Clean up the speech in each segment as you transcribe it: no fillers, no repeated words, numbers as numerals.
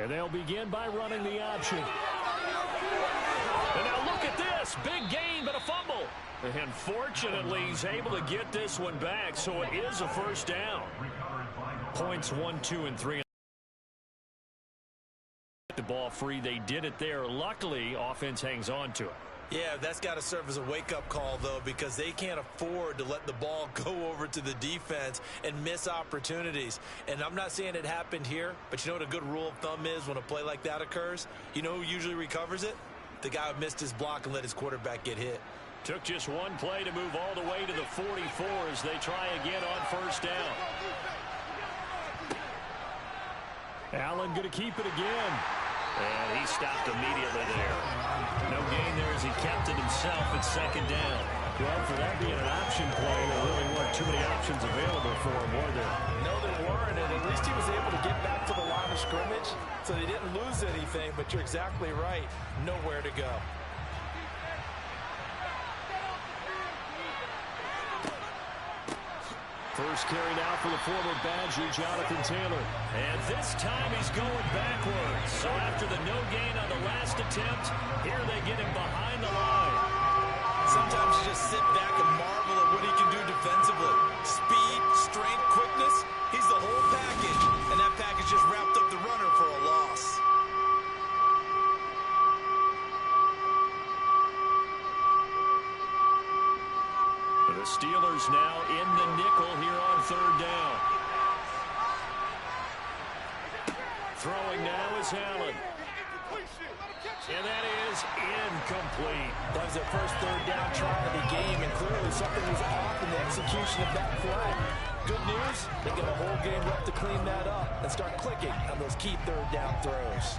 And they'll begin by running the option. And now look at this. Big gain, but a fumble. And fortunately, he's able to get this one back, so it is a first down. Points 1, 2, and 3. The ball free. They did it there. Luckily, offense hangs on to it. Yeah, that's got to serve as a wake-up call, though, because they can't afford to let the ball go over to the defense and miss opportunities. And I'm not saying it happened here, but you know what a good rule of thumb is when a play like that occurs? You know who usually recovers it? The guy who missed his block and let his quarterback get hit. Took just one play to move all the way to the 44 as they try again on first down. Allen going to keep it again. And he stopped immediately there. No gain there as he kept it himself at second down. Well, for that being an option play, there really weren't too many options available for him, were there? No, there weren't, and at least he was able to get back to the line of scrimmage, so they didn't lose anything, but you're exactly right. Nowhere to go. First carry now for the former Badger, Jonathan Taylor. And this time he's going backwards. So after the no gain on the last attempt, here they get him behind the line. Sometimes you just sit back and marvel at what he can do defensively. Speed, strength, quickness, he's the whole package. And that package just wrapped up the runner for a loss. The Steelers now in the nickel here on third down. Throwing now is Allen. And that is incomplete. That was their first third down try of the game, and clearly something was off in the execution of that play. Good news, they get a whole game left to clean that up and start clicking on those key third down throws.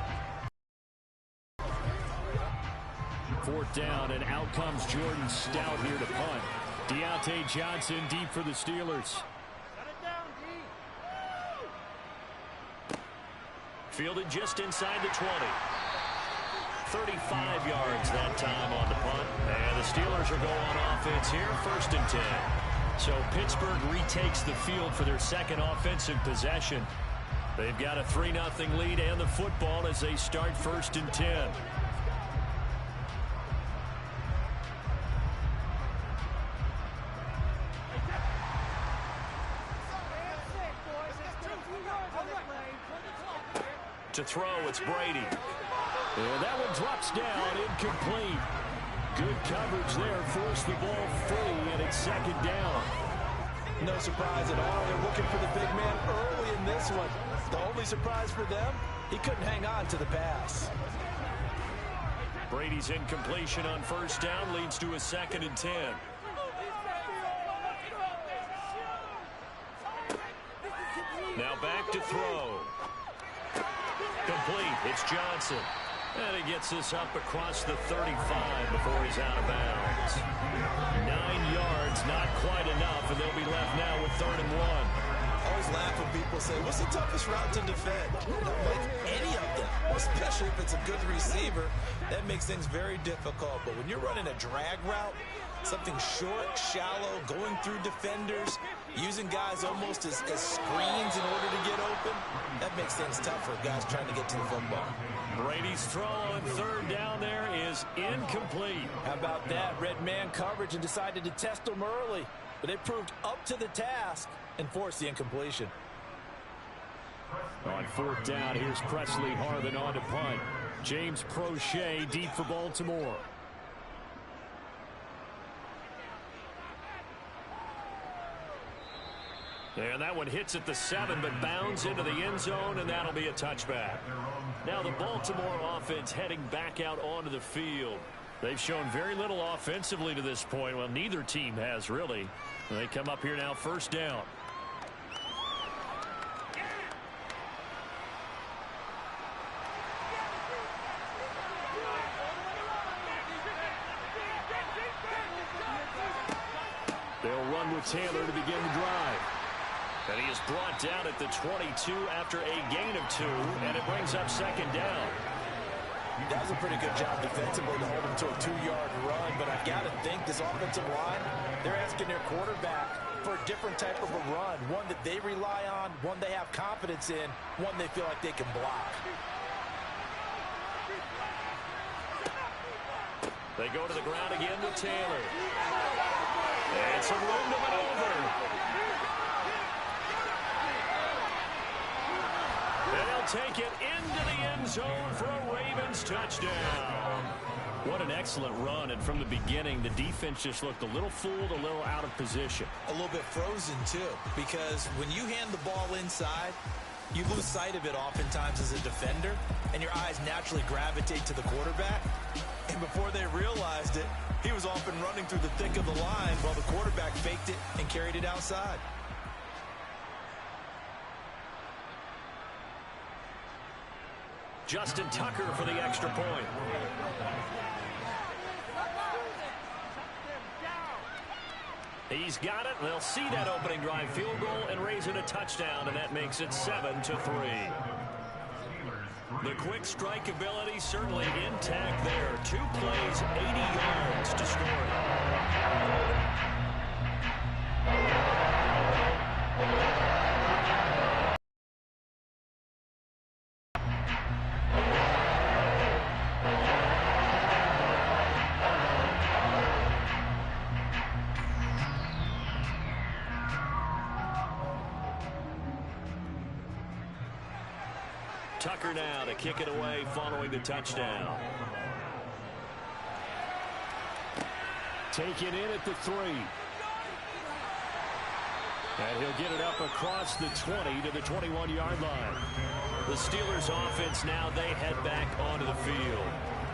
Fourth down, and out comes Jordan Stout here to punt. Deontay Johnson deep for the Steelers. Fielded just inside the 20. 35 yards that time on the punt. And the Steelers are going on offense here, 1st and 10. So Pittsburgh retakes the field for their second offensive possession. They've got a 3-0 lead and the football as they start 1st and 10. To throw, it's Brady. And that one drops down, incomplete. Good coverage there, forced the ball free, and it's 2nd down. No surprise at all. They're looking for the big man early in this one. The only surprise for them, he couldn't hang on to the pass. Brady's incompletion on 1st down leads to a 2nd and 10. Now back to throw. Complete. It's Johnson. And he gets this up across the 35 before he's out of bounds. 9 yards, not quite enough, and they'll be left now with 3rd and 1. I always laugh when people say, what's the toughest route to defend? Like any of them, especially if it's a good receiver. That makes things very difficult. But when you're running a drag route, something short, shallow, going through defenders, using guys almost as screens in order to get open, that makes things tough for guys trying to get to the football. Brady's throw on 3rd down there is incomplete. How about that? Red man coverage and decided to test them early. But they proved up to the task and forced the incompletion. On 4th down, here's Presley Harvin on to punt. James Prochet deep for Baltimore. And that one hits at the 7, but bounds into the end zone, and that'll be a touchback. Now the Baltimore offense heading back out onto the field. They've shown very little offensively to this point. Well, neither team has, really. They come up here now, 1st down. They'll run with Taylor to begin the drive. And he is brought down at the 22 after a gain of 2, and it brings up 2nd down. That was a pretty good job defensively to hold him to a 2-yard run, but I've got to think this offensive line, they're asking their quarterback for a different type of a run, one that they rely on, one they have confidence in, one they feel like they can block. They go to the ground again with Taylor. And some room to maneuver. And they'll take it into the end zone for a Ravens touchdown. What an excellent run, and from the beginning, the defense just looked a little fooled, a little out of position. A little bit frozen, too, because when you hand the ball inside, you lose sight of it oftentimes as a defender, and your eyes naturally gravitate to the quarterback. And before they realized it, he was off and running through the thick of the line while the quarterback faked it and carried it outside. Justin Tucker for the extra point. He's got it. They'll see that opening drive field goal and raise it a touchdown, and that makes it 7-3. The quick strike ability certainly intact there. 2 plays, 80 yards to score it. Tucker now to kick it away following the touchdown. Taken in at the 3. And he'll get it up across the 20 to the 21-yard line. The Steelers offense now, they head back onto the field.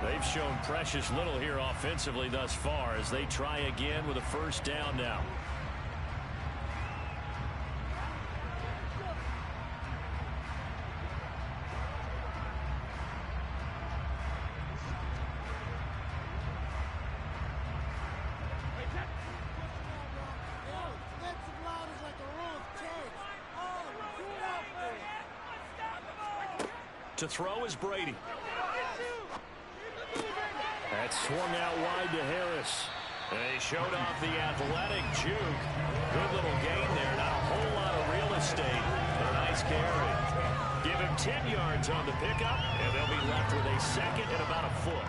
They've shown precious little here offensively thus far as they try again with a first down now. To throw is Brady. That's swung out wide to Harris. And they showed off the athletic juke. Good little gain there. Not a whole lot of real estate, but a nice carry. Give him 10 yards on the pickup, and they'll be left with a second and about a foot.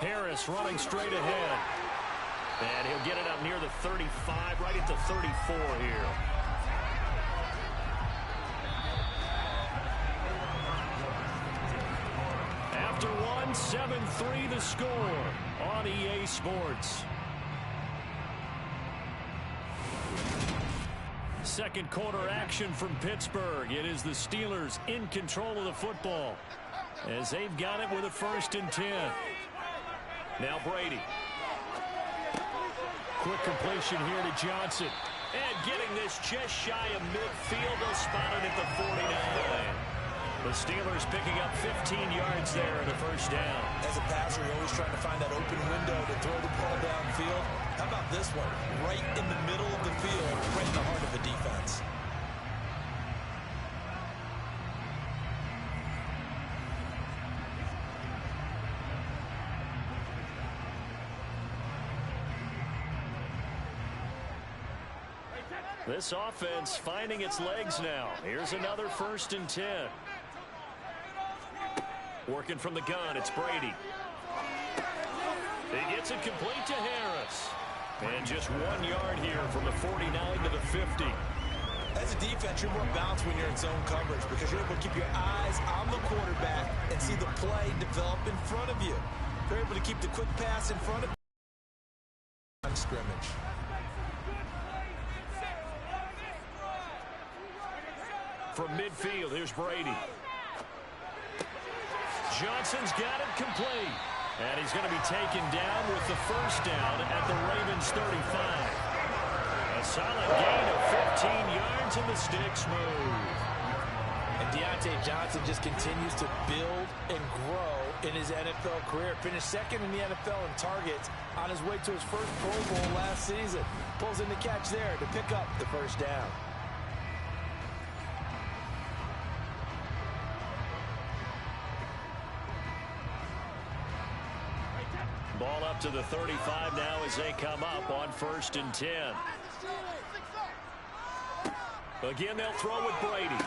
Harris running straight ahead. And he'll get it up near the 35, right at the 34 here. After one, 7-3 the score on EA Sports. Second quarter action from Pittsburgh. It is the Steelers in control of the football as they've got it with a 1st and 10. Now Brady. Quick completion here to Johnson. And getting this just shy of midfield. They'll spot it at the 49. The Steelers picking up 15 yards there in the first down. As a passer, you're always trying to find that open window to throw the ball downfield. How about this one? Right in the middle of the field, right in the heart of the defense. This offense finding its legs now. Here's another 1st and 10. Working from the gun, it's Brady. He gets it complete to Harris. And just 1 yard here from the 49 to the 50. As a defense, you're more balanced when you're in zone coverage because you're able to keep your eyes on the quarterback and see the play develop in front of you. You're able to keep the quick pass in front of you. Scrimmage. From midfield, here's Brady. Johnson's got it complete. And he's going to be taken down with the first down at the Ravens 35. A solid gain of 15 yards and the sticks move. And Deontay Johnson just continues to build and grow in his NFL career. Finished 2nd in the NFL in targets on his way to his first Pro Bowl last season. Pulls in the catch there to pick up the first down. Ball up to the 35 now as they come up on 1st and 10. Again, they'll throw with Brady.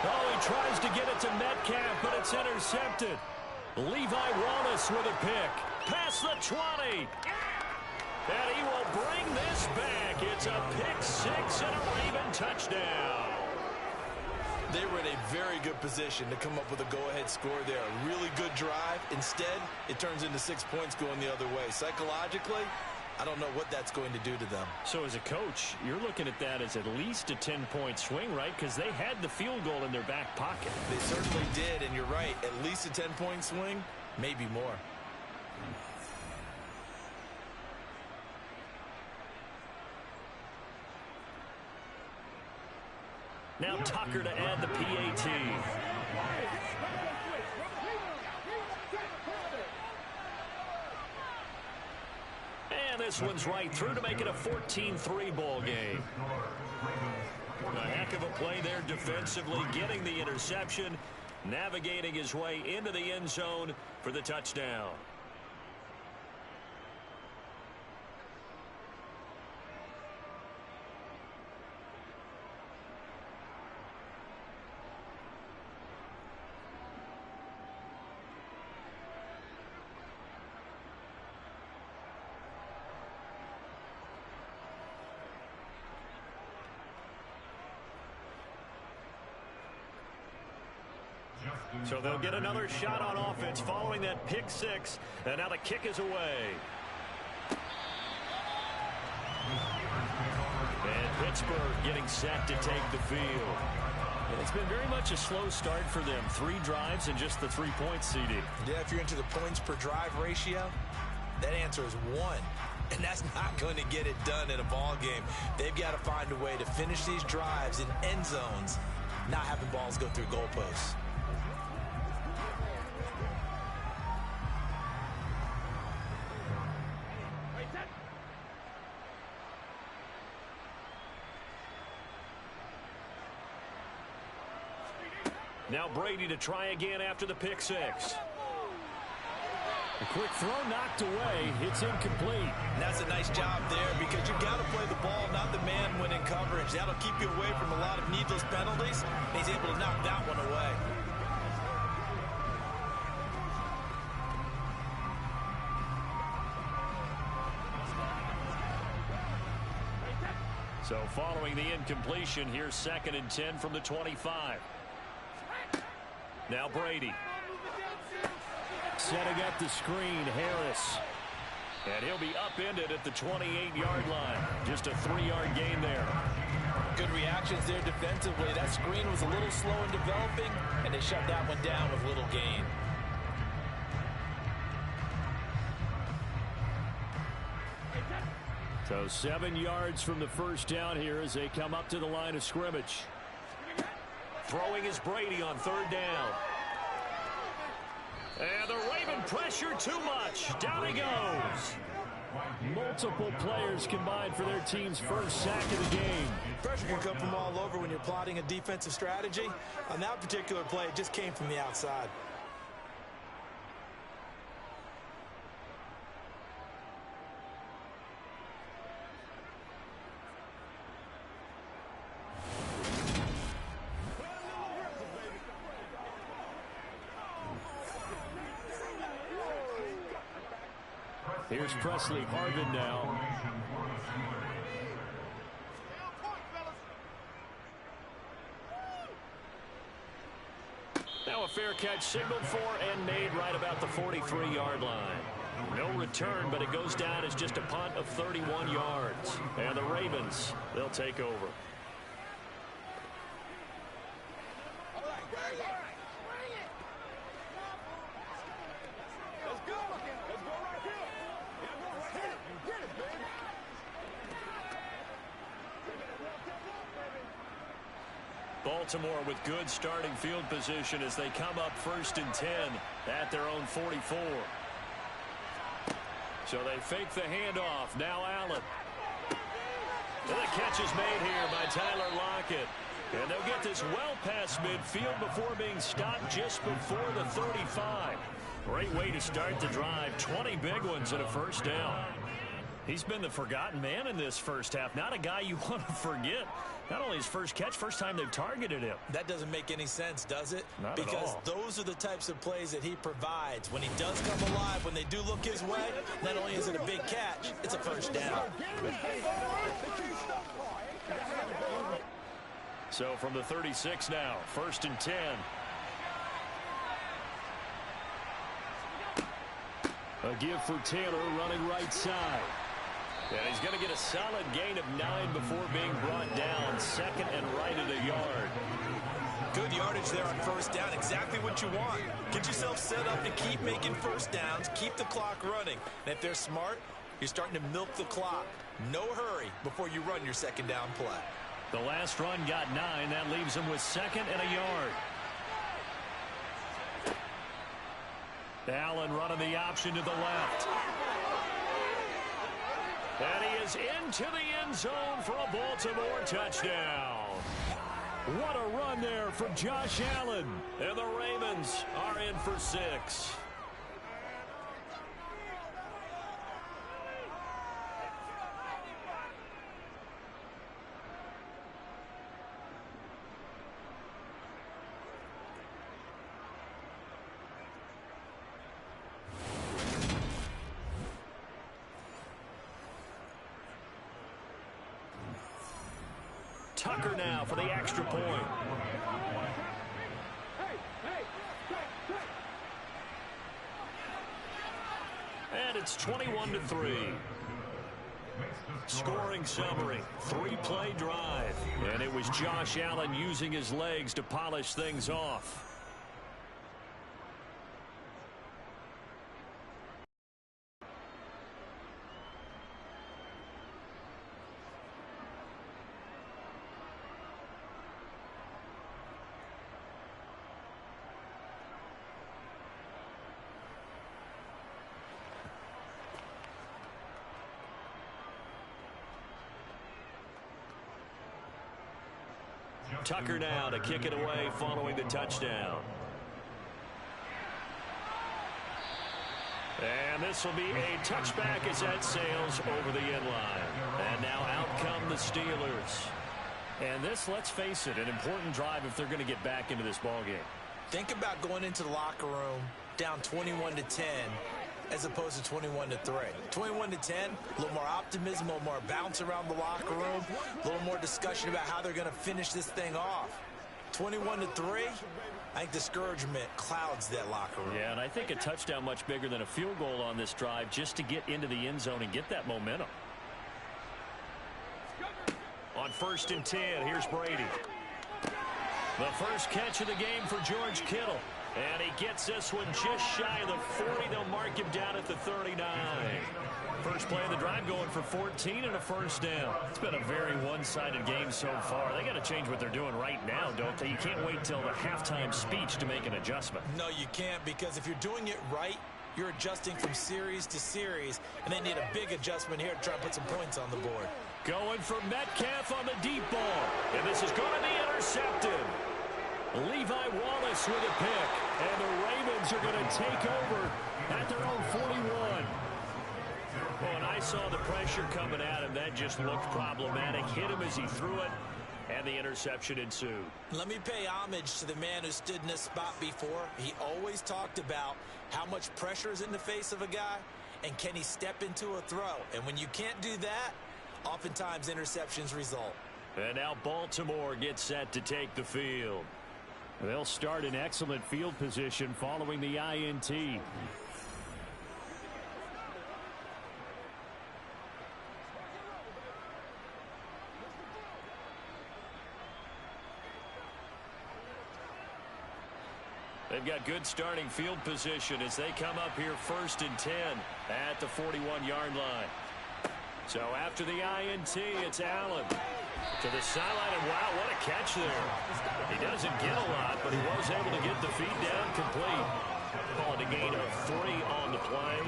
Oh, he tries to get it to Metcalf, but it's intercepted. Levi Wallace with a pick. Past the 20. And he will bring this back. It's a pick six and a Raven touchdown. They were in a very good position to come up with a go-ahead score there. A really good drive. Instead, it turns into 6 points going the other way. Psychologically, I don't know what that's going to do to them. So as a coach, you're looking at that as at least a 10-point swing, right? Because they had the field goal in their back pocket. They certainly did, and you're right. At least a 10-point swing, maybe more. Now Tucker to add the PAT. And this one's right through to make it a 14-3 ball game. A heck of a play there defensively, getting the interception, navigating his way into the end zone for the touchdown. So they'll get another shot on offense following that pick six. And now the kick is away. And Pittsburgh getting set to take the field. And it's been very much a slow start for them. 3 drives and just the 3 points, CD. Yeah, if you're into the points per drive ratio, that answer is 1. And that's not going to get it done in a ball game. They've got to find a way to finish these drives in end zones, not having balls go through goalposts. Now Brady to try again after the pick six. A quick throw knocked away. It's incomplete. And that's a nice job there because you've got to play the ball, not the man when in coverage. That'll keep you away from a lot of needless penalties. And he's able to knock that one away. So following the incompletion, here's 2nd and 10 from the 25. Now Brady. Setting up the screen, Harris. And he'll be upended at the 28-yard line. Just a 3-yard gain there. Good reactions there defensively. That screen was a little slow in developing, and they shut that one down with little gain. So 7 yards from the first down here as they come up to the line of scrimmage. Throwing is Brady on 3rd down. And the Raven pressure too much. Down he goes. Multiple players combined for their team's first sack of the game. Pressure can come from all over when you're plotting a defensive strategy. On that particular play, it just came from the outside. Here's Presley Harvin now. Now a fair catch signaled for and made right about the 43-yard line. No return, but it goes down as just a punt of 31 yards. And the Ravens, they'll take over. Baltimore with good starting field position as they come up 1st and 10 at their own 44. So they fake the handoff. Now Allen. And the catch is made here by Tyler Lockett. And they'll get this well past midfield before being stopped just before the 35. Great way to start the drive. 20 big ones and a first down. He's been the forgotten man in this first half. Not a guy you want to forget. Not only his first catch, first time they've targeted him. That doesn't make any sense, does it? Not because at all. Those are the types of plays that he provides. When he does come alive, when they do look his way, not only is it a big catch, it's a first down. So from the 36 now, 1st and 10. A give for Taylor running right side. And he's going to get a solid gain of 9 before being brought down. 2nd and right at a yard. Good yardage there on first down. Exactly what you want. Get yourself set up to keep making first downs. Keep the clock running. And if they're smart, you're starting to milk the clock. No hurry before you run your second down play. The last run got 9. That leaves him with 2nd and a yard. Allen running the option to the left. And he is into the end zone for a Baltimore touchdown. What a run there from Josh Allen. And the Ravens are in for 6. Tucker now for the extra point. And it's 21-3. Scoring summary, 3-play drive. And it was Josh Allen using his legs to polish things off. Tucker now to kick it away following the touchdown. And this will be a touchback as that sails over the end line. And now out come the Steelers. And this, let's face it, an important drive if they're going to get back into this ballgame. Think about going into the locker room down 21-10 as opposed to 21-3. 21-10, a little more optimism, a little more bounce around the locker room, a little more discussion about how they're going to finish this thing off. 21-3, I think discouragement clouds that locker room. Yeah, and I think a touchdown much bigger than a field goal on this drive just to get into the end zone and get that momentum. On 1st and 10, here's Brady. The first catch of the game for George Kittle. And he gets this one just shy of the 40. They'll mark him down at the 39. First play of the drive going for 14 and a first down. It's been a very one-sided game so far. They got to change what they're doing right now, don't they? You can't wait till the halftime speech to make an adjustment. No, you can't, because if you're doing it right, you're adjusting from series to series, and they need a big adjustment here to try and put some points on the board. Going for Metcalf on the deep ball. And this is going to be intercepted. Levi Wallace with a pick. And the Ravens are going to take over at their own 41. Well, and I saw the pressure coming at him. That just looked problematic. Hit him as he threw it, and the interception ensued. Let me pay homage to the man who stood in this spot before. He always talked about how much pressure is in the face of a guy, and can he step into a throw. And when you can't do that, oftentimes interceptions result. And now Baltimore gets set to take the field. They'll start in excellent field position following the INT. They've got good starting field position as they come up here 1st and 10 at the 41-yard line. So after the INT, it's Allen to the sideline, and wow, what a catch there. He doesn't get a lot, but he was able to get the feet down complete. Call it a gain of 3 on the play,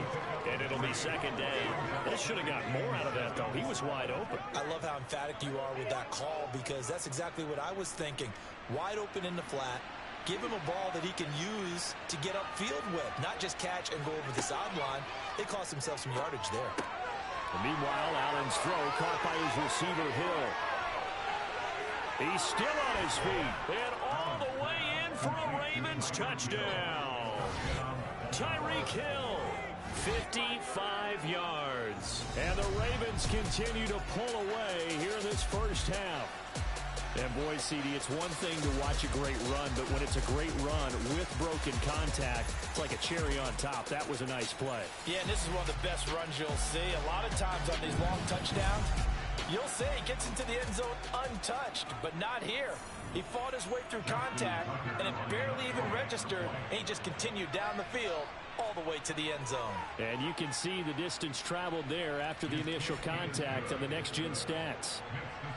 and it'll be 2nd down. They should have got more out of that, though. He was wide open. I love how emphatic you are with that call, because that's exactly what I was thinking. Wide open in the flat. Give him a ball that he can use to get upfield with, not just catch and go over the sideline. They cost themselves some yardage there. And meanwhile, Allen's throw caught by his receiver, Hill. He's still on his feet. And all the way in for a Ravens touchdown. Tyreek Hill, 55 yards. And the Ravens continue to pull away here in this first half. And boy, CD, it's one thing to watch a great run, but when it's a great run with broken contact, it's like a cherry on top. That was a nice play. Yeah, and this is one of the best runs you'll see. A lot of times on these long touchdowns, you'll see he gets into the end zone untouched, but not here. He fought his way through contact, and it barely even registered, and he just continued down the field all the way to the end zone. And you can see the distance traveled there after the initial contact on the next-gen stats.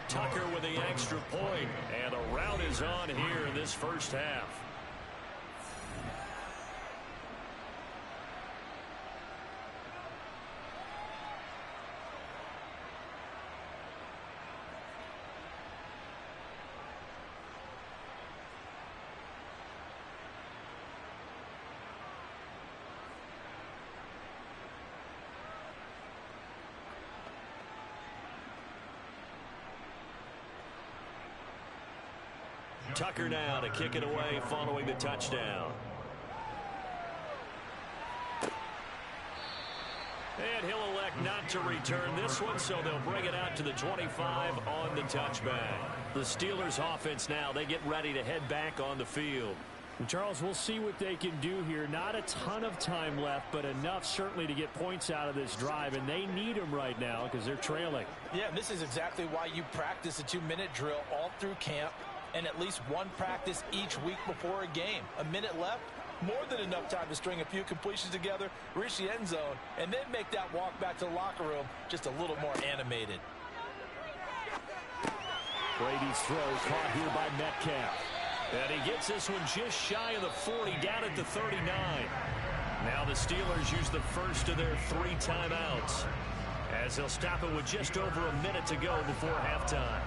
Tucker with the extra point, and the rout is on here in this first half. Tucker now to kick it away following the touchdown. And he'll elect not to return this one, so they'll bring it out to the 25 on the touchback. The Steelers offense now, they get ready to head back on the field. And Charles, we'll see what they can do here. Not a ton of time left, but enough certainly to get points out of this drive, and they need them right now because they're trailing. Yeah, this is exactly why you practice a 2-minute drill all through camp, and at least one practice each week before a game. A minute left, more than enough time to string a few completions together, reach the end zone, and then make that walk back to the locker room just a little more animated. Brady's throw caught here by Metcalf. And he gets this one just shy of the 40, down at the 39. Now the Steelers use the first of their 3 timeouts, as they'll stop it with just over a minute to go before halftime.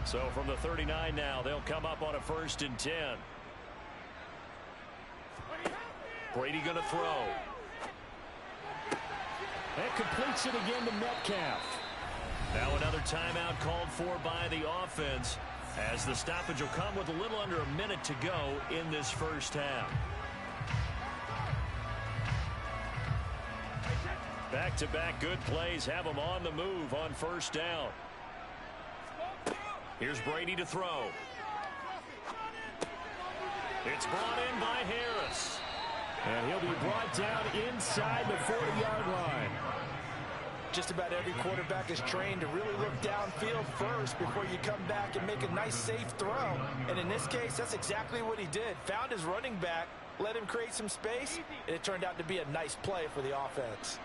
So from the 39 now, they'll come up on a 1st and 10. Brady going to throw. And completes it again to Metcalf. Now another timeout called for by the offense, as the stoppage will come with a little under a minute to go in this first half. Back-to-back good plays have them on the move on 1st down. Here's Brady to throw. It's brought in by Harris. And he'll be brought down inside the 40-yard line. Just about every quarterback is trained to really look downfield first before you come back and make a nice, safe throw. And in this case, that's exactly what he did. Found his running back, let him create some space, and it turned out to be a nice play for the offense.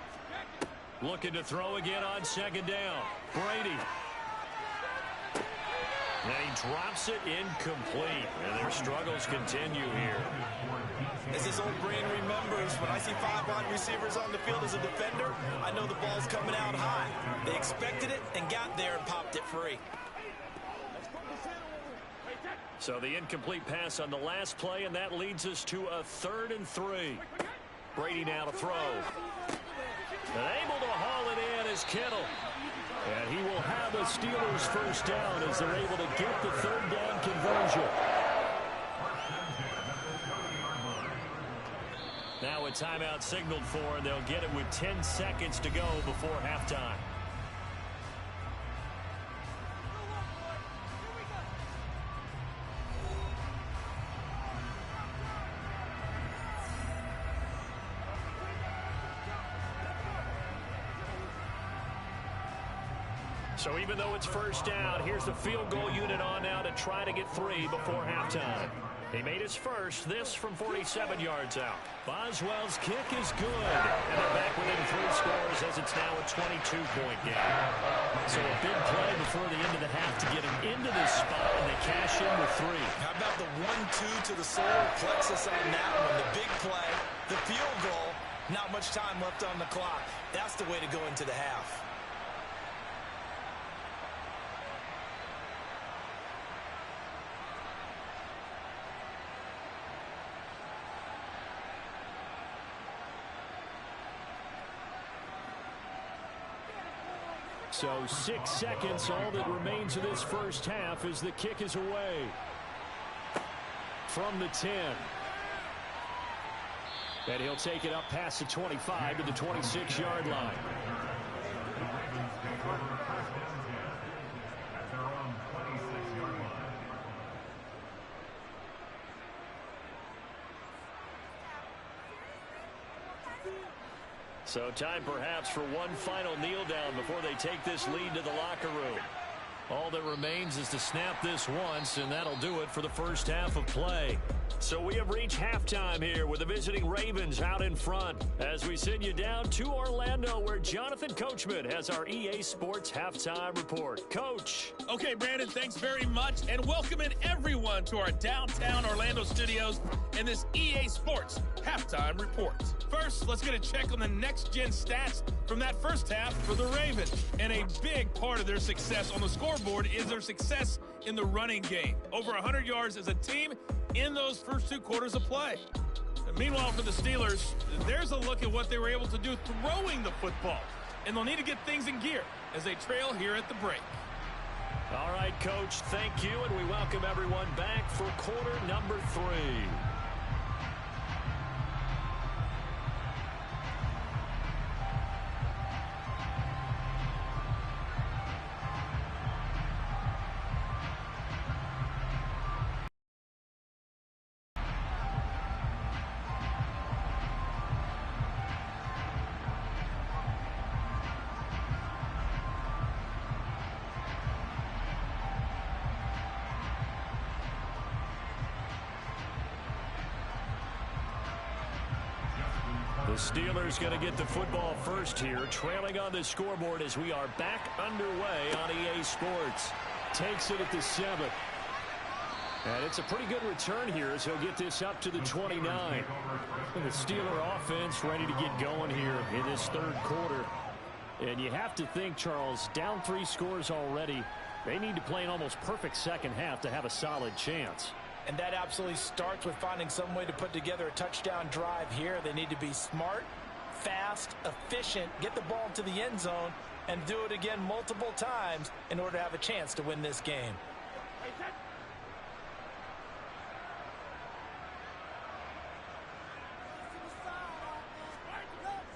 Looking to throw again on 2nd down. Brady. And he drops it incomplete. And their struggles continue here. As this old brain remembers, when I see 5 wide receivers on the field as a defender, I know the ball's coming out high. They expected it and got there and popped it free. So the incomplete pass on the last play, and that leads us to a 3rd and 3. Brady now to throw. And able to haul it in is Kittle. And he will have a Steelers 1st down as they're able to get the 3rd down conversion. Now a timeout signaled for, and they'll get it with 10 seconds to go before halftime. So even though it's 1st down, here's the field goal unit on now to try to get 3 before halftime. He made his first, this from 47 yards out. Boswell's kick is good. And they're back within 3 scores as it's now a 22-point game. So a big play before the end of the half to get him into this spot, and they cash in with 3. How about the 1-2 to the solar plexus on that one? The big play, the field goal. Not much time left on the clock. That's the way to go into the half. So 6 seconds, all that remains of this first half as the kick is away. From the 10. And he'll take it up past the 25 to the 26-yard line. So time perhaps for one final kneel down before they take this lead to the locker room. All that remains is to snap this once, and that'll do it for the first half of play. So we have reached halftime here with the visiting Ravens out in front as we send you down to Orlando where Jonathan Coachman has our EA Sports Halftime Report. Coach. Okay, Brandon, thanks very much, and welcome in everyone to our downtown Orlando studios and this EA Sports Halftime Report. First, let's get a check on the next-gen stats from that first half for the Ravens. And a big part of their success on the scoreboard is their success in the running game. Over 100 yards as a team in those first 2 quarters of play. And meanwhile, for the Steelers, there's a look at what they were able to do throwing the football. And they'll need to get things in gear as they trail here at the break. All right, Coach, thank you, and we welcome everyone back for quarter number 3. The Steelers going to get the football first here, trailing on the scoreboard as we are back underway on EA Sports. Takes it at the 7. And it's a pretty good return here as he'll get this up to the 29. And the Steeler offense ready to get going here in this third quarter. And you have to think, Charles, down 3 scores already. They need to play an almost perfect second half to have a solid chance. And that absolutely starts with finding some way to put together a touchdown drive here. They need to be smart, fast, efficient, get the ball into the end zone, and do it again multiple times in order to have a chance to win this game.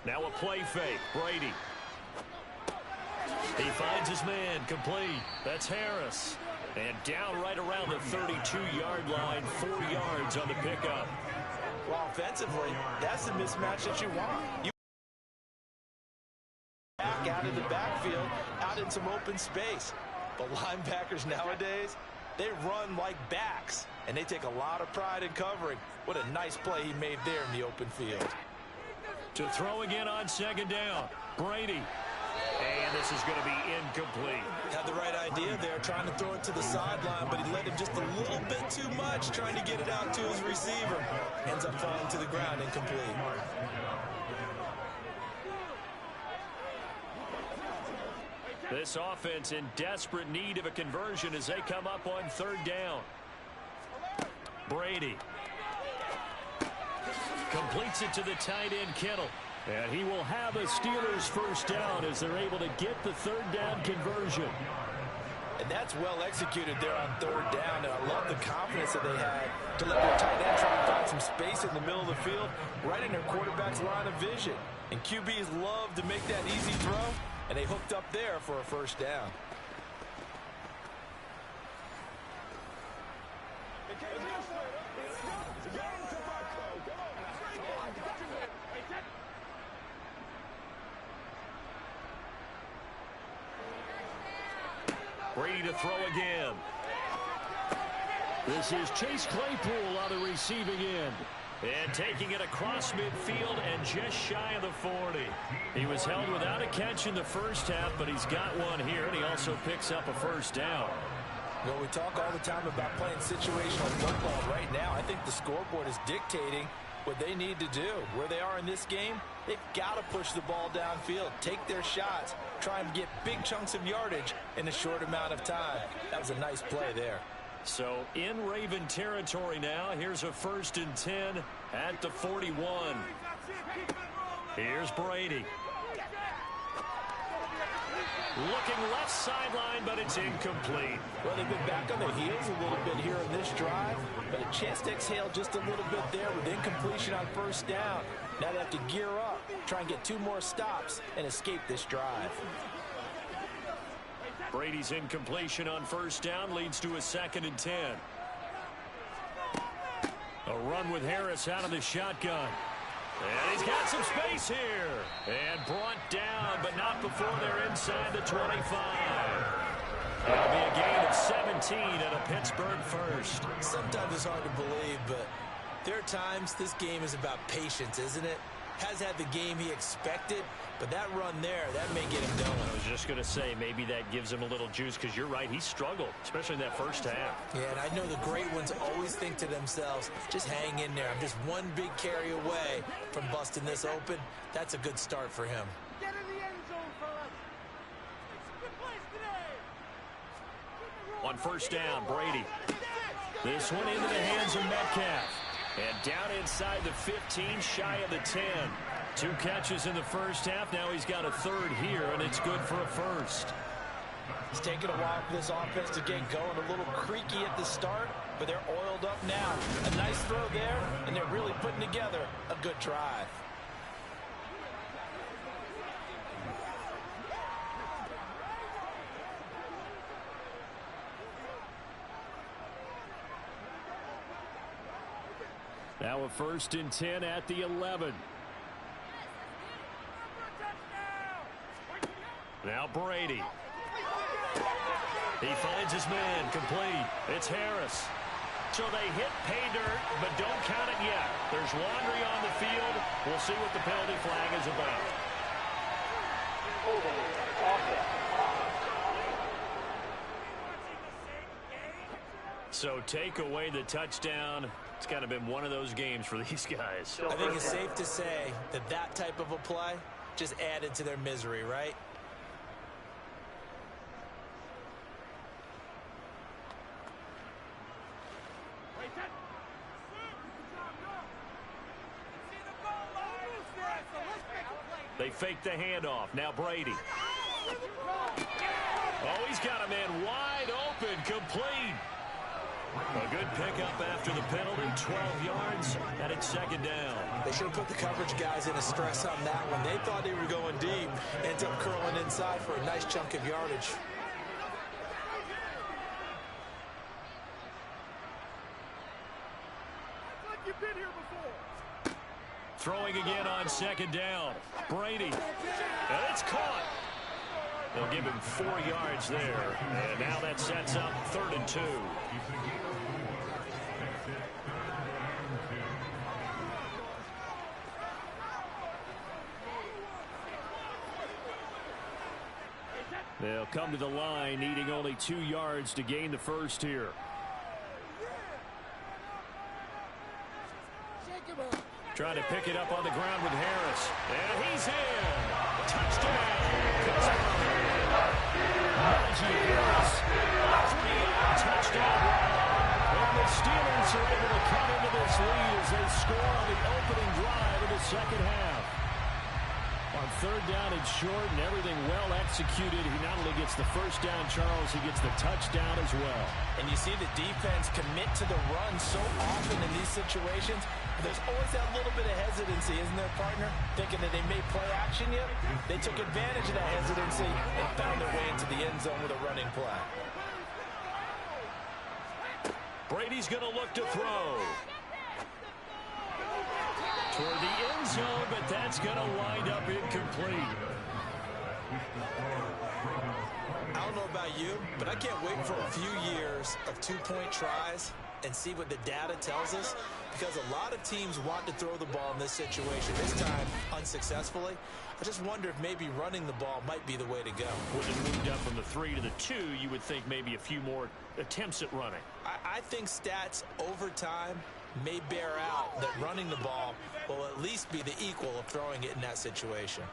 Now a play fake. Brady. He finds his man. Complete. That's Harris. And down right around the 32-yard line, 4 yards on the pickup. Well, offensively, that's the mismatch that you want. You back out of the backfield, out in some open space. But linebackers nowadays, they run like backs, and they take a lot of pride in covering. What a nice play he made there in the open field. To throw again on second down. Brady. And this is going to be incomplete. Had the right idea there, trying to throw it to the sideline, but he led him just a little bit too much, trying to get it out to his receiver. Ends up falling to the ground, incomplete. This offense in desperate need of a conversion as they come up on third down. Brady. Completes it to the tight end, Kittle. And he will have a Steelers first down as they're able to get the third down conversion. And that's well executed there on third down. And I love the confidence that they had to let their tight end try and find some space in the middle of the field, right in their quarterback's line of vision. And QBs love to make that easy throw, and they hooked up there for a first down. Brady to throw again. This is Chase Claypool on the receiving end. And taking it across midfield and just shy of the 40. He was held without a catch in the first half, but he's got one here, and he also picks up a first down. Well, we talk all the time about playing situational football. Right now, I think the scoreboard is dictating what they need to do. Where they are in this game, they've got to push the ball downfield, take their shots, try and get big chunks of yardage in a short amount of time. That was a nice play there. So in Raven territory now. Here's a 1st and 10 at the 41. Here's Brady. Looking left sideline, but it's incomplete. Well, they've been back on their heels a little bit here in this drive, but a chance to exhale just a little bit there with incompletion on 1st down. Now they have to gear up, try and get 2 more stops, and escape this drive. Brady's incompletion on 1st down leads to a 2nd and 10. A run with Harris out of the shotgun. And he's got some space here. And brought down, but not before they're inside the 25. It'll be a gain of 17 at a Pittsburgh 1st. Sometimes it's hard to believe, but there are times this game is about patience, isn't it? Has had the game he expected, but that run there, that may get him going. I was just going to say, maybe that gives him a little juice, because you're right, he struggled, especially in that 1st half. Yeah, and I know the great ones always think to themselves, just hang in there. I'm just one big carry away from busting this open. That's a good start for him. Get in the end zone, fellas. It's a good place today. On 1st down, Brady. This one into the hands of Metcalf. And down inside the 15, shy of the 10. 2 catches in the 1st half. Now he's got a 3rd here, and it's good for a 1st. It's taken a while for this offense to get going. A little creaky at the start, but they're oiled up now. A nice throw there, and they're really putting together a good drive. Now a 1st and 10 at the 11. Now Brady. He finds his man, complete. It's Harris. So they hit pay dirt, but don't count it yet. There's laundry on the field. We'll see what the penalty flag is about. So take away the touchdown. It's kind of been one of those games for these guys. I think it's safe to say that that type of a play just added to their misery, right? They fake the handoff. Now Brady. Oh, he's got a man wide open, complete. A good pickup after the penalty, 12 yards, and it's 2nd down. They should have put the coverage guys in a stress on that one. They thought they were going deep, ends up curling inside for a nice chunk of yardage. Like you've been here before. Throwing again on 2nd down. Brady. And it's caught. They'll give him 4 yards there. And now that sets up 3rd and 2. They'll come to the line, needing only 2 yards to gain the 1st here. Trying to pick it up on the ground with Harris. And he's in. Touchdown. Najee Harris. 3-yard touchdown. And the Steelers are able to cut into this lead as they score on the opening drive of the 2nd half. On 3rd down and short, and everything well executed. He not only gets the 1st down, Charles, he gets the touchdown as well. And you see the defense commit to the run so often in these situations. There's always that little bit of hesitancy, isn't there, partner? Thinking that they may play action yet. They took advantage of that hesitancy and found their way into the end zone with a running play. Brady's going to look to throw. Toward the end zone, but that's going to wind up incomplete. I don't know about you, but I can't wait for a few years of 2-point tries and see what the data tells us, because a lot of teams want to throw the ball in this situation, this time unsuccessfully. I just wonder if maybe running the ball might be the way to go. When it moved up from the 3 to the 2, you would think maybe a few more attempts at running. I think stats over time may bear out that running the ball will at least be the equal of throwing it in that situation.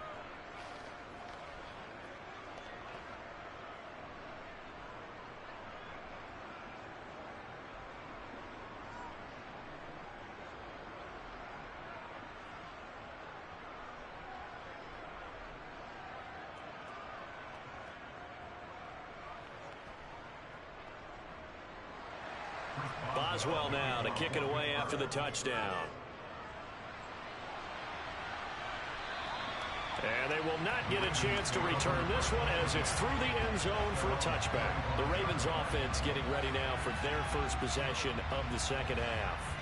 Boswell now to kick it away after the touchdown. And they will not get a chance to return this one as it's through the end zone for a touchback. The Ravens offense getting ready now for their first possession of the second half.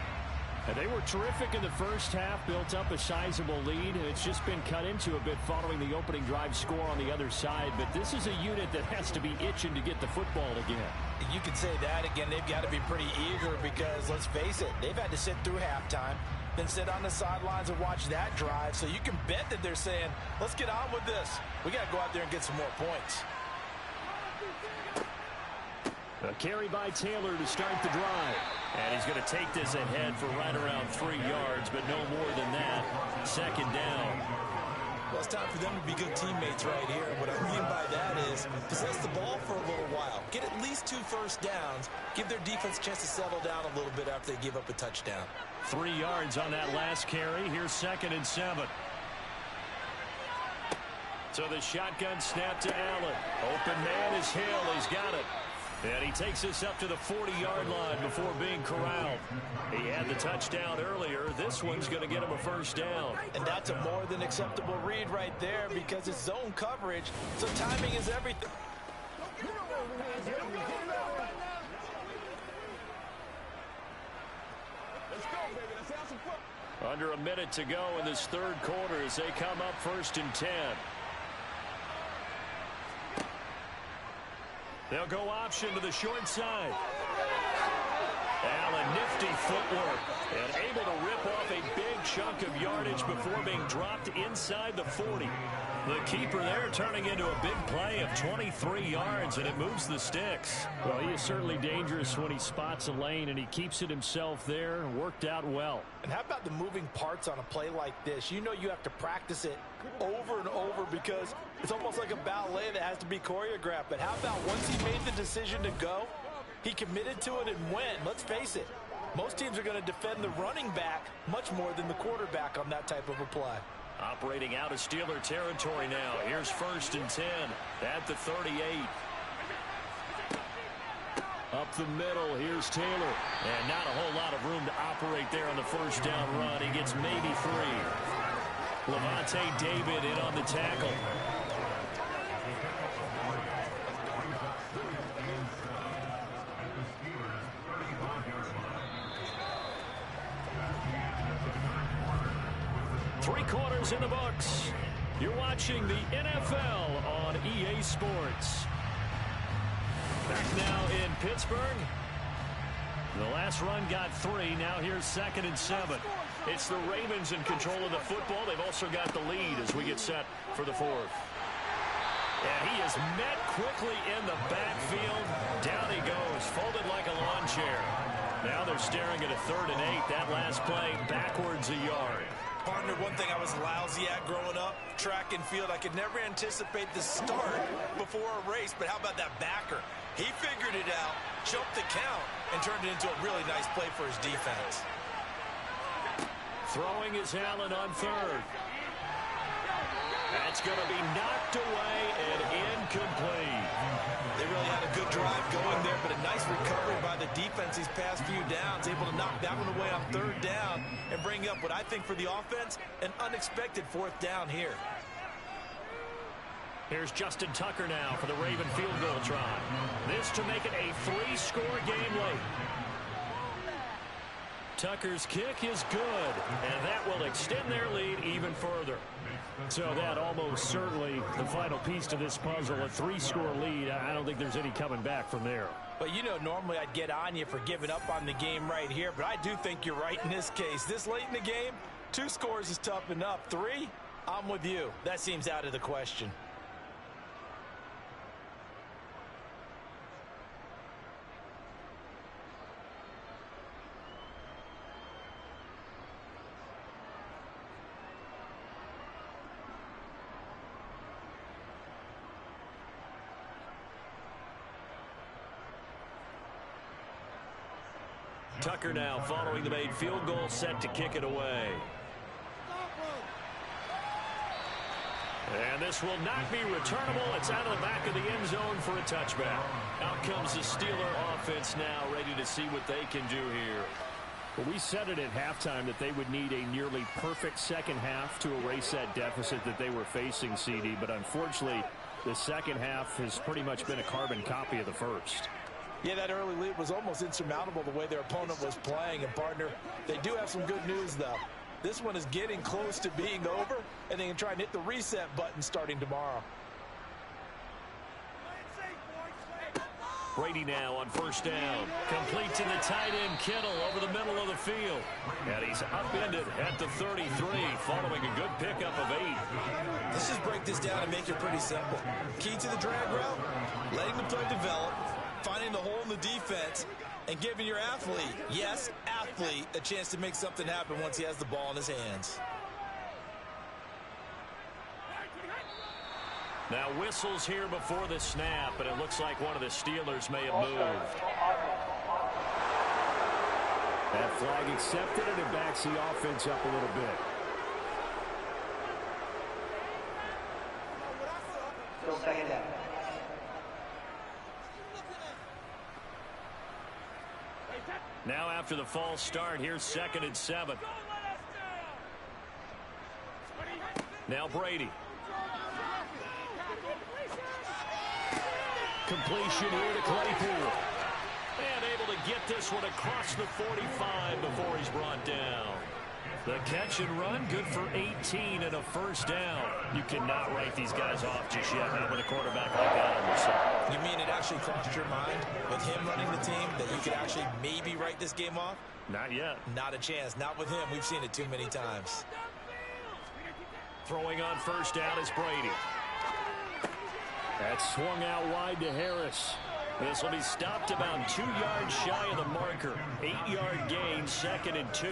And they were terrific in the first half, built up a sizable lead, and it's just been cut into a bit following the opening drive score on the other side. But this is a unit that has to be itching to get the football again. You could say that again. They've got to be pretty eager because, let's face it, they've had to sit through halftime, then sit on the sidelines and watch that drive. So you can bet that they're saying, let's get on with this. We got to go out there and get some more points. A carry by Taylor to start the drive. And he's going to take this ahead for right around 3 yards, but no more than that. Second down. Well, it's time for them to be good teammates right here. What I mean by that is possess the ball for a little while. Get at least 2 first downs. Give their defense a chance to settle down a little bit after they give up a touchdown. 3 yards on that last carry. Here's 2nd and 7. So the shotgun snap to Allen. Open man is Hill. He's got it. And he takes this up to the 40-yard line before being corralled. He had the touchdown earlier. This one's going to get him a first down. And that's a more than acceptable read right there because it's zone coverage, so timing is everything. Under a minute to go in this third quarter as they come up 1st and 10. They'll go option to the short side. Allen, nifty footwork, and able to rip off a big chunk of yardage before being dropped inside the 40. The keeper there turning into a big play of 23 yards, and it moves the sticks. Well, he is certainly dangerous when he spots a lane, and he keeps it himself there. Worked out well. And how about the moving parts on a play like this? You know you have to practice it over and over because it's almost like a ballet that has to be choreographed. But how about once he made the decision to go, he committed to it and went. Let's face it, most teams are going to defend the running back much more than the quarterback on that type of a play. Operating out of Steeler territory now. Here's 1st and 10 at the 38. Up the middle, here's Taylor. And not a whole lot of room to operate there on the first down run. He gets maybe 3. Levante David in on the tackle. Three quarters in the books. You're watching the NFL on EA Sports. Back now in Pittsburgh. The last run got 3. Now here's 2nd and 7. It's the Ravens in control of the football. They've also got the lead as we get set for the 4th. And he is met quickly in the backfield. Down he goes, folded like a lawn chair. Now they're staring at a 3rd and 8. That last play backwards a yard. Partner, one thing I was lousy at growing up, track and field, I could never anticipate the start before a race, but how about that backer? He figured it out, jumped the count, and turned it into a really nice play for his defense. Throwing is Allen on 3rd. That's going to be knocked away and incomplete. They really had a good drive going there, but a nice recovery by the defense these past few downs, able to knock that one away on 3rd down and bring up what I think for the offense, an unexpected 4th down here. Here's Justin Tucker now for the Raven field goal try. This to make it a 3-score game late. Tucker's kick is good, and that will extend their lead even further. So that almost certainly the final piece to this puzzle, a 3-score lead. I don't think there's any coming back from there. But you know, normally I'd get on you for giving up on the game right here, but I do think you're right in this case. This late in the game, 2 scores is tough enough. 3, I'm with you. That seems out of the question. Tucker now following the made field goal, set to kick it away. And this will not be returnable. It's out of the back of the end zone for a touchback. Out comes the Steeler offense now, ready to see what they can do here. Well, we said it at halftime that they would need a nearly perfect second half to erase that deficit that they were facing, CD. But unfortunately, the second half has pretty much been a carbon copy of the first. Yeah, that early lead was almost insurmountable the way their opponent was playing. And, partner, they do have some good news, though. This one is getting close to being over, and they can try and hit the reset button starting tomorrow. Brady now on first down. Complete to the tight end, Kittle, over the middle of the field. And he's upended at the 33, following a good pickup of 8. Let's just break this down and make it pretty simple. Key to the drag route, letting the play develop, finding the hole in the defense, and giving your athlete, yes, athlete, a chance to make something happen once he has the ball in his hands. Now whistles here before the snap, and it looks like one of the Steelers may have moved. That flag accepted, and it backs the offense up a little bit. Still second down. Now after the false start, here's 2nd and 7. Now Brady. Completion here to Claypool. And able to get this one across the 45 before he's brought down. The catch and run, good for 18 and a first down. You cannot write these guys off just yet, having a quarterback like that on your side. You mean it actually crossed your mind with him running the team that you could actually maybe write this game off? Not yet. Not a chance. Not with him. We've seen it too many times. Throwing on first down is Brady. That swung out wide to Harris. This will be stopped about 2 yards shy of the marker. 8-yard gain, 2nd and 2.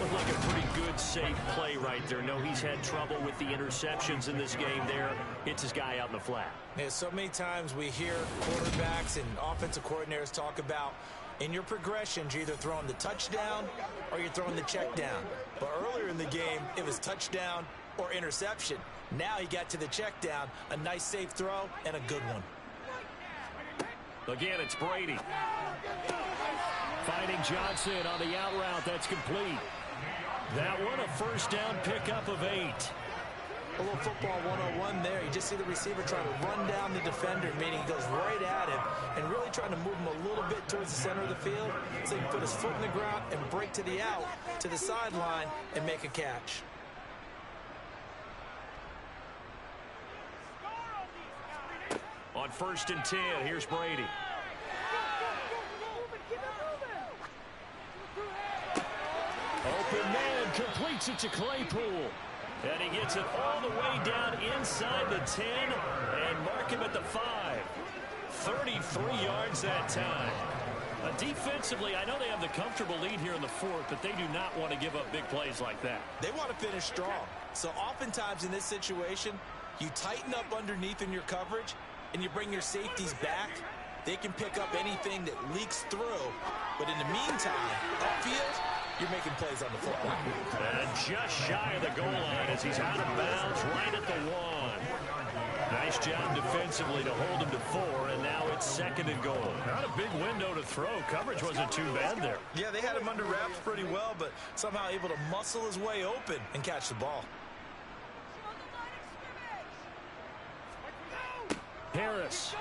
Looked like a pretty good, safe play right there. No, he's had trouble with the interceptions in this game there. Hits his guy out in the flat. Yeah, so many times we hear quarterbacks and offensive coordinators talk about in your progressions, you're either throwing the touchdown or you're throwing the check down. But earlier in the game, it was touchdown or interception. Now he got to the check down, a nice safe throw, and a good one. Again, it's Brady. Finding Johnson on the out route. That's complete. That one a first down pickup of 8. A little football 101 there. You just see the receiver trying to run down the defender, meaning he goes right at him and really trying to move him a little bit towards the center of the field so he can put his foot in the ground and break to the out, to the sideline, and make a catch. On 1st and 10, here's Brady. Open man, completes it to Claypool. And he gets it all the way down inside the 10 and mark him at the 5. 33 yards that time. Defensively, I know they have the comfortable lead here in the 4th, but they do not want to give up big plays like that. They want to finish strong. So oftentimes in this situation, you tighten up underneath in your coverage, and you bring your safeties back. They can pick up anything that leaks through. But in the meantime, upfield, you're making plays on the football. And just shy of the goal line as he's out of bounds right at the 1. Nice job defensively to hold him to 4, and now it's 2nd and goal. Not a big window to throw. Coverage wasn't too bad there. Yeah, they had him under wraps pretty well, but somehow able to muscle his way open and catch the ball. Harris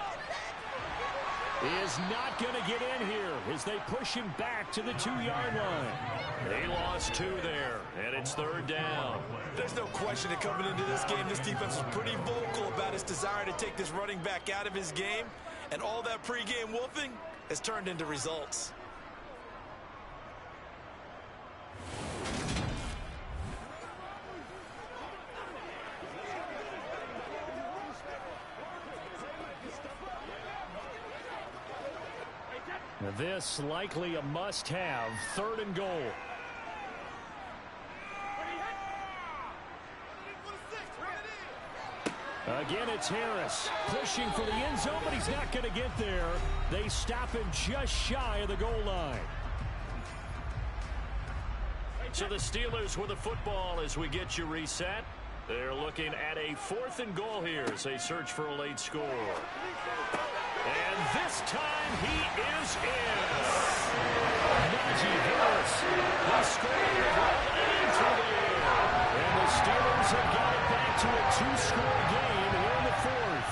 is not going to get in here as they push him back to the 2-yard line. He lost 2 there, and it's 3rd down. There's no question that coming into this game, this defense was pretty vocal about its desire to take this running back out of his game, and all that pregame wolfing has turned into results. This likely a must-have. 3rd and goal. Again, it's Harris pushing for the end zone, but he's not going to get there. They stop him just shy of the goal line. So the Steelers with the football as we get you reset. They're looking at a 4th and goal here as they search for a late score. And this time he is in. Najee Harris. He scored with one through the air. And the Steelers have got it back to a 2-score game here in the 4th.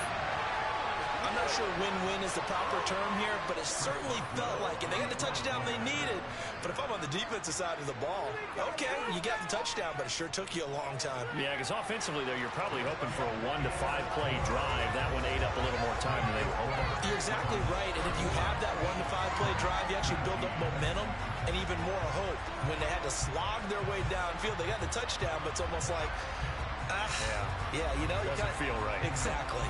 I'm not sure win-win is the proper term here, but it certainly felt like it. They got the touchdown they needed. But if I'm on the defensive side of the ball, okay, you got the touchdown, but it sure took you a long time. Yeah, because offensively, though, you're probably hoping for a 1 to 5 play drive. That one ate up a little more time than they were hoping. You're exactly right, and if you have that 1 to 5 play drive, you actually build up momentum and even more hope. When they had to slog their way downfield, they got the touchdown, but it's almost like, yeah, you know. Doesn't feel right. Exactly.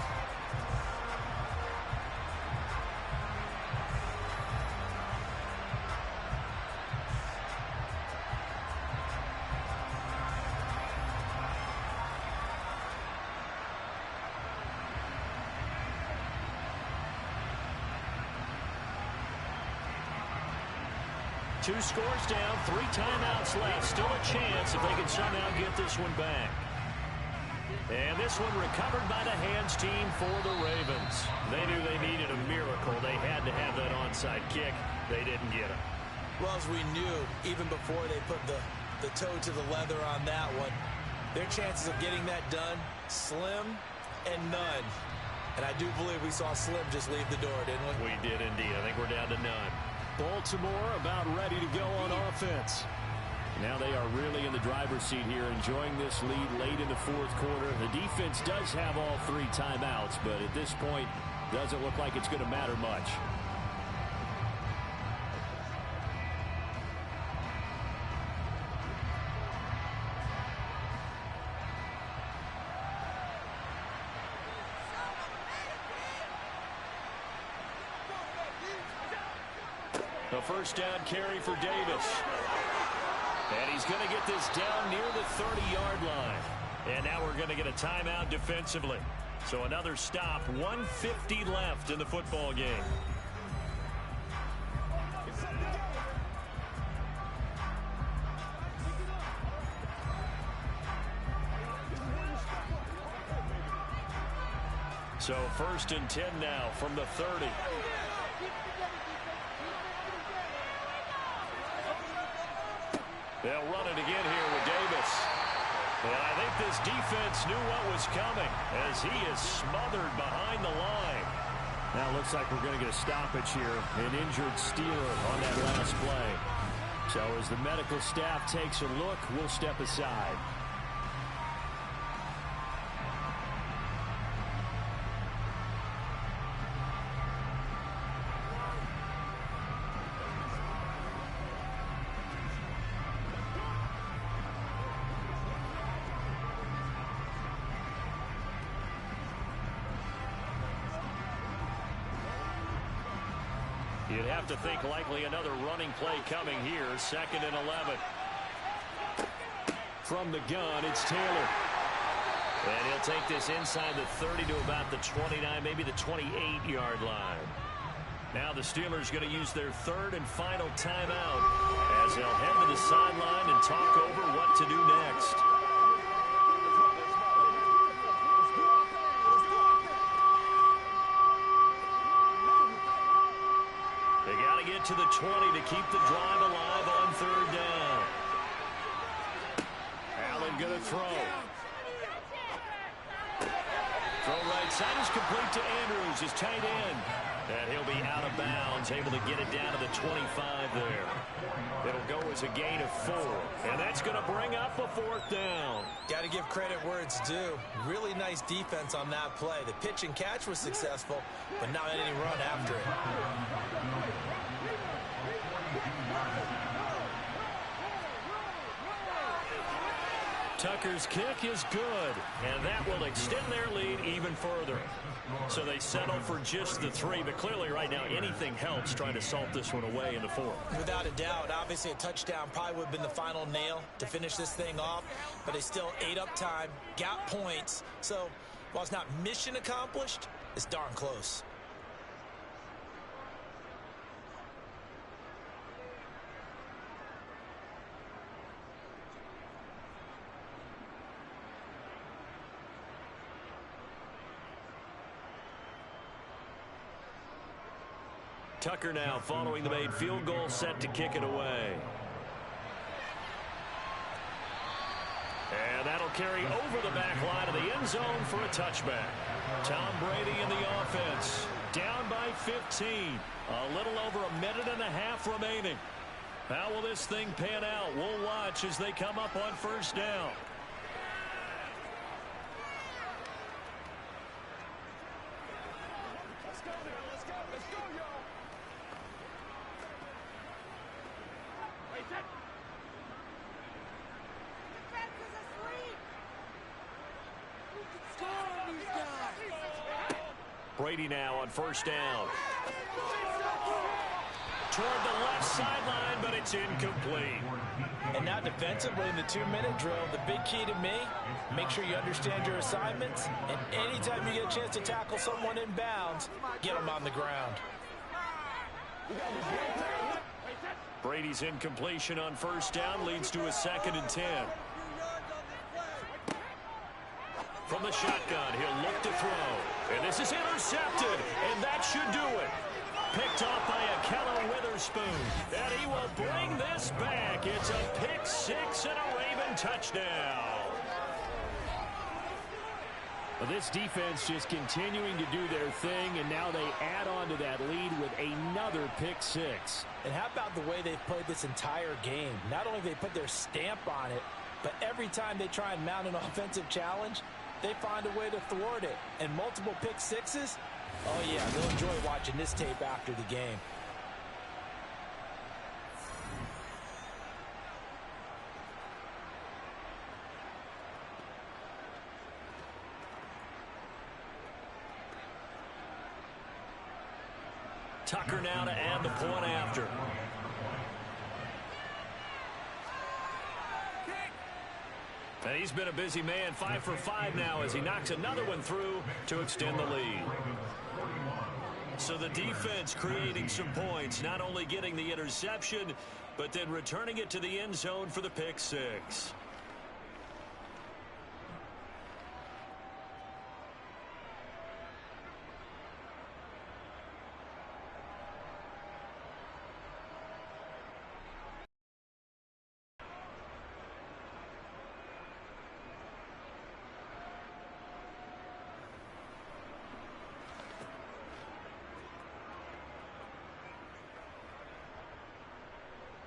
Two scores down, 3 timeouts left. Still a chance if they can somehow get this one back. And this one recovered by the hands team for the Ravens. They knew they needed a miracle. They had to have that onside kick. They didn't get it. Well, as we knew, even before they put the toe to the leather on that one, their chances of getting that done, slim and none. And I do believe we saw Slim just leave the door, didn't we? We did indeed. I think we're down to none. Baltimore about ready to go on offense. Now they are really in the driver's seat here, enjoying this lead late in the 4th quarter. The defense does have all 3 timeouts, but at this point, doesn't look like it's going to matter much. A first down carry for Davis. And he's going to get this down near the 30-yard line. And now we're going to get a timeout defensively. So another stop, 1:50 left in the football game. So 1st and 10 now from the 30. They'll run it again here with Davis. And I think this defense knew what was coming as he is smothered behind the line. Now it looks like we're going to get a stoppage here. An injured Steeler on that last play. So as the medical staff takes a look, we'll step aside. You'd have to think likely another running play coming here. 2nd and 11. From the gun, it's Taylor. And he'll take this inside the 30 to about the 29, maybe the 28-yard line. Now the Steelers going to use their 3rd and final timeout as they'll head to the sideline and talk over what to do next. To the 20 to keep the drive alive on 3rd down. Allen going to throw. Throw right side is complete to Andrews, his tight end. And he'll be out of bounds, able to get it down to the 25 there. It'll go as a gain of 4. And that's going to bring up a 4th down. Got to give credit where it's due. Really nice defense on that play. The pitch and catch was successful, but not any run after it. Tucker's kick is good, and that will extend their lead even further. So they settle for just the 3, but clearly right now anything helps trying to salt this one away in the 4th. Without a doubt, obviously a touchdown probably would have been the final nail to finish this thing off, but they still ate up time, got points. So while it's not mission accomplished, it's darn close. Tucker now following the made field goal, set to kick it away. And that'll carry over the back line of the end zone for a touchback. Tom Brady in the offense. Down by 15. A little over a minute and a half remaining. How will this thing pan out? We'll watch as they come up on first down. Brady now on first down. Toward the left sideline, but it's incomplete. And now defensively in the 2-minute drill, the big key to me, make sure you understand your assignments, and anytime you get a chance to tackle someone in bounds, get them on the ground. Brady's incompletion on first down leads to a 2nd and 10. From the shotgun, he'll look to throw. And this is intercepted, and that should do it. Picked off by a Keller Witherspoon. And he will bring this back. It's a pick six and a Raven touchdown. Well, this defense just continuing to do their thing, and now they add on to that lead with another pick six. And how about the way they've played this entire game? Not only have they put their stamp on it, but every time they try and mount an offensive challenge, they find a way to thwart it. And multiple pick sixes? Oh, yeah, they'll enjoy watching this tape after the game. Tucker now to add the point after. And he's been a busy man, 5 for 5 now as he knocks another one through to extend the lead. So the defense creating some points, not only getting the interception, but then returning it to the end zone for the pick six.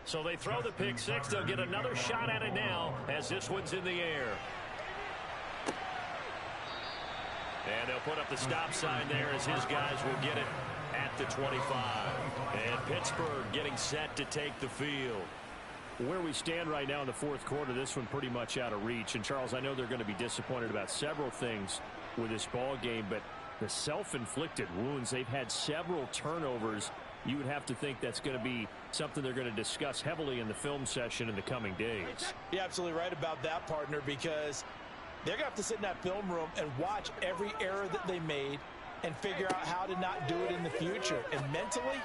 So they throw the pick six. They'll get another shot at it now as this one's in the air. And they'll put up the stop sign there as his guys will get it at the 25. And Pittsburgh getting set to take the field. Where we stand right now in the fourth quarter, this one pretty much out of reach. And, Charles, I know they're going to be disappointed about several things with this ball game, but the self-inflicted wounds, they've had several turnovers. You would have to think that's going to be something they're going to discuss heavily in the film session in the coming days. You're absolutely right about that, partner, because they're going to have to sit in that film room and watch every error that they made and figure out how to not do it in the future. And mentally,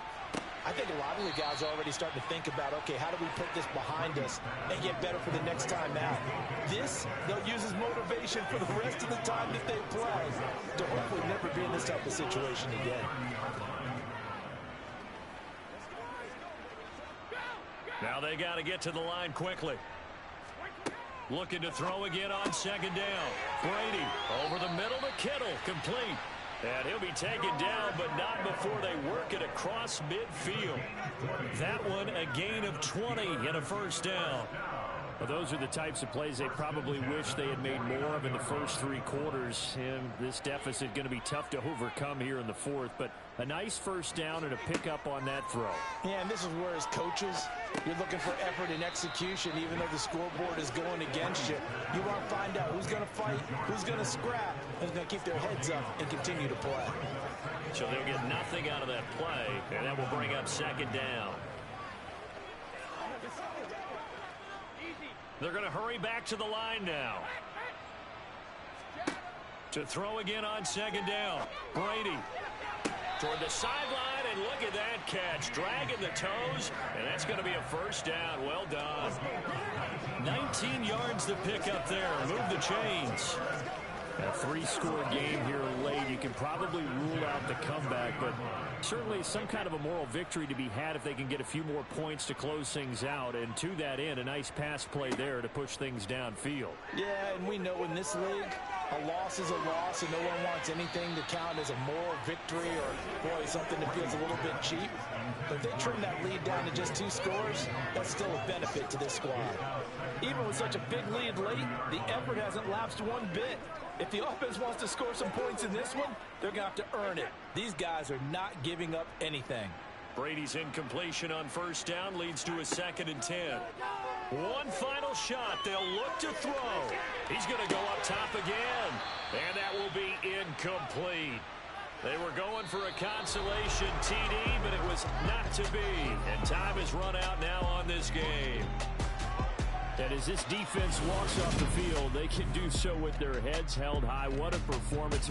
I think a lot of the guys are already starting to think about, okay, how do we put this behind us and get better for the next time out? This, they'll use as motivation for the rest of the time that they play to hopefully never be in this type of situation again. Now they got to get to the line quickly. Looking to throw again on second down. Brady over the middle to Kittle, complete. And he'll be taken down, but not before they work it across midfield. That one a gain of 20 and a first down. Well, those are the types of plays they probably wish they had made more of in the first three quarters. And this deficit going to be tough to overcome here in the fourth. But a nice first down and a pickup on that throw. Yeah, and this is where as coaches, you're looking for effort and execution. Even though the scoreboard is going against you, you want to find out who's going to fight, who's going to scrap, and who's going to keep their heads up and continue to play. So they'll get nothing out of that play, and that will bring up second down. They're going to hurry back to the line now. To throw again on second down. Brady toward the sideline, and look at that catch. Dragging the toes, and that's going to be a first down. Well done. 19 yards to pick up there. Move the chains. A three-score game here late. You can probably rule out the comeback, but Certainly some kind of a moral victory to be had if they can get a few more points to close things out. And to that end, a nice pass play there to push things downfield. Yeah, and we know in this league, a loss is a loss, and no one wants anything to count as a moral victory or, boy, something that feels a little bit cheap. But if they trim that lead down to just 2 scores, that's still a benefit to this squad. Even with such a big lead late, the effort hasn't lapsed one bit. If the offense wants to score some points in this one, they're going to have to earn it. These guys are not giving up anything. Brady's incompletion on first down leads to a 2nd and 10. One final shot. They'll look to throw. He's going to go up top again. And that will be incomplete. They were going for a consolation TD, but it was not to be. And time is run out now on this game. And as this defense walks off the field, they can do so with their heads held high. What a performance.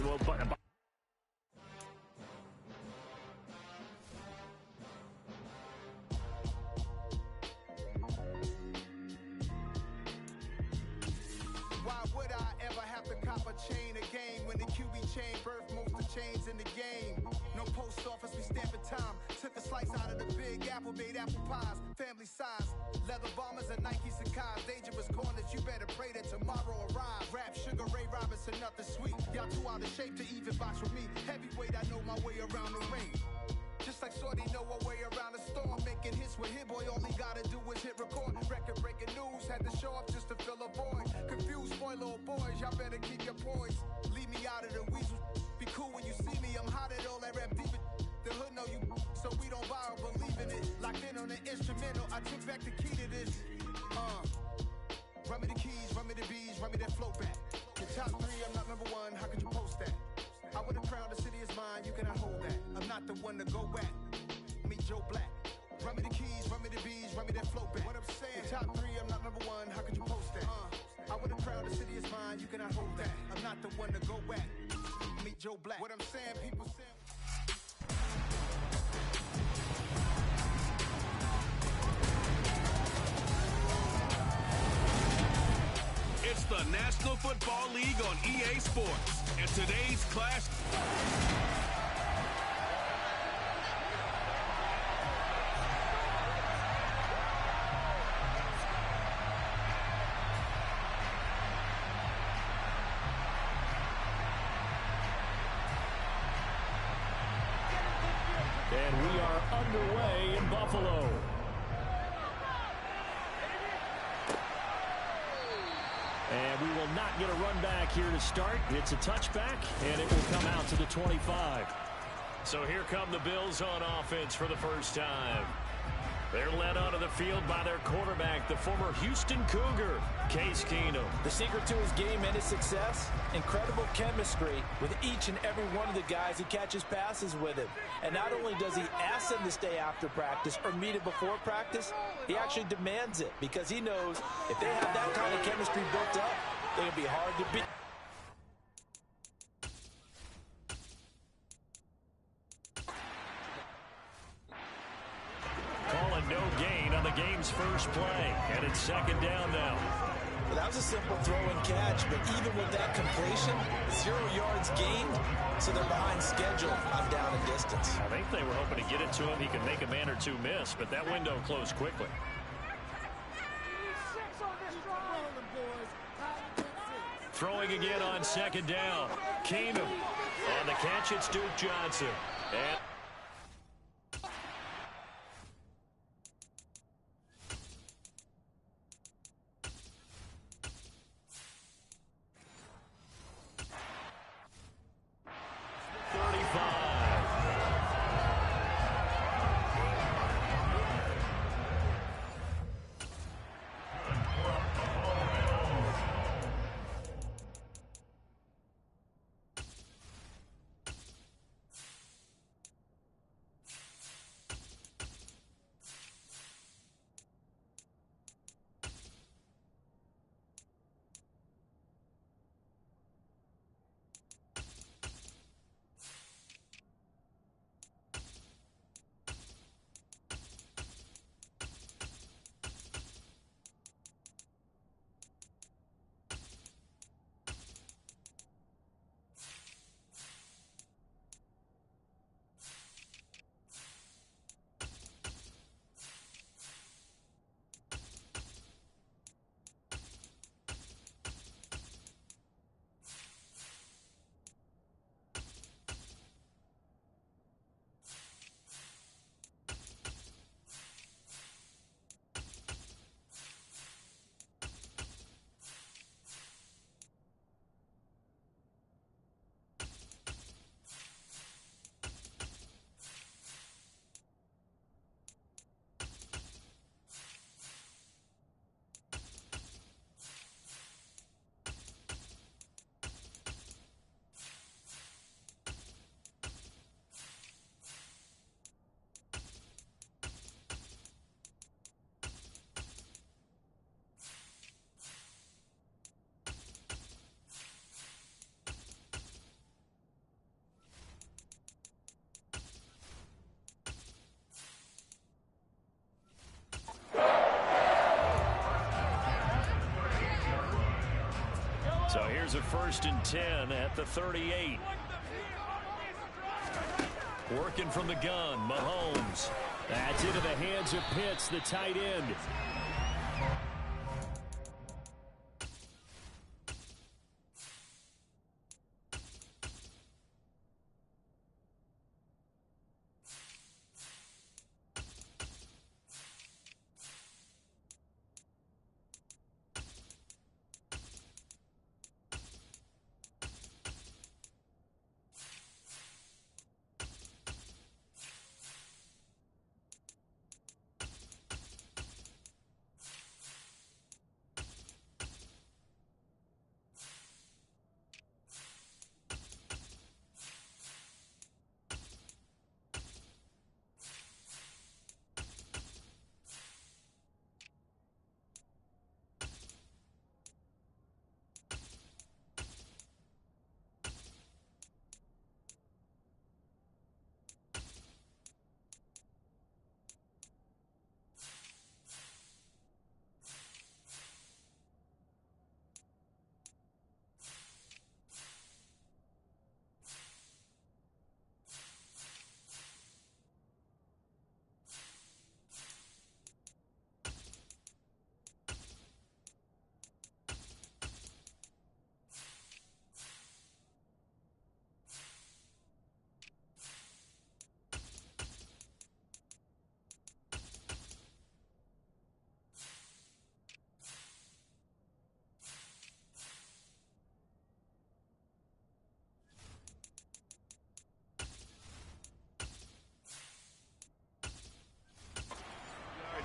Why would I ever have to cop a chain a game when the QB chain birthed most of chains in the game? No post office, we stamping time. Took a slice out of the big apple, made apple pies, family size. Leather bombers and Nike Sacai's. Dangerous corners, you better pray that tomorrow arrives. Rap, Sugar Ray Robinson, nothing sweet. Y'all too out of shape to even box with me. Heavyweight, I know my way around the ring. Just like Shorty know her way around the storm. Making hits with Hit Boy, all he gotta do is hit record. Record-breaking news, had to show up just to fill a void. Confused, spoiled little boys, y'all better keep your poise. Leave me out of the weasel. Be cool when you see me, I'm hot at all that rap deep. The hood know you, so we don't borrow, believe in it. Locked in on the instrumental, I took back the key to this. Run me the keys, run me the bees, run me that flow back. The top 3, I'm not number 1, how could you post that? I would have crowned the city is mine, you cannot hold that. I'm not the one to go back. Meet Joe Black. Run me the keys, run me the bees, run me that flow back. What I'm saying, top 3, I'm not number 1, how could you post that? I would have crowned the city is mine, you cannot hold that. I'm not the one to go back. Meet Joe Black. What I'm saying, people say. It's the National Football League on EA Sports. And today's clash... And we are underway in Buffalo. And we will not get a run back here to start. It's a touchback, and it will come out to the 25. So here come the Bills on offense for the first time. They're led onto the field by their quarterback, the former Houston Cougar, Case Keenum. The secret to his game and his success, incredible chemistry with each and every one of the guys he catches passes with him. And not only does he ask them to stay after practice or meet him before practice, he actually demands it because he knows if they have that kind of chemistry built up, they're going to be hard to beat. Calling no gain on the game's first play. And it's 2nd down now. Well, that was a simple throw and catch, but even with that completion, 0 yards gained, so they're behind schedule on down and distance. I think they were hoping to get it to him. He could make a man or two miss, but that window closed quickly. Throwing again on 2nd down. Keenum. On the catch, it's Duke Johnson. And is a 1st and 10 at the 38. Working from the gun, Mahomes. That's into the hands of Pitts, the tight end.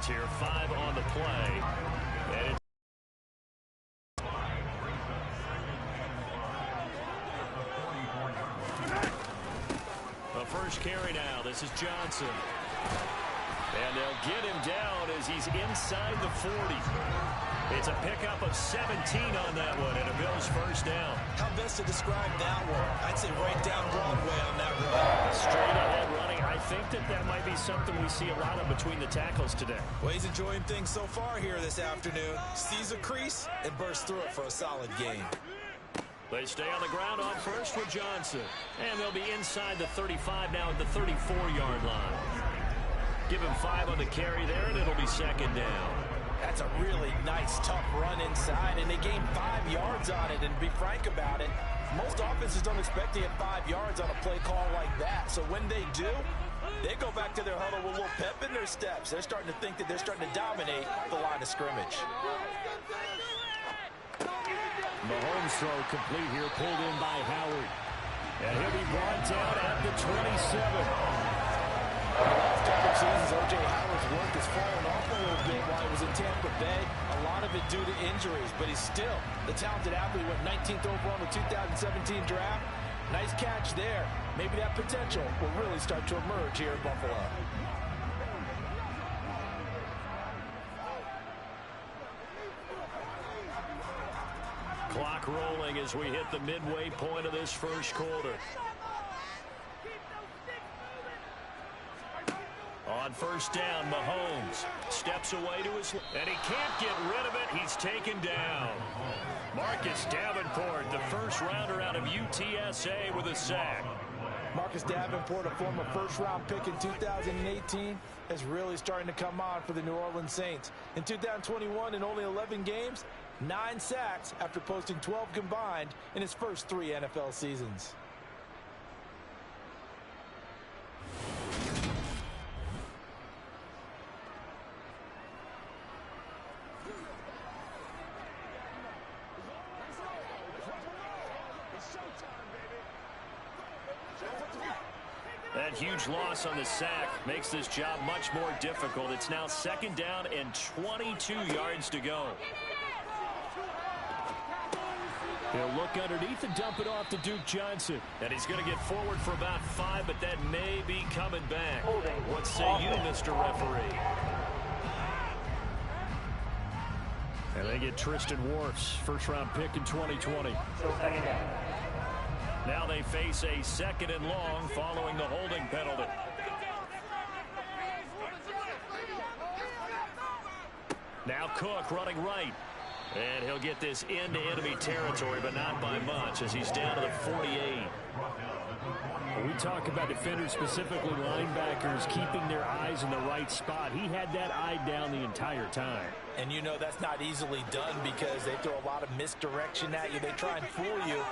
Here, 5 on the play. And the first carry now. This is Johnson. And they'll get him down as he's inside the 40. It's a pickup of 17 on that one, and a Bills first down. How best to describe that one? I'd say right down Broadway on that run. Straight ahead running. I think that might be something we see a lot of between the tackles today. Well, he's enjoying things so far here this afternoon. Sees a crease and bursts through it for a solid game. They stay on the ground on first with Johnson. And they'll be inside the 35 now at the 34-yard line. Give him 5 on the carry there, and it'll be second down. That's a really nice, tough run inside, and they gained 5 yards on it. And to be frank about it, most offenses don't expect to get 5 yards on a play call like that. So when they do, they go back to their huddle with a little pep in their steps. They're starting to think that they're starting to dominate the line of scrimmage. Mahomes throw complete here, pulled in by Howard. And he'll be brought down at the 27. The last couple of seasons, O.J. Howard's work has fallen off a little bit while he was in Tampa Bay. A lot of it due to injuries, but he's still the talented athlete. Went 19th overall in the 2017 draft. Nice catch there. Maybe that potential will really start to emerge here in Buffalo. Clock rolling as we hit the midway point of this first quarter. On first down, Mahomes steps away to his left, and he can't get rid of it. He's taken down. Marcus Davenport, the first rounder out of UTSA, with a sack. Marcus Davenport, a former first-round pick in 2018, is really starting to come on for the New Orleans Saints. In 2021, in only 11 games, 9 sacks after posting 12 combined in his first 3 NFL seasons. That huge loss on the sack makes this job much more difficult. It's now second down and 22 yards to go. He'll look underneath and dump it off to Duke Johnson. And he's going to get forward for about 5, but that may be coming back. What say you, Mr. Referee? And they get Tristan Wirfs, first-round pick in 2020. Now they face a second and long following the holding penalty. Now Cook running right. And he'll get this into enemy territory, but not by much, as he's down to the 48. We talk about defenders, specifically linebackers, keeping their eyes in the right spot. He had that eye down the entire time. And you know that's not easily done because they throw a lot of misdirection at you. They try and fool you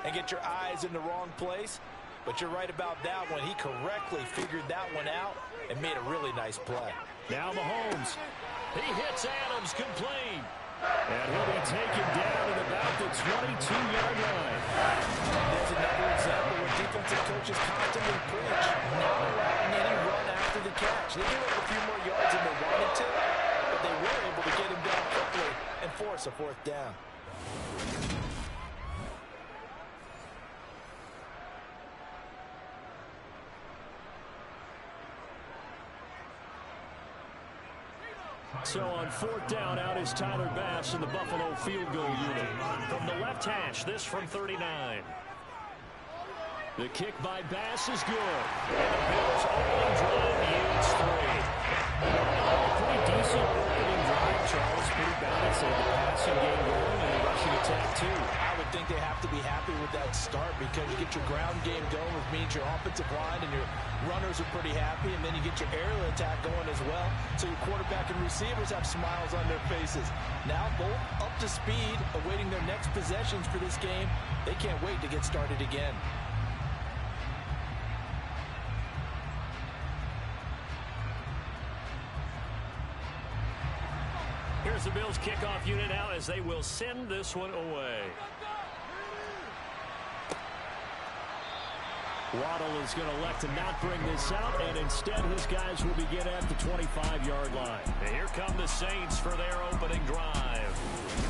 and get your eyes in the wrong place. But you're right about that one. He correctly figured that one out and made a really nice play. Now Mahomes. He hits Adams complete. And he'll be taken down at about the 22-yard line. There's another example where defensive coaches constantly preach not allowing any run after the catch. They gave up a few more yards than they wanted to, but they were able to get him down quickly and force a fourth down. So on fourth down, out is Tyler Bass in the Buffalo field goal unit. From the left hash, this from 39. The kick by Bass is good. And the Bills' opening drive yields 3. Pretty decent opening drive, Charles. Pretty balanced. They have the passing game going and the rushing attack, too. I would think they have to be happy with that start because you get your ground game going, which means your offensive line and your runners are pretty happy, and then you get your aerial attack going as well. So your quarterback and receivers have smiles on their faces. Now both up to speed, awaiting their next possessions for this game. They can't wait to get started again. Here's the Bills kickoff unit out as they will send this one away. Waddle is going to elect to not bring this out, and instead his guys will begin at the 25-yard line. And here come the Saints for their opening drive.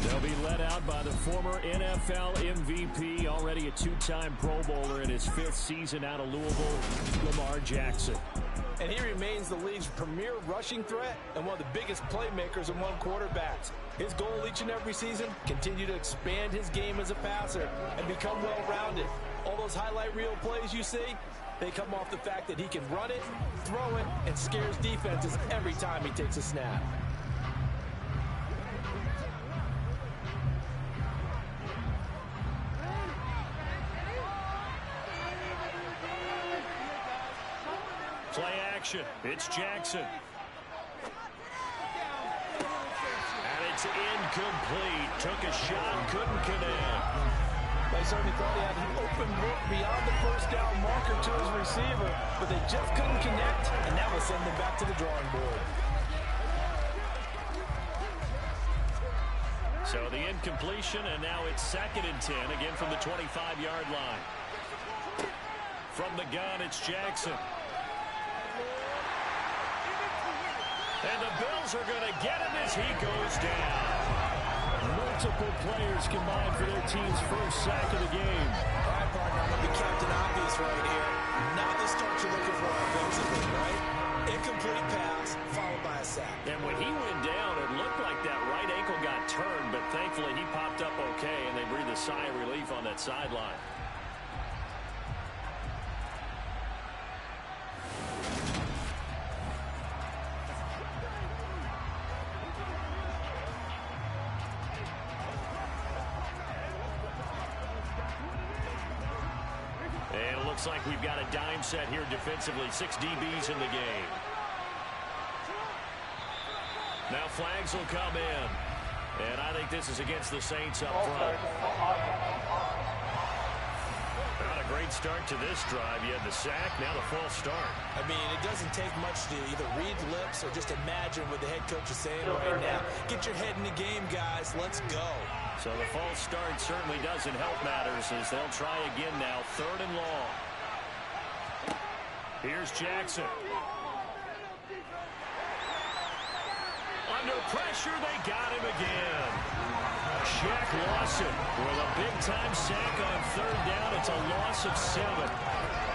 They'll be led out by the former NFL MVP, already a two-time Pro Bowler in his 5th season out of Louisville, Lamar Jackson. And he remains the league's premier rushing threat and one of the biggest playmakers among quarterbacks. His goal each and every season, continue to expand his game as a passer and become well-rounded. All those highlight reel plays you see, they come off the fact that he can run it, throw it, and scares defenses every time he takes a snap. Play action. It's Jackson. And it's incomplete. Took a shot, couldn't connect. They certainly thought he had an open look beyond the first down marker to his receiver, but they just couldn't connect, and that will send them back to the drawing board. So the incompletion, and now it's 2nd and 10, again from the 25-yard line. From the gun, it's Jackson. And the Bills are going to get him as he goes down. Multiple players combined for their team's first sack of the game. All right, partner, I'm going to be Captain Obvious right here. Not the start you're looking for offensively, right? Incomplete pass, followed by a sack. And when he went down, it looked like that right ankle got turned, but thankfully he popped up okay, and they breathed a sigh of relief on that sideline. Looks like we've got a dime set here defensively. 6 DBs in the game. Now flags will come in. And I think this is against the Saints up front. Not a great start to this drive. You had the sack, now the false start. I mean, it doesn't take much to either read lips or just imagine what the head coach is saying right now. Get your head in the game, guys. Let's go. So the false start certainly doesn't help matters as they'll try again now. 3rd and long. Here's Jackson. Under pressure, they got him again. Shaq Lawson with a big-time sack on 3rd down. It's a loss of 7.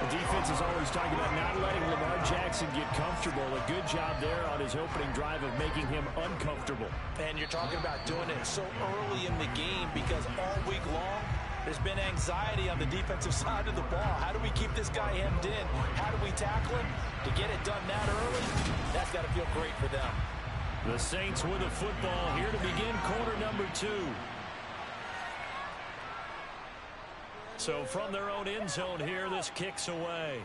The defense is always talking about not letting Lamar Jackson get comfortable. A good job there on his opening drive of making him uncomfortable. And you're talking about doing it so early in the game because all week long, there's been anxiety on the defensive side of the ball. How do we keep this guy hemmed in? How do we tackle him? To get it done that early, that's got to feel great for them. The Saints with the football here to begin quarter number 2. So from their own end zone here, this kicks away.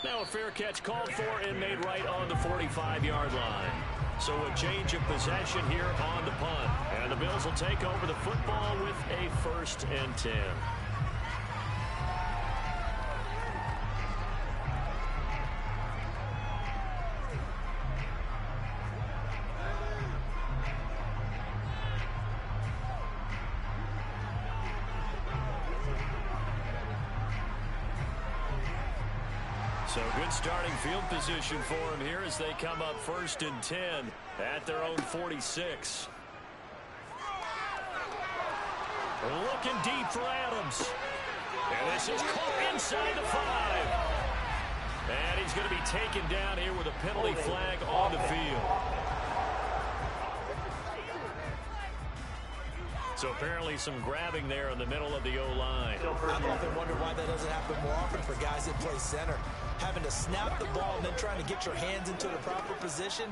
Now a fair catch called for and made right on the 45-yard line. So a change of possession here on the punt. And the Bills will take over the football with a 1st and 10. So good starting field position for him here as they come up 1st and 10 at their own 46. Looking deep for Adams. And this is caught inside the 5. And he's going to be taken down here with a penalty flag on the field. So apparently some grabbing there in the middle of the O-line. I've often wondered why that doesn't happen more often for guys that play center. Having to snap the ball and then trying to get your hands into the proper position,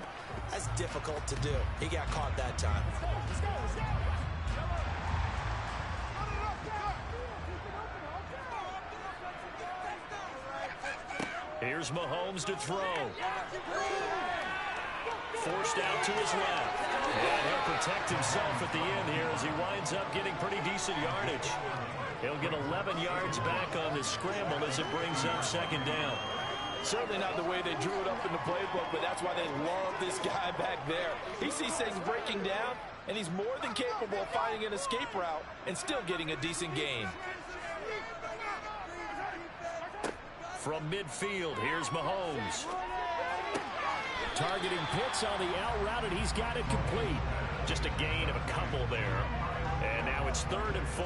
that's difficult to do. He got caught that time. Here's Mahomes to throw. Forced out to his left. And he'll protect himself at the end here as he winds up getting pretty decent yardage. He'll get 11 yards back on this scramble as it brings up 2nd down. Certainly not the way they drew it up in the playbook, but that's why they love this guy back there. He sees things breaking down, and he's more than capable of finding an escape route and still getting a decent gain. From midfield, here's Mahomes. Targeting Pitts on the out route, and he's got it complete. Just a gain of a couple there. And now it's 3rd and 4.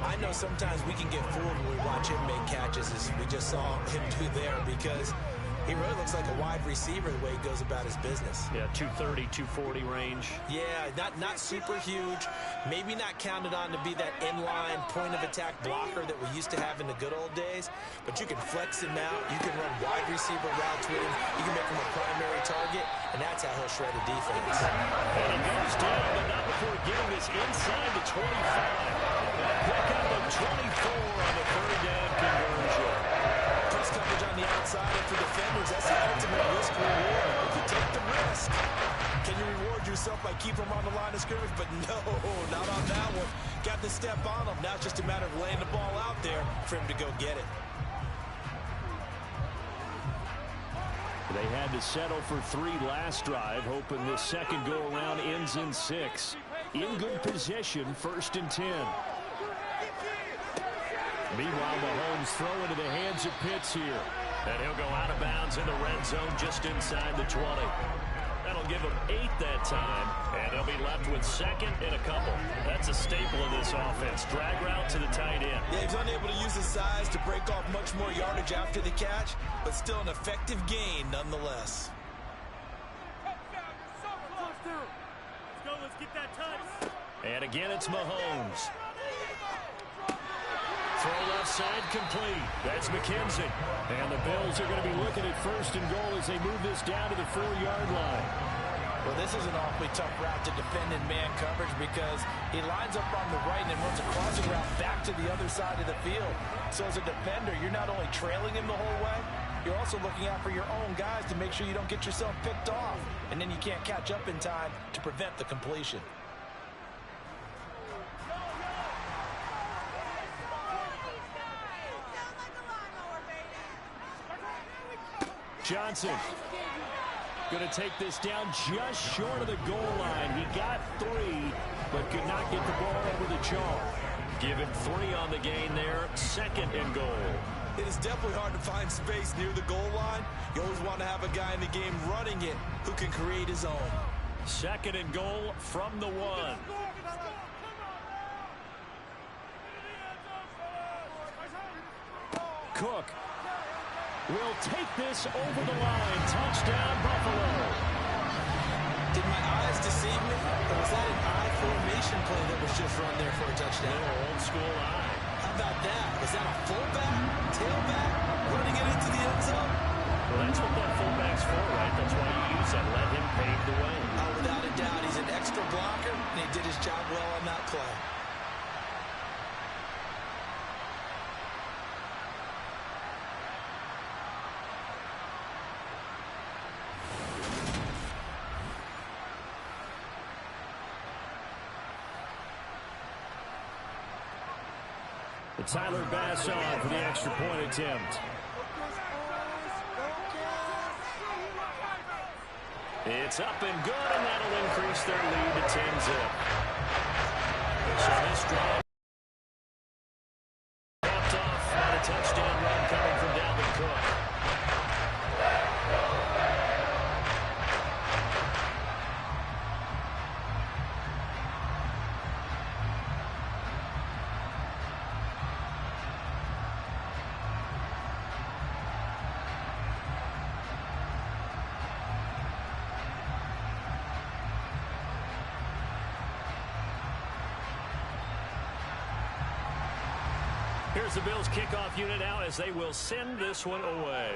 I know sometimes we can get fooled when we watch him make catches, as we just saw him do there, because he really looks like a wide receiver the way he goes about his business. Yeah, 230, 240 range. Yeah, not super huge. Maybe not counted on to be that inline point-of-attack blocker that we used to have in the good old days, but you can flex him out. You can run wide receiver routes with him. You can make him a primary target, and that's how he'll shred a defense. And he goes down, but not before getting this inside the 25. Pick up of 24 on the 3rd down conversion. Press coverage on the outside, and for defenders, that's the ultimate risk reward. If you take the risk, can you reward yourself by keeping them on the line of scrimmage? But no, not on that one. Got the step on them. Now it's just a matter of laying the ball out there for him to go get it. They had to settle for 3 last drive, hoping this second go-around ends in 6. In good position, 1st and 10. Meanwhile, Mahomes throw into the hands of Pitts here. And he'll go out of bounds in the red zone just inside the 20. That'll give him 8 that time, and he'll be left with 2nd and a couple. That's a staple of this offense. Drag route to the tight end. Yeah, he's unable to use his size to break off much more yardage after the catch, but still an effective gain nonetheless. Let's get that touch. And again, it's Mahomes. Throw left side complete. That's McKenzie. And the Bills are going to be looking at 1st and goal as they move this down to the 4-yard line. Well, this is an awfully tough route to defend in man coverage because he lines up on the right and then runs a crossing route back to the other side of the field. So as a defender, you're not only trailing him the whole way, you're also looking out for your own guys to make sure you don't get yourself picked off. And then you can't catch up in time to prevent the completion. Johnson going to take this down just short of the goal line. He got 3, but could not get the ball over the chalk. Give him 3 on the gain there. 2nd and goal. It is definitely hard to find space near the goal line. You always want to have a guy in the game running it who can create his own. 2nd and goal from the 1. Cook will take this over the line. Touchdown, Buffalo. Did my eyes deceive me? Or was that an I formation play that was just run there for a touchdown? Old school eye. How about that? Was that a fullback, tailback, running it into the end zone? Well, that's what that fullback's for, right? That's why you use that. Let him pave the way. Oh, without a doubt. play. Tyler Bass on for the extra point attempt. It's up and good, and that'll increase their lead to 10-zip. So this drive capped off on a touchdown run coming from Dalvin Cook. Here's the Bills kickoff unit out as they will send this one away.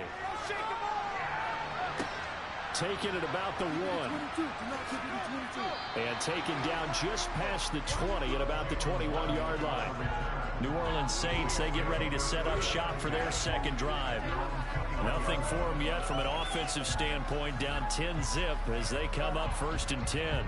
Taken at about the 1. And taken down just past the 20 at about the 21-yard line. New Orleans Saints, they get ready to set up shop for their second drive. Nothing for them yet from an offensive standpoint, down 10-zip as they come up 1st and 10.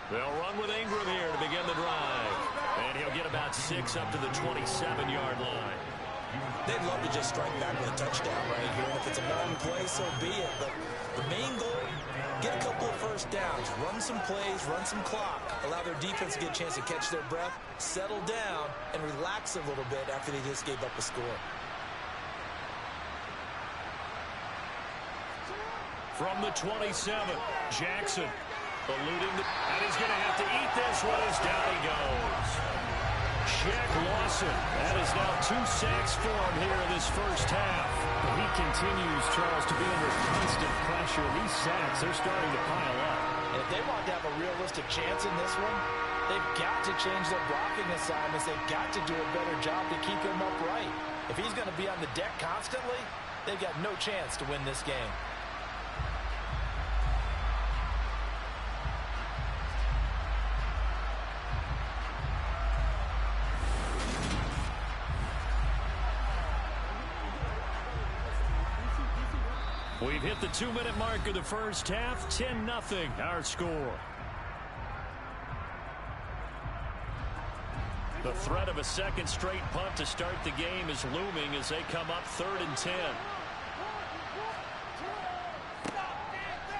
They'll run with Ingram here to begin the drive. And he'll get about 6 up to the 27-yard line. They'd love to just strike back with a touchdown right here. And if it's a long play, so be it. But the main goal, get a couple of first downs, run some plays, run some clock, allow their defense to get a chance to catch their breath, settle down, and relax a little bit after they just gave up a score. From the 27, Jackson. Eluding and he's going to have to eat this one as down he goes. Shaq Lawson. That is now 2 sacks for him here in this first half. He continues, Charles, to be under constant pressure. These sacks, they're starting to pile up. And if they want to have a realistic chance in this one, they've got to change their blocking assignments. They've got to do a better job to keep him upright. If he's going to be on the deck constantly, they've got no chance to win this game. We've hit the 2-minute mark of the first half. 10-0 our score. The threat of a second straight punt to start the game is looming as they come up 3rd and 10.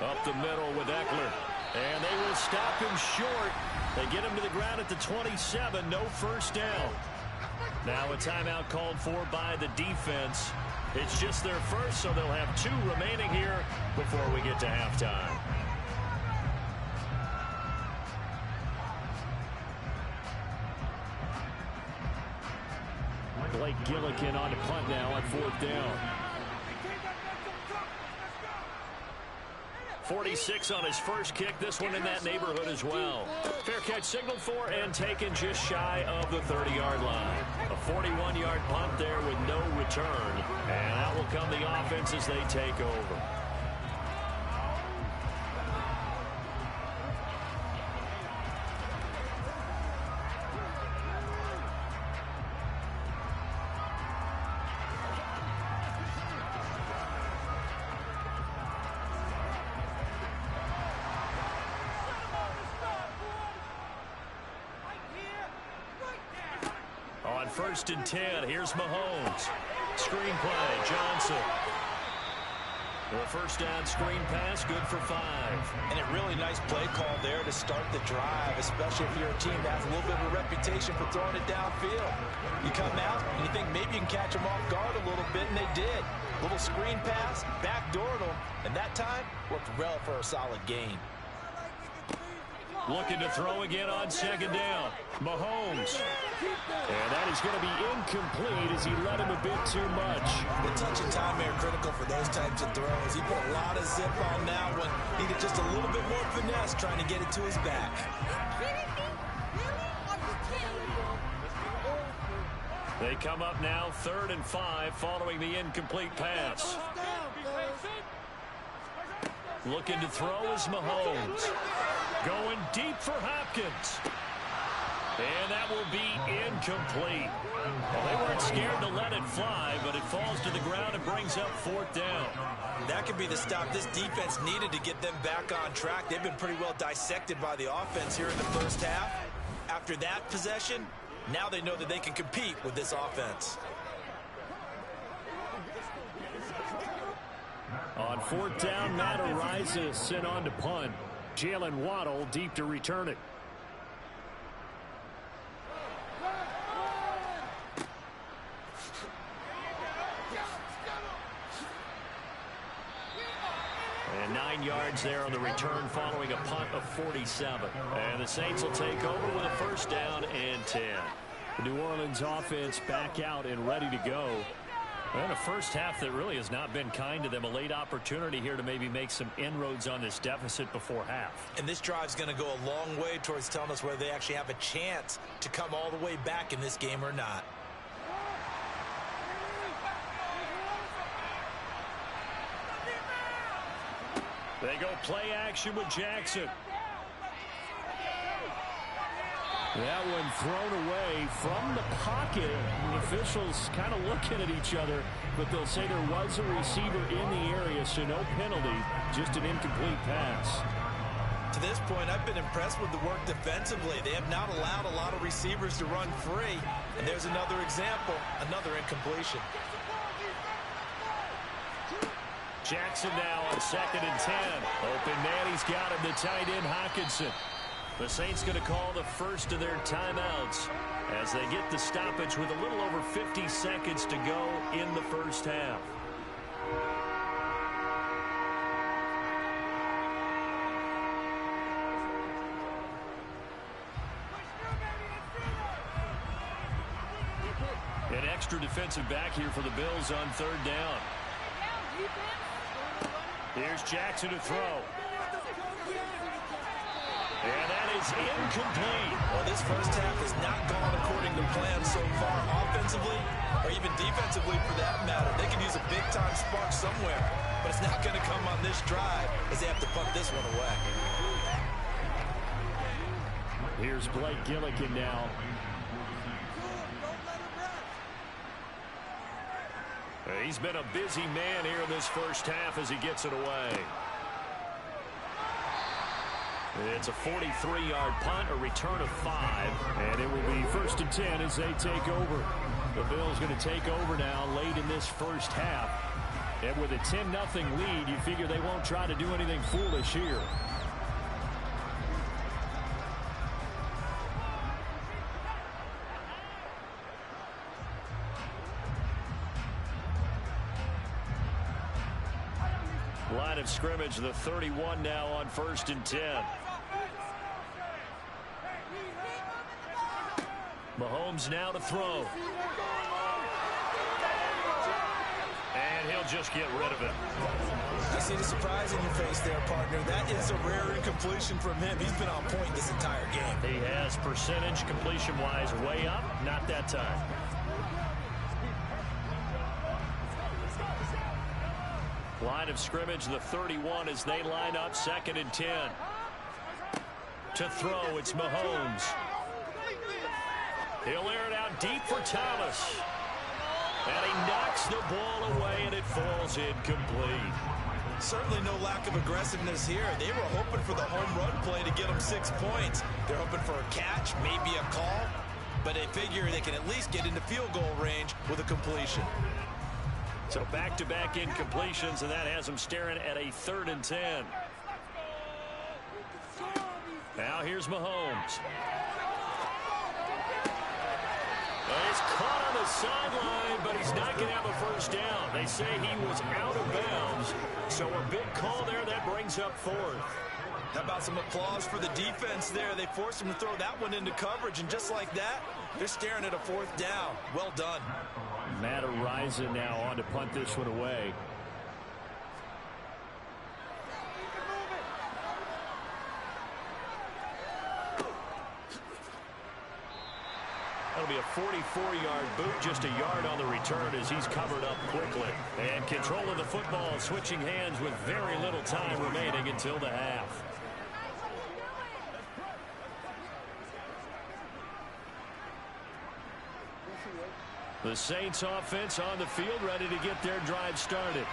Up the middle with Eckler. And they will stop him short. They get him to the ground at the 27. No first down. Now a timeout called for by the defense. It's just their first, so they'll have 2 remaining here before we get to halftime. Blake Gillikin on to punt now on 4th down. 46 on his first kick. This one in that neighborhood as well. Fair catch signaled for and taken just shy of the 30-yard line. A 41-yard punt there with no return. And out will come the offense as they take over. On 1st and 10, here's Mahomes. Screen play, Johnson. The first down screen pass, good for 5. And a really nice play call there to start the drive, especially if you're a team that has a little bit of a reputation for throwing it downfield. You come out and you think maybe you can catch them off guard a little bit, and they did. Little screen pass, backdoored them, and that time worked well for a solid gain. Looking to throw again on 2nd down. Mahomes. And that is going to be incomplete as he led him a bit too much. The touch and time are critical for those types of throws. He put a lot of zip on that one. Needed just a little bit more finesse trying to get it to his back. They come up now 3rd and 5 following the incomplete pass. Looking to throw is Mahomes. Going deep for Hopkins. And that will be incomplete. Well, they weren't scared to let it fly, but it falls to the ground and brings up 4th down. That could be the stop this defense needed to get them back on track. They've been pretty well dissected by the offense here in the first half. After that possession, now they know that they can compete with this offense. On 4th down, Matt Araiza sent on to punt. Jalen Waddle deep to return it. And 9 yards there on the return following a punt of 47. And the Saints will take over with a 1st down and 10. The New Orleans offense back out and ready to go. And a first half that really has not been kind to them. A late opportunity here to maybe make some inroads on this deficit before half. And this drive's going to go a long way towards telling us whether they actually have a chance to come all the way back in this game or not. They go play action with Jackson. That one thrown away from the pocket. The officials kind of looking at each other, but they'll say there was a receiver in the area, so no penalty, just an incomplete pass. To this point, I've been impressed with the work defensively. They have not allowed a lot of receivers to run free. And there's another example, another incompletion. Jackson now on 2nd and 10. Open man, he's got him, the tight end Hockenson. The Saints going to call the first of their timeouts as they get the stoppage with a little over 50 seconds to go in the first half. An extra defensive back here for the Bills on 3rd down. Here's Jackson to throw. And that is incomplete. Well, this first half has not gone according to plan so far, offensively or even defensively for that matter. They could use a big-time spark somewhere, but it's not going to come on this drive as they have to punt this one away. Here's Blake Gillikin now. He's been a busy man here in this first half as he gets it away. It's a 43-yard punt, a return of 5. And it will be 1st and 10 as they take over. The Bills going to take over now late in this first half. And with a 10-0 lead, you figure they won't try to do anything foolish here. Line of scrimmage, the 31 now on 1st and 10. Mahomes now to throw. And he'll just get rid of it. I see the surprise in your face there, partner. That is a rare incompletion from him. He's been on point this entire game. He has percentage completion-wise way up. Not that time. Line of scrimmage, the 31 as they line up 2nd and 10. To throw, it's Mahomes. He'll air it out deep for Thomas. And he knocks the ball away, and it falls incomplete. Certainly no lack of aggressiveness here. They were hoping for the home run play to get them 6 points. They're hoping for a catch, maybe a call, but they figure they can at least get into field goal range with a completion. So back-to-back incompletions, and that has them staring at a 3rd and 10. Now here's Mahomes. He's caught on the sideline, but he's not going to have a first down. They say he was out of bounds, so a big call there that brings up 4th. How about some applause for the defense there? They forced him to throw that one into coverage, and just like that, they're staring at a 4th down. Well done. Matt Horizon now on to punt this one away. That'll be a 44-yard boot, just a yard on the return as he's covered up quickly. And control of the football, switching hands with very little time remaining until the half. The Saints offense on the field, ready to get their drive started.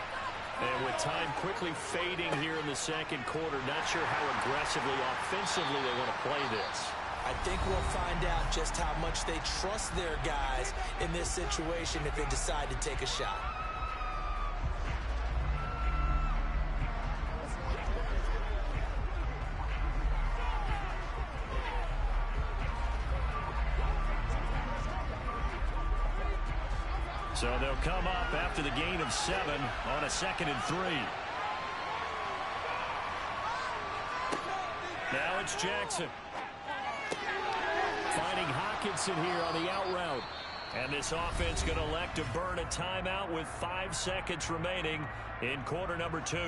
And with time quickly fading here in the second quarter, not sure how aggressively, offensively they want to play this. I think we'll find out just how much they trust their guys in this situation if they decide to take a shot. So they'll come up after the gain of 7 on a 2nd and 3. Now it's Jackson. Finding Hawkinson here on the out route. And this offense going to elect to burn a timeout with 5 seconds remaining in quarter number 2.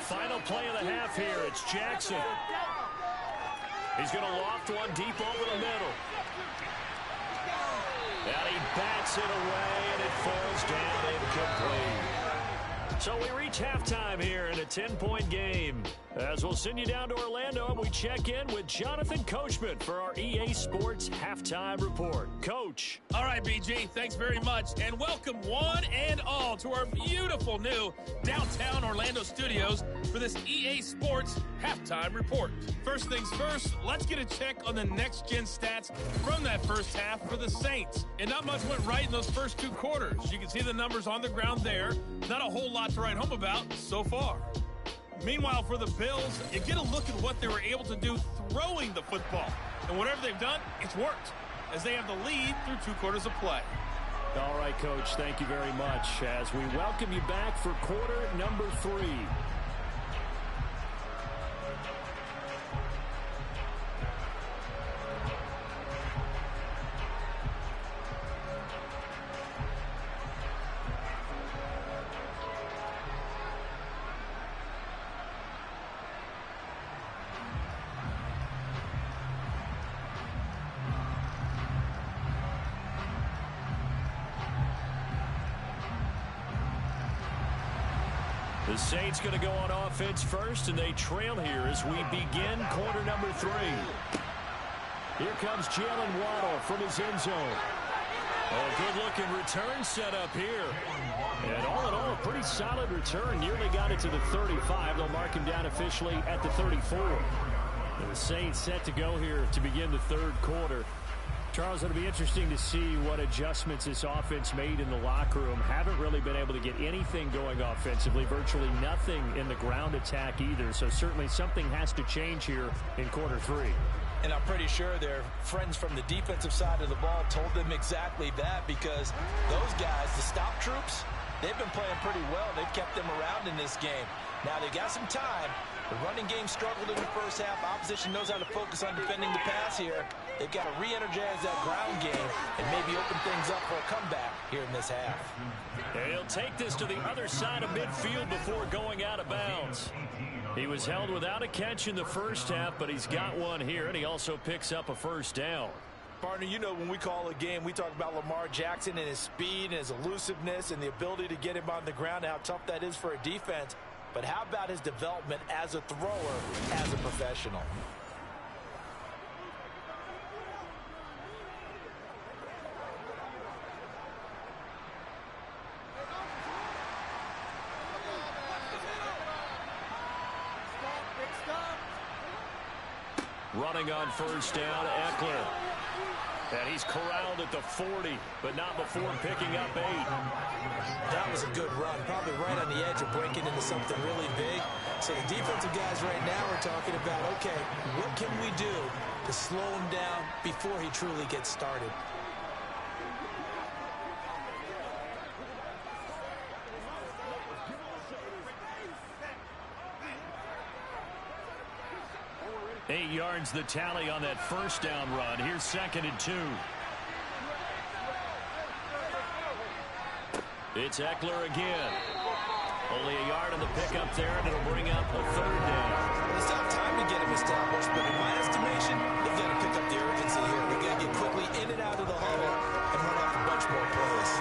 Final play of the half here. It's Jackson. He's going to loft one deep over the middle. And he bats it away, and it falls down incomplete. So we reach halftime here in a 10-point game. As we'll send you down to Orlando, and we check in with Jonathan Coachman for our EA Sports Halftime Report. Coach. All right, BG, thanks very much. And welcome one and all to our beautiful new downtown Orlando studios for this EA Sports Halftime Report. First things first, let's get a check on the next-gen stats from that first half for the Saints. And not much went right in those first 2 quarters. You can see the numbers on the ground there. Not a whole lot to write home about so far. Meanwhile, for the Bills, you get a look at what they were able to do throwing the football. And whatever they've done, it's worked, as they have the lead through 2 quarters of play. All right, Coach, thank you very much as we welcome you back for quarter number 3. The Saints going to go on offense first, and they trail here as we begin quarter number 3. Here comes Jalen Waddle from his end zone. A good-looking return set up here. And all in all, a pretty solid return. Nearly got it to the 35. They'll mark him down officially at the 34. And the Saints set to go here to begin the 3rd quarter. Charles, it'll be interesting to see what adjustments this offense made in the locker room. Haven't really been able to get anything going offensively, virtually nothing in the ground attack either. So certainly something has to change here in quarter 3. And I'm pretty sure their friends from the defensive side of the ball told them exactly that, because those guys, the stop troops, they've been playing pretty well. They've kept them around in this game. Now they got some time. The running game struggled in the first half. Opposition knows how to focus on defending the pass here. They've got to re-energize that ground game and maybe open things up for a comeback here in this half. He'll take this to the other side of midfield before going out of bounds. He was held without a catch in the first half, but he's got one here, and he also picks up a first down. Partner, you know when we call a game, we talk about Lamar Jackson and his speed and his elusiveness and the ability to get him on the ground and how tough that is for a defense. But how about his development as a thrower, as a professional? Running on first down, Eckler. And he's corralled at the 40, but not before picking up 8. That was a good run, probably right on the edge of breaking into something really big. So the defensive guys right now are talking about, okay, what can we do to slow him down before he truly gets started? Eight yards the tally on that first down run. Here's 2nd and 2. It's Eckler again. Only a yard on the pickup there, and it'll bring up a 3rd down. Well, it's not time to get him established, but in my estimation, they've got to pick up the urgency here. They've got to get quickly in and out of the huddle and run off a bunch more plays.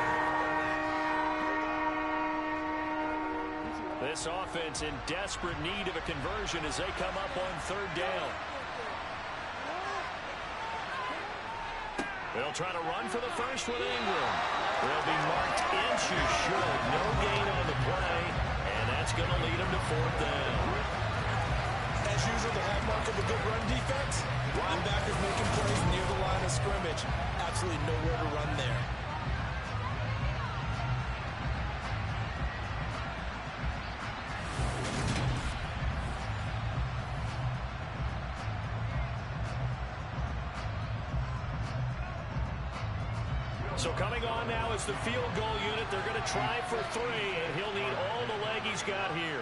This offense in desperate need of a conversion as they come up on 3rd down. They'll try to run for the first with Ingram. They'll be marked inches short. No gain on the play, and that's going to lead them to 4th down. As usual, the hallmark of a good run defense, linebackers making plays near the line of scrimmage. Absolutely nowhere to run there. So coming on now is the field goal unit. They're going to try for 3, and he'll need all the leg he's got here.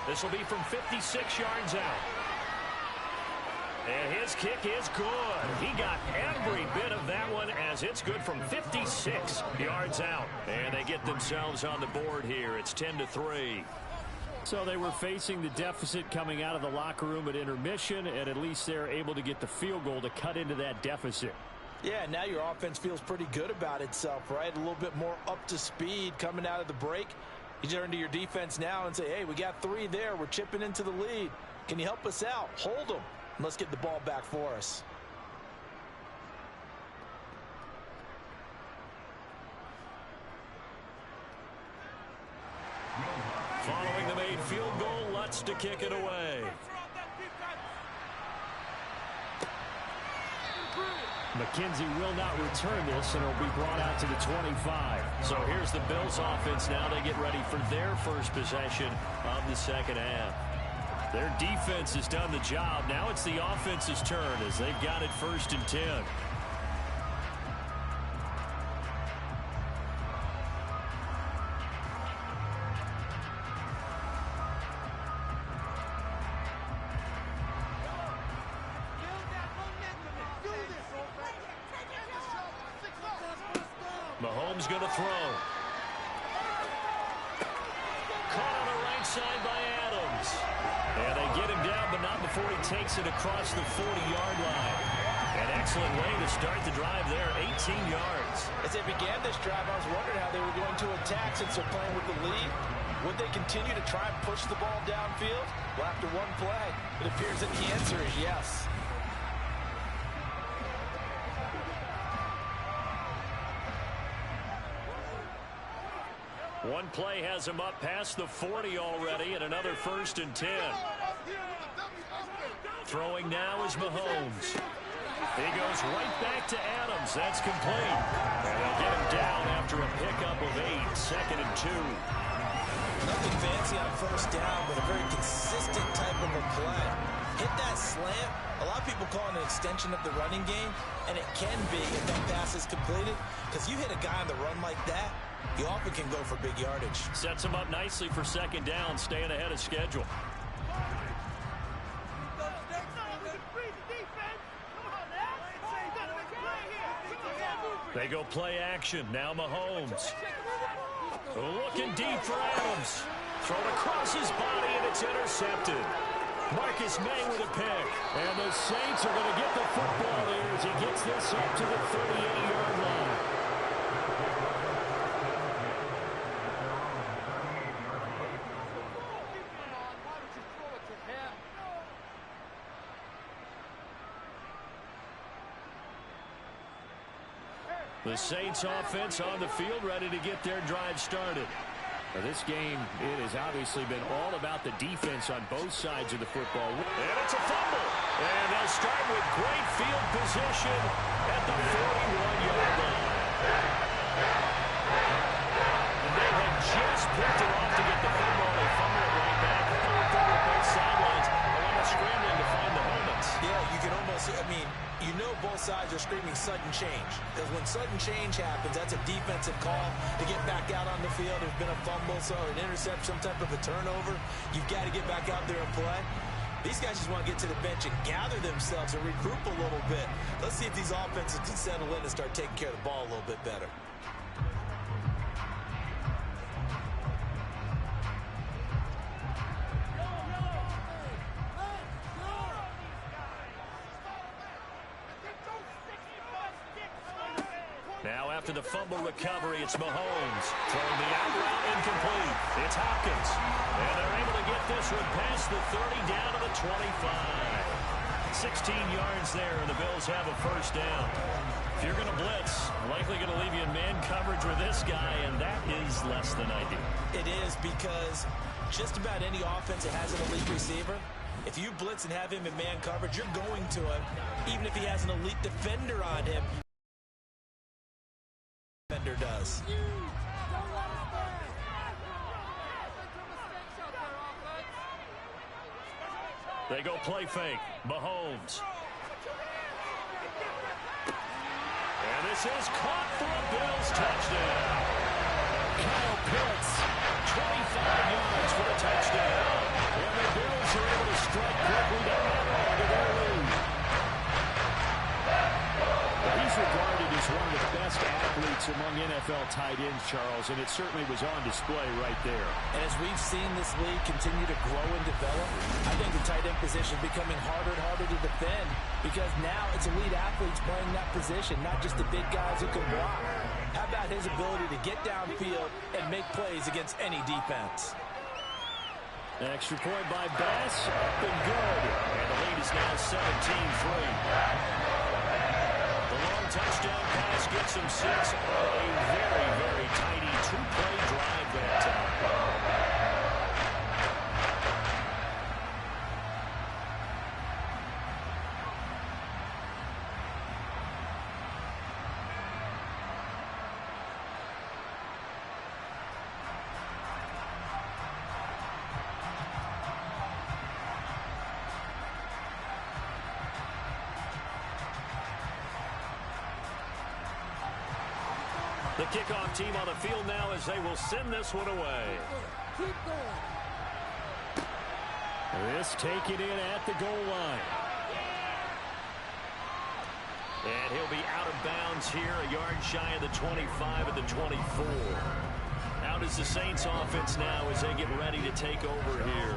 This will be from 56 yards out. And his kick is good. He got every bit of that one as it's good from 56 yards out. And they get themselves on the board here. It's 10-3. So they were facing the deficit coming out of the locker room at intermission, and at least they're able to get the field goal to cut into that deficit. Yeah, now your offense feels pretty good about itself, right? A little bit more up to speed coming out of the break. You turn to your defense now and say, hey, we got 3 there. We're chipping into the lead. Can you help us out? Hold them. And let's get the ball back for us. Following the made field goal, Lutz to kick it away. McKenzie will not return this, and it'll be brought out to the 25. So here's the Bills offense now. They get ready for their first possession of the 2nd half. Their defense has done the job. Now it's the offense's turn as they've got it 1st and 10. Mahomes going to throw. Caught on the right side by Adams. And they get him down, but not before he takes it across the 40-yard line. An excellent way to start the drive there, 18 yards. As they began this drive, I was wondering how they were going to attack since they're playing with the lead. Would they continue to try and push the ball downfield? Well, after one play, it appears that the answer is yes. One play has him up past the 40 already, and another 1st and 10. Throwing now is Mahomes. He goes right back to Adams. That's complete. And they'll get him down after a pickup of 8, 2nd and 2. Nothing fancy on 1st down, but a very consistent type of a play. Hit that slant. A lot of people call it an extension of the running game, and it can be if that pass is completed, because you hit a guy on the run like that, you often can go for big yardage. Sets him up nicely for 2nd down, staying ahead of schedule. They go play action. Now Mahomes. Looking deep for Adams. Thrown across his body, and it's intercepted. Marcus May with a pick. And the Saints are going to get the football here as he gets this up to the 38-yard line. The Saints offense on the field ready to get their drive started. Now this game, it has obviously been all about the defense on both sides of the football. And it's a fumble. And they'll start with great field position at the 41-yard line. And they had just picked it off to get the football. They fumble it right back. know both sides are screaming sudden change, because when sudden change happens, that's a defensive call to get back out on the field. There's been a fumble, so an interception, some type of a turnover. You've got to get back out there and play. These guys just want to get to the bench and gather themselves and regroup a little bit. Let's see if these offenses can settle in and start taking care of the ball a little bit better. Now after the fumble recovery, it's Mahomes. Throwing the out route incomplete. It's Hopkins. And they're able to get this one past the 30 down to the 25. 16 yards there, and the Bills have a first down. If you're going to blitz, likely going to leave you in man coverage with this guy, and that is less than ideal. It is, because just about any offense that has an elite receiver, if you blitz and have him in man coverage, you're going to him. Even if he has an elite defender on him, defender does. They go play fake. Mahomes. And this is caught for a Bills touchdown. Kyle Pitts, 25 yards for a touchdown. And the Bills are able to strike quickly to add on to their lead. He's regarded as one of the best athletes among NFL tight ends, Charles, and it certainly was on display right there. And as we've seen this league continue to grow and develop, I think the tight end position is becoming harder and harder to defend, because now it's elite athletes playing that position, not just the big guys who can block. How about his ability to get downfield and make plays against any defense? Extra point by Bass, up and good. And the lead is now 17-3. The long touchdown pass gets him 6 on a very, very tidy two-play drive that time. The kickoff team on the field now as they will send this one away. Keep going. This taken in at the goal line. And he'll be out of bounds here, a yard shy of the 25 at the 24. Out is the Saints offense now as they get ready to take over here.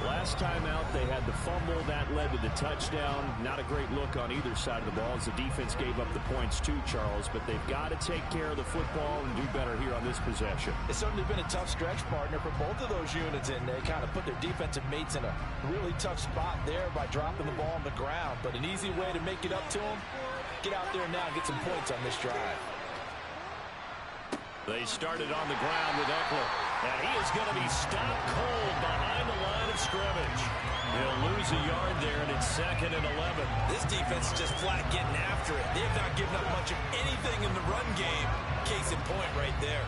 Last time out, they had the fumble. That led to the touchdown. Not a great look on either side of the ball as the defense gave up the points too, Charles. But they've got to take care of the football and do better here on this possession. It's certainly been a tough stretch, partner, for both of those units, and they kind of put their defensive mates in a really tough spot there by dropping the ball on the ground. But an easy way to make it up to them, get out there now and get some points on this drive. They started on the ground with Eckler. And he is going to be stopped cold behind the line of scrimmage. He'll lose a yard there, and it's 2nd and 11. This defense is just flat getting after it. They have not given up much of anything in the run game. Case in point right there.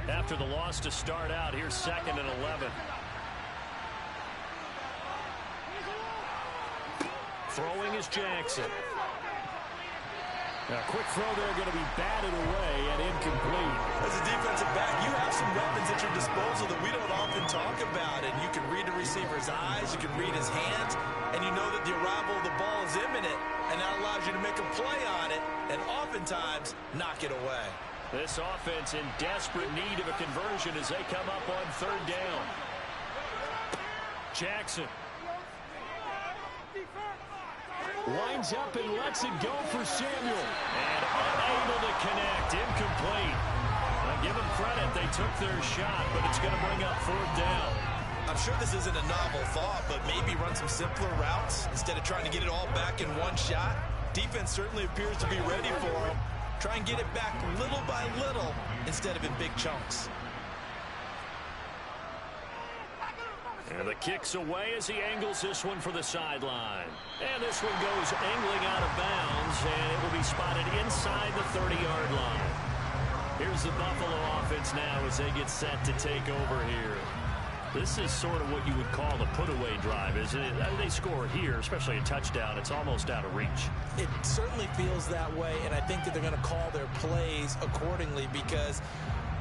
After the loss to start out, here's 2nd and 11. Throwing is Jackson. A quick throw there going to be batted away and incomplete. As a defensive back, you have some weapons at your disposal that we don't often talk about. And you can read the receiver's eyes, you can read his hands, and you know that the arrival of the ball is imminent, and that allows you to make a play on it and oftentimes knock it away. This offense in desperate need of a conversion as they come up on 3rd down. Jackson winds up and lets it go for Samuel. And unable to connect. Incomplete. I give them credit. They took their shot, but it's going to bring up 4th down. I'm sure this isn't a novel thought, but maybe run some simpler routes instead of trying to get it all back in one shot. Defense certainly appears to be ready for them. Try and get it back little by little instead of in big chunks. And the kick's away as he angles this one for the sideline. And this one goes angling out of bounds, and it will be spotted inside the 30-yard line. here's the Buffalo offense now as they get set to take over here. This is sort of what you would call the put-away drive, isn't it? They score here, especially a touchdown. It's almost out of reach. It certainly feels that way, and I think that they're going to call their plays accordingly, because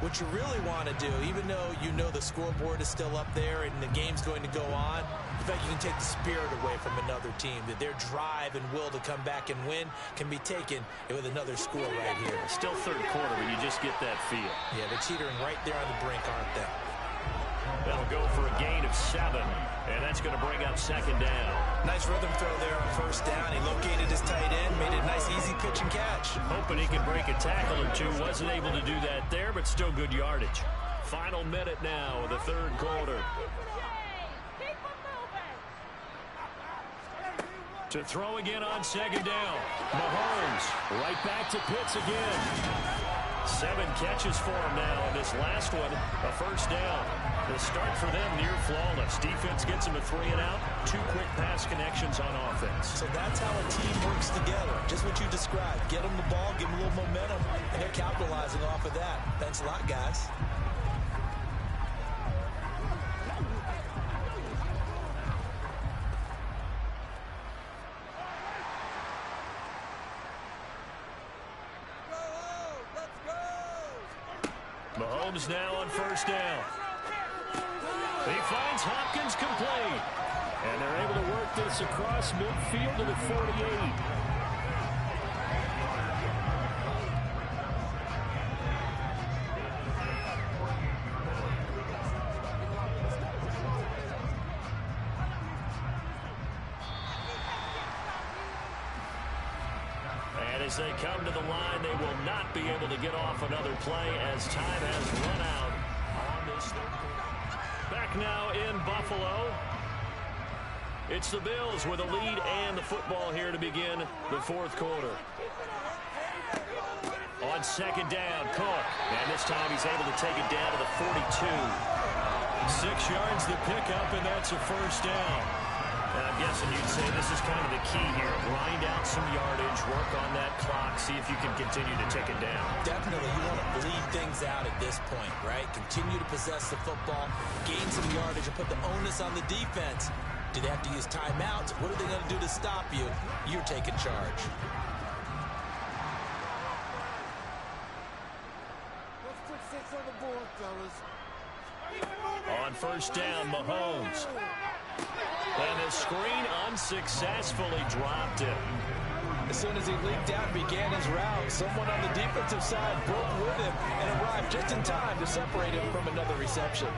what you really want to do, even though you know the scoreboard is still up there and the game's going to go on, in fact, you can take the spirit away from another team, that their drive and will to come back and win can be taken with another score right here. Still third quarter, but you just get that feel. Yeah, they're teetering right there on the brink, aren't they? That'll go for a gain of 7, and that's going to bring up second down. Nice rhythm throw there on first down. He located his tight end, made it a nice, easy pitch and catch. Hoping he can break a tackle or two. Wasn't able to do that there, but still good yardage. Final minute now of the third quarter. To throw again on second down. Mahomes right back to Pitts again. 7 catches for him now, and this last one, a first down. The start for them near flawless. Defense gets him a 3 and out. 2 quick pass connections on offense. So that's how a team works together. Just what you described. Get them the ball, give them a little momentum, and they're capitalizing off of that. Thanks a lot, guys. Mahomes now on first down. He finds Hopkins complete. And they're able to work this across midfield to the 48. And as they come to the line, they will not be able to get off another play as time has run out on this third quarter. Back now in Buffalo. It's the Bills with a lead and the football here to begin the fourth quarter. On second down, Cook. And this time he's able to take it down to the 42. 6 yards the pickup, and that's a first down. And I'm guessing you'd say this is kind of the key here. Grind out some yardage, work on that clock, see if you can continue to tick it down. Definitely, you want to bleed things out at this point, right? Continue to possess the football, gain some yardage, and put the onus on the defense. Do they have to use timeouts? What are they going to do to stop you? You're taking charge. Let's put 6 on the board, fellas. On first down, Mahomes. And the screen unsuccessfully dropped him. As soon as he leaked out and began his route, someone on the defensive side broke with him and arrived just in time to separate him from another reception.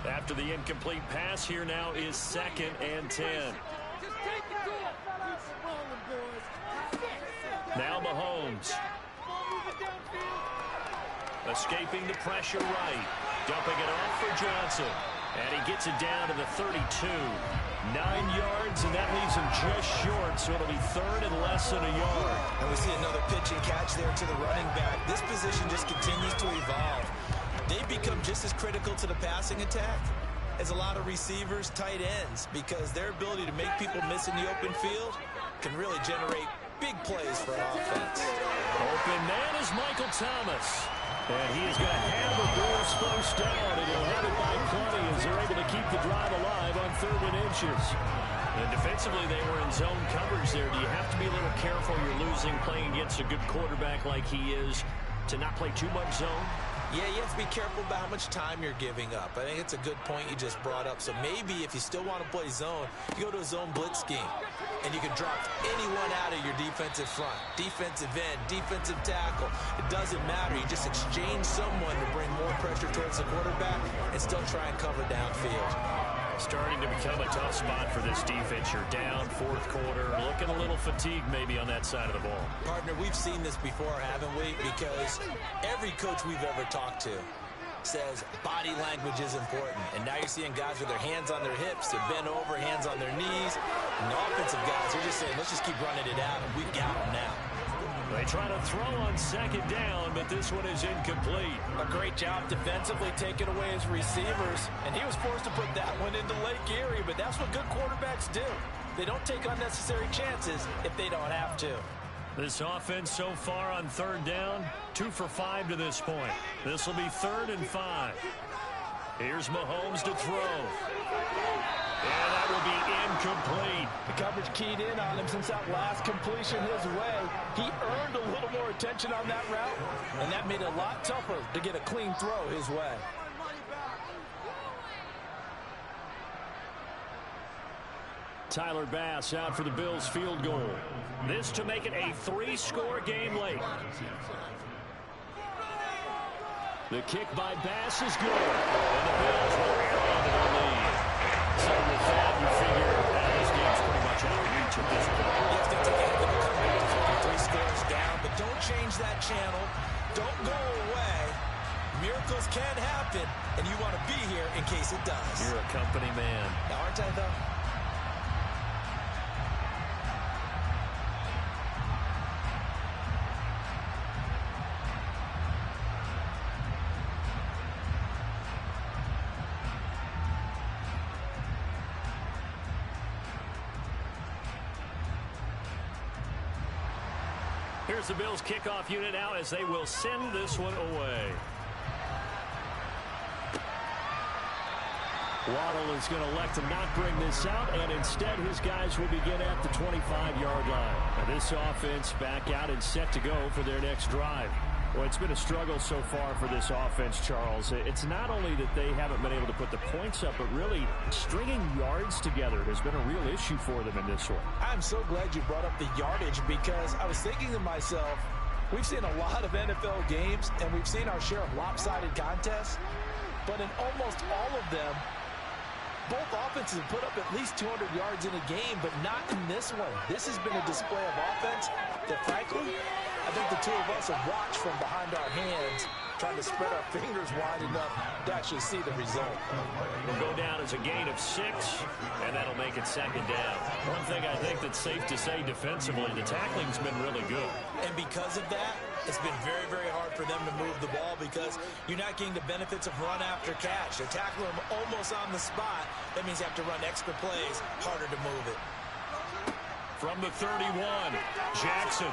After the incomplete pass, here now is 2nd and 10. Now Mahomes. Escaping the pressure right. Dumping it off for Johnson. And he gets it down to the 32. 9 yards, and that leaves him just short, so it'll be 3rd and less than a yard. And we see another pitch and catch there to the running back. This position just continues to evolve. They become just as critical to the passing attack as a lot of receivers, tight ends, because their ability to make people miss in the open field can really generate big plays for an offense. Open man is Michael Thomas. And he is going to have a Bears first down, and he'll have it by plenty as they're able to keep the drive alive on 3rd and inches. And defensively, they were in zone coverage there. Do you have to be a little careful? You're losing, playing against a good quarterback like he is, to not play too much zone? Yeah, you have to be careful about how much time you're giving up. I think it's a good point you just brought up. So maybe if you still want to play zone, you go to a zone blitz scheme. And you can drop anyone out of your defensive front. Defensive end, defensive tackle. It doesn't matter. You just exchange someone to bring more pressure towards the quarterback and still try and cover downfield. Starting to become a tough spot for this defense. You're down 4th quarter, looking a little fatigued maybe on that side of the ball. Partner, we've seen this before, haven't we? Because every coach we've ever talked to says body language is important. And now you're seeing guys with their hands on their hips, they're bent over, hands on their knees. And the offensive guys are just saying, let's just keep running it out, and we've got them now. They try to throw on 2nd down, but this one is incomplete. A great job defensively taking away his receivers, and he was forced to put that one into Lake Erie, but that's what good quarterbacks do. They don't take unnecessary chances if they don't have to. This offense so far on third down, 2 for 5 to this point. This will be 3rd and 5. Here's Mahomes to throw. And that will be incomplete. The coverage keyed in on him since that last completion his way. He earned a little more attention on that route, and that made it a lot tougher to get a clean throw his way. Tyler Bass out for the Bills field goal. This to make it a 3-score game late. The kick by Bass is good. And the Bills will rely on their lead. So with that, you figure this game's pretty much out of reach at this point. Yes, they take a comeback, 3 scores down, but don't change that channel. Don't go away. Miracles can happen, and you want to be here in case it does. You're a company man. Now, aren't I, though? Here's the Bills kickoff unit out as they will send this one away. Waddle is going to elect to not bring this out, and instead his guys will begin at the 25-yard line. Now this offense back out and set to go for their next drive. Well, it's been a struggle so far for this offense, Charles. It's not only that they haven't been able to put the points up, but really stringing yards together has been a real issue for them in this one. I'm so glad you brought up the yardage, because I was thinking to myself, we've seen a lot of NFL games, and we've seen our share of lopsided contests, but in almost all of them, both offenses have put up at least 200 yards in a game, but not in this one. This has been a display of offense that, frankly, I think the two of us have watched from behind our hands, trying to spread our fingers wide enough to actually see the result. It'll go down as a gain of 6, and that'll make it 2nd down. One thing I think that's safe to say defensively, the tackling's been really good. And because of that, it's been very, very hard for them to move the ball, because you're not getting the benefits of run after catch. They're tackling them almost on the spot. That means you have to run extra plays, harder to move it. From the 31, Jackson.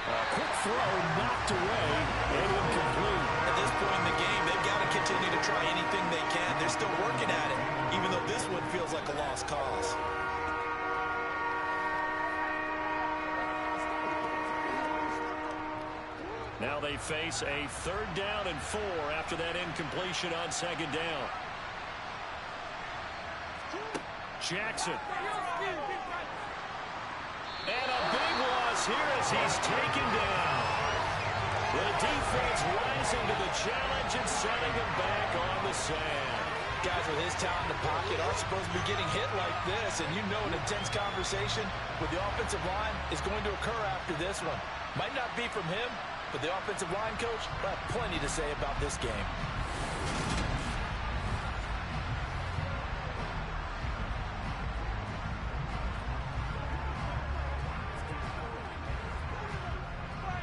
A quick throw knocked away and incomplete. At this point in the game, they've got to continue to try anything they can. They're still working at it, even though this one feels like a lost cause. Now they face a 3rd down and 4 after that incompletion on 2nd down. Jackson. And a big loss here as he's taken down. The defense rising to the challenge and setting him back on the sand. Guys with his talent in the pocket aren't supposed to be getting hit like this, and you know an intense conversation with the offensive line is going to occur after this one. Might not be from him, but the offensive line coach will have plenty to say about this game.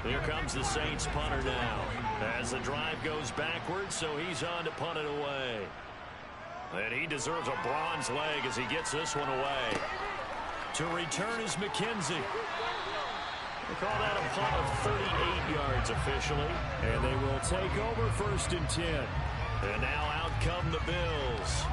Here comes the Saints punter now as the drive goes backwards, so he's on to punt it away. And he deserves a bronze leg as he gets this one away. To return is McKenzie. They call that a punt of 38 yards officially, and they will take over 1st and 10. And now out come the Bills.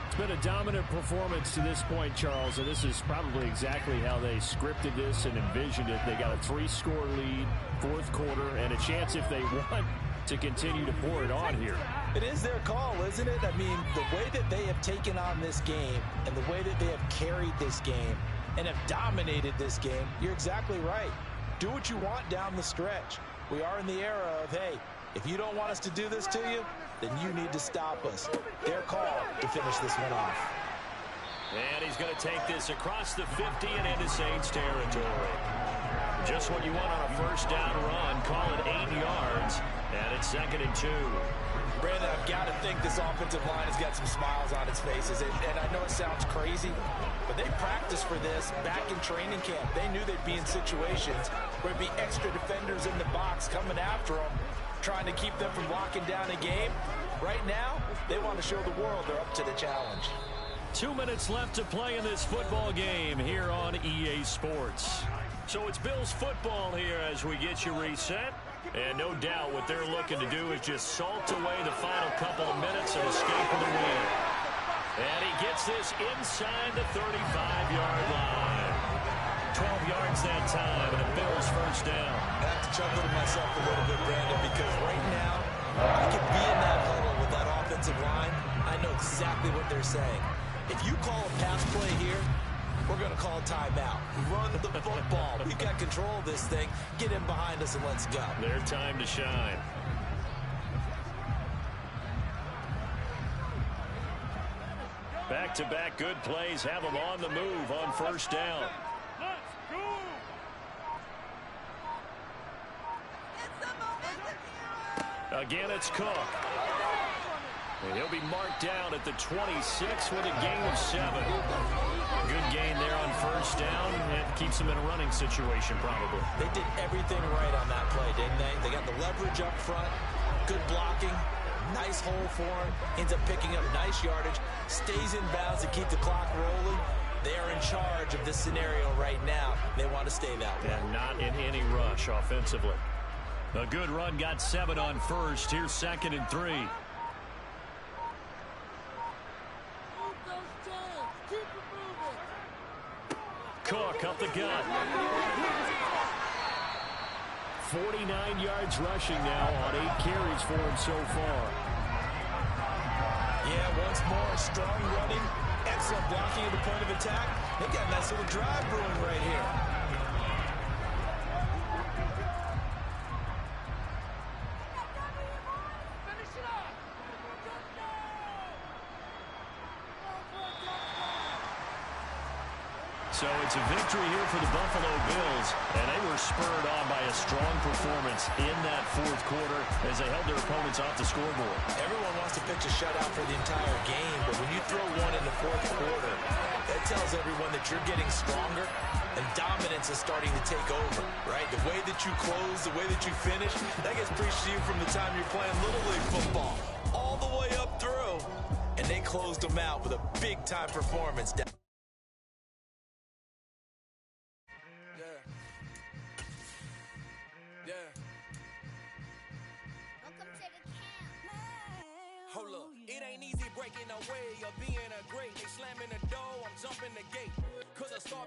It's been a dominant performance to this point, Charles, and this is probably exactly how they scripted this and envisioned it. They got a 3-score lead, 4th quarter, and a chance, if they want, to continue to pour it on here. It is their call, isn't it? I mean, the way that they have taken on this game and the way that they have carried this game and have dominated this game, you're exactly right. Do what you want down the stretch. We are in the era of, hey, if you don't want us to do this to you, then you need to stop us. Their call to finish this one off. And he's going to take this across the 50 and into Saints territory. Just what you want on a 1st down run. Call it 8 yards, and it's 2nd and 2. Brandon, I've got to think this offensive line has got some smiles on its faces. And I know it sounds crazy, but they practiced for this back in training camp. They knew they'd be in situations where there'd be extra defenders in the box coming after them, trying to keep them from locking down a game. Right now, they want to show the world they're up to the challenge. 2 minutes left to play in this football game here on EA Sports. So it's Bills football here as we get you reset. And no doubt what they're looking to do is just salt away the final couple of minutes and escape with a win. And he gets this inside the 35-yard line. 12 yards that time, and a Bills first down. I have to chuckle to myself a little bit, Brandon, because right now, I can be in that huddle with that offensive line. I know exactly what they're saying. If you call a pass play here, we're going to call timeout. Run the football. We've got control of this thing. Get in behind us and let's go. Their time to shine. Back-to-back good plays have them on the move on first down. Again, it's Cook. And he'll be marked down at the 26 with a gain of 7. Good gain there on first down. It keeps them in a running situation, probably. They did everything right on that play, didn't they? They got the leverage up front, good blocking, nice hole for him, ends up picking up nice yardage, stays in bounds to keep the clock rolling. They are in charge of this scenario right now. They want to stay that way. And not in any rush offensively. A good run, got 7 on first. Here's 2nd and 3. Cook up the gut. 49 yards rushing now on 8 carries for him so far. Yeah, once more, strong running, excellent blocking at the point of attack. They got a nice little drive brewing right here. So it's a victory here for the Buffalo Bills, and they were spurred on by a strong performance in that fourth quarter as they held their opponents off the scoreboard. Everyone wants to pitch a shutout for the entire game, but when you throw one in the fourth quarter, that tells everyone that you're getting stronger and dominance is starting to take over, right? The way that you close, the way that you finish, that gets preached to you from the time you're playing Little League football all the way up through, and they closed them out with a big-time performance.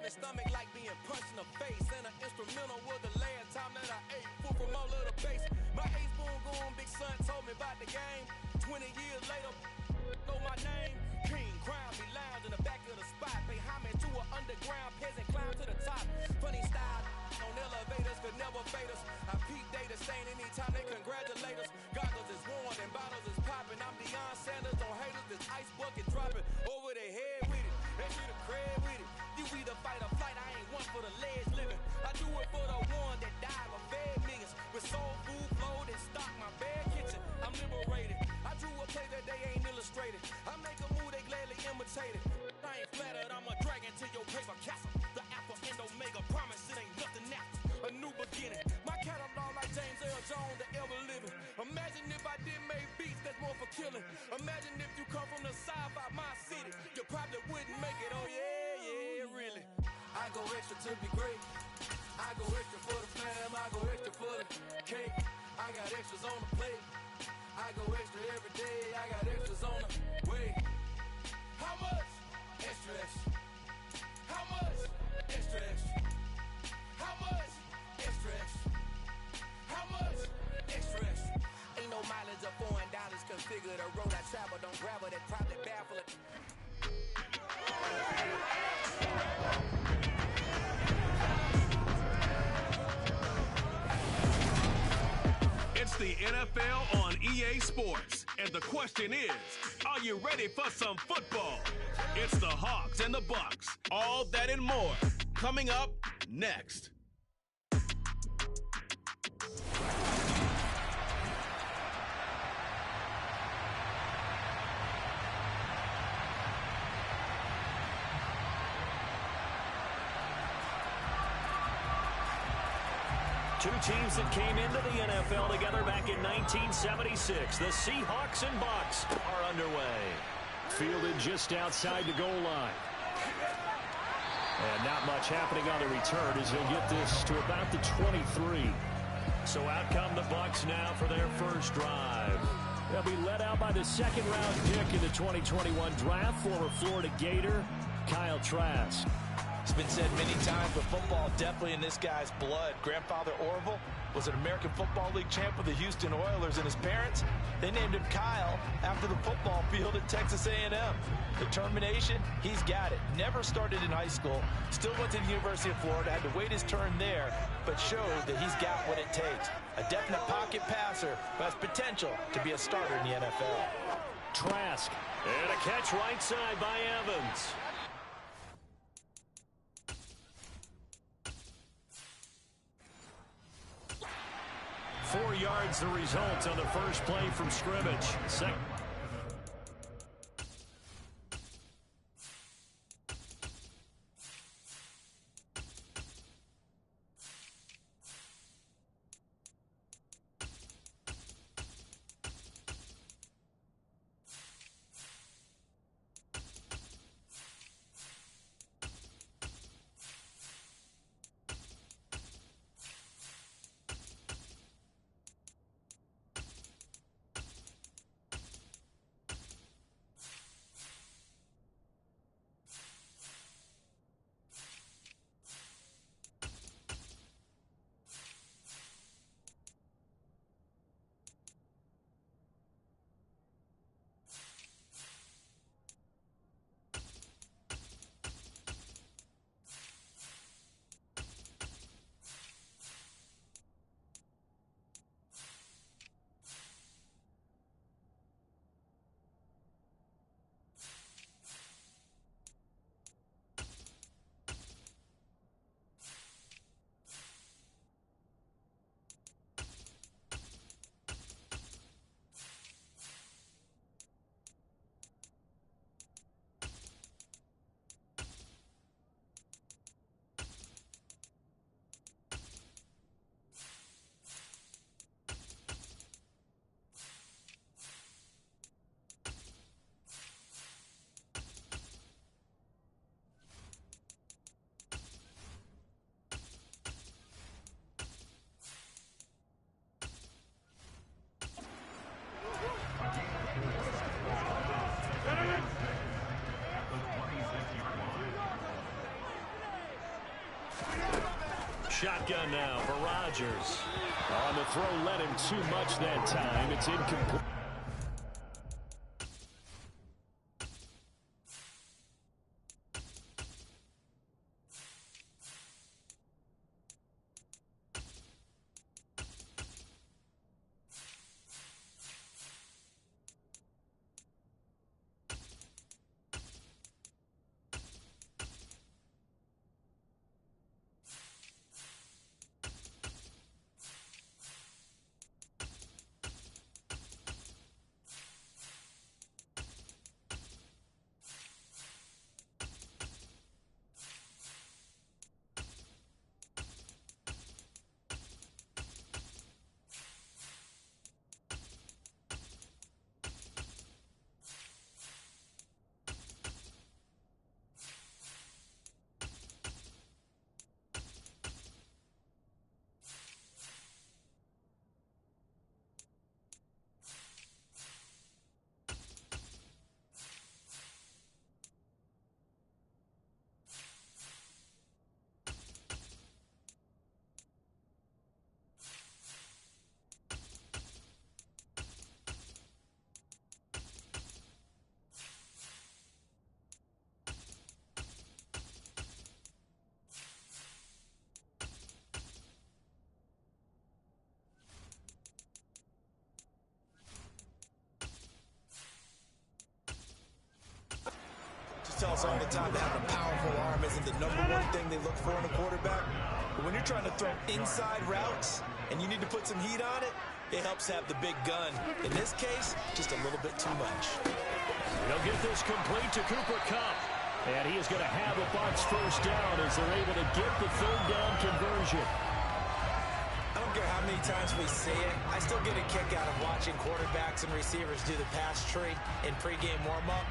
Stomach like being punched in the face, and an instrumental was the last time that I ate food from all of the base. My ace spoon goon, big son told me about the game. 20 years later, know my name. King crown me lounge in the back of the spot. Pay homage to an underground peasant, climb to the top. Funny style on elevators could never fade us. I peep data stain anytime they congratulate us. Goggles is worn and bottles is popping. I'm Deion Sanders on haters, this ice bucket dropping over their head with it. They should have cred with it. You either fight or flight, I ain't one for the ledge living. I do it for the one that died or fed millions. With soul food flowed and stock my bare kitchen. I'm liberated. I drew a play that they ain't illustrated. I make a move, they gladly imitate it. I ain't flattered, I'm a dragon to your paper castle. The alpha and omega promise it ain't nothing after. A new beginning. My catalog like James L. Jones, the ever living. Imagine if I did make beats that's more for killing. Imagine if you come from the side by my city. You probably wouldn't make it, oh yeah. Really. I go extra to be great. I go extra for the fam. I go extra for the cake. I got extras on the plate. I go extra every day. I got extras on the way. How much? Extra, extra. How much? Extra, extra. How much? Extra, extra. How much? Extra, extra. Ain't no mileage of $4 configure the road I travel. Don't gravel that probably baffle it. It's the NFL on EA Sports, and the question is, are you ready for some football? It's the Hawks and the Bucks. All that and more coming up next. Two teams that came into the NFL together back in 1976. The Seahawks and Bucks are underway. fielded just outside the goal line. And not much happening on the return as they'll get this to about the 23. So out come the Bucs now for their first drive. They'll be led out by the second-round pick in the 2021 draft, former Florida Gator, Kyle Trask. It's been said many times, but football definitely in this guy's blood. Grandfather Orville was an American Football League champ with the Houston Oilers, and his parents, they named him Kyle after the football field at Texas A&M. Determination, he's got it. Never started in high school, still went to the University of Florida, had to wait his turn there, but showed that he's got what it takes. A definite pocket passer, but has potential to be a starter in the NFL. Trask, and a catch right side by Evans. 4 yards the result on the first play from scrimmage. Shotgun now for Rodgers. On the throw, led him too much that time. It's incomplete. Tell us all the time that having a powerful arm isn't the #1 thing they look for in a quarterback. But when you're trying to throw inside routes and you need to put some heat on it, it helps have the big gun. In this case, just a little bit too much. They'll get this complete to Cooper Kupp. And he is going to have a Bucs first down as they're able to get the third down conversion. I don't care how many times we see it, I still get a kick out of watching quarterbacks and receivers do the pass tree in pregame warm-up.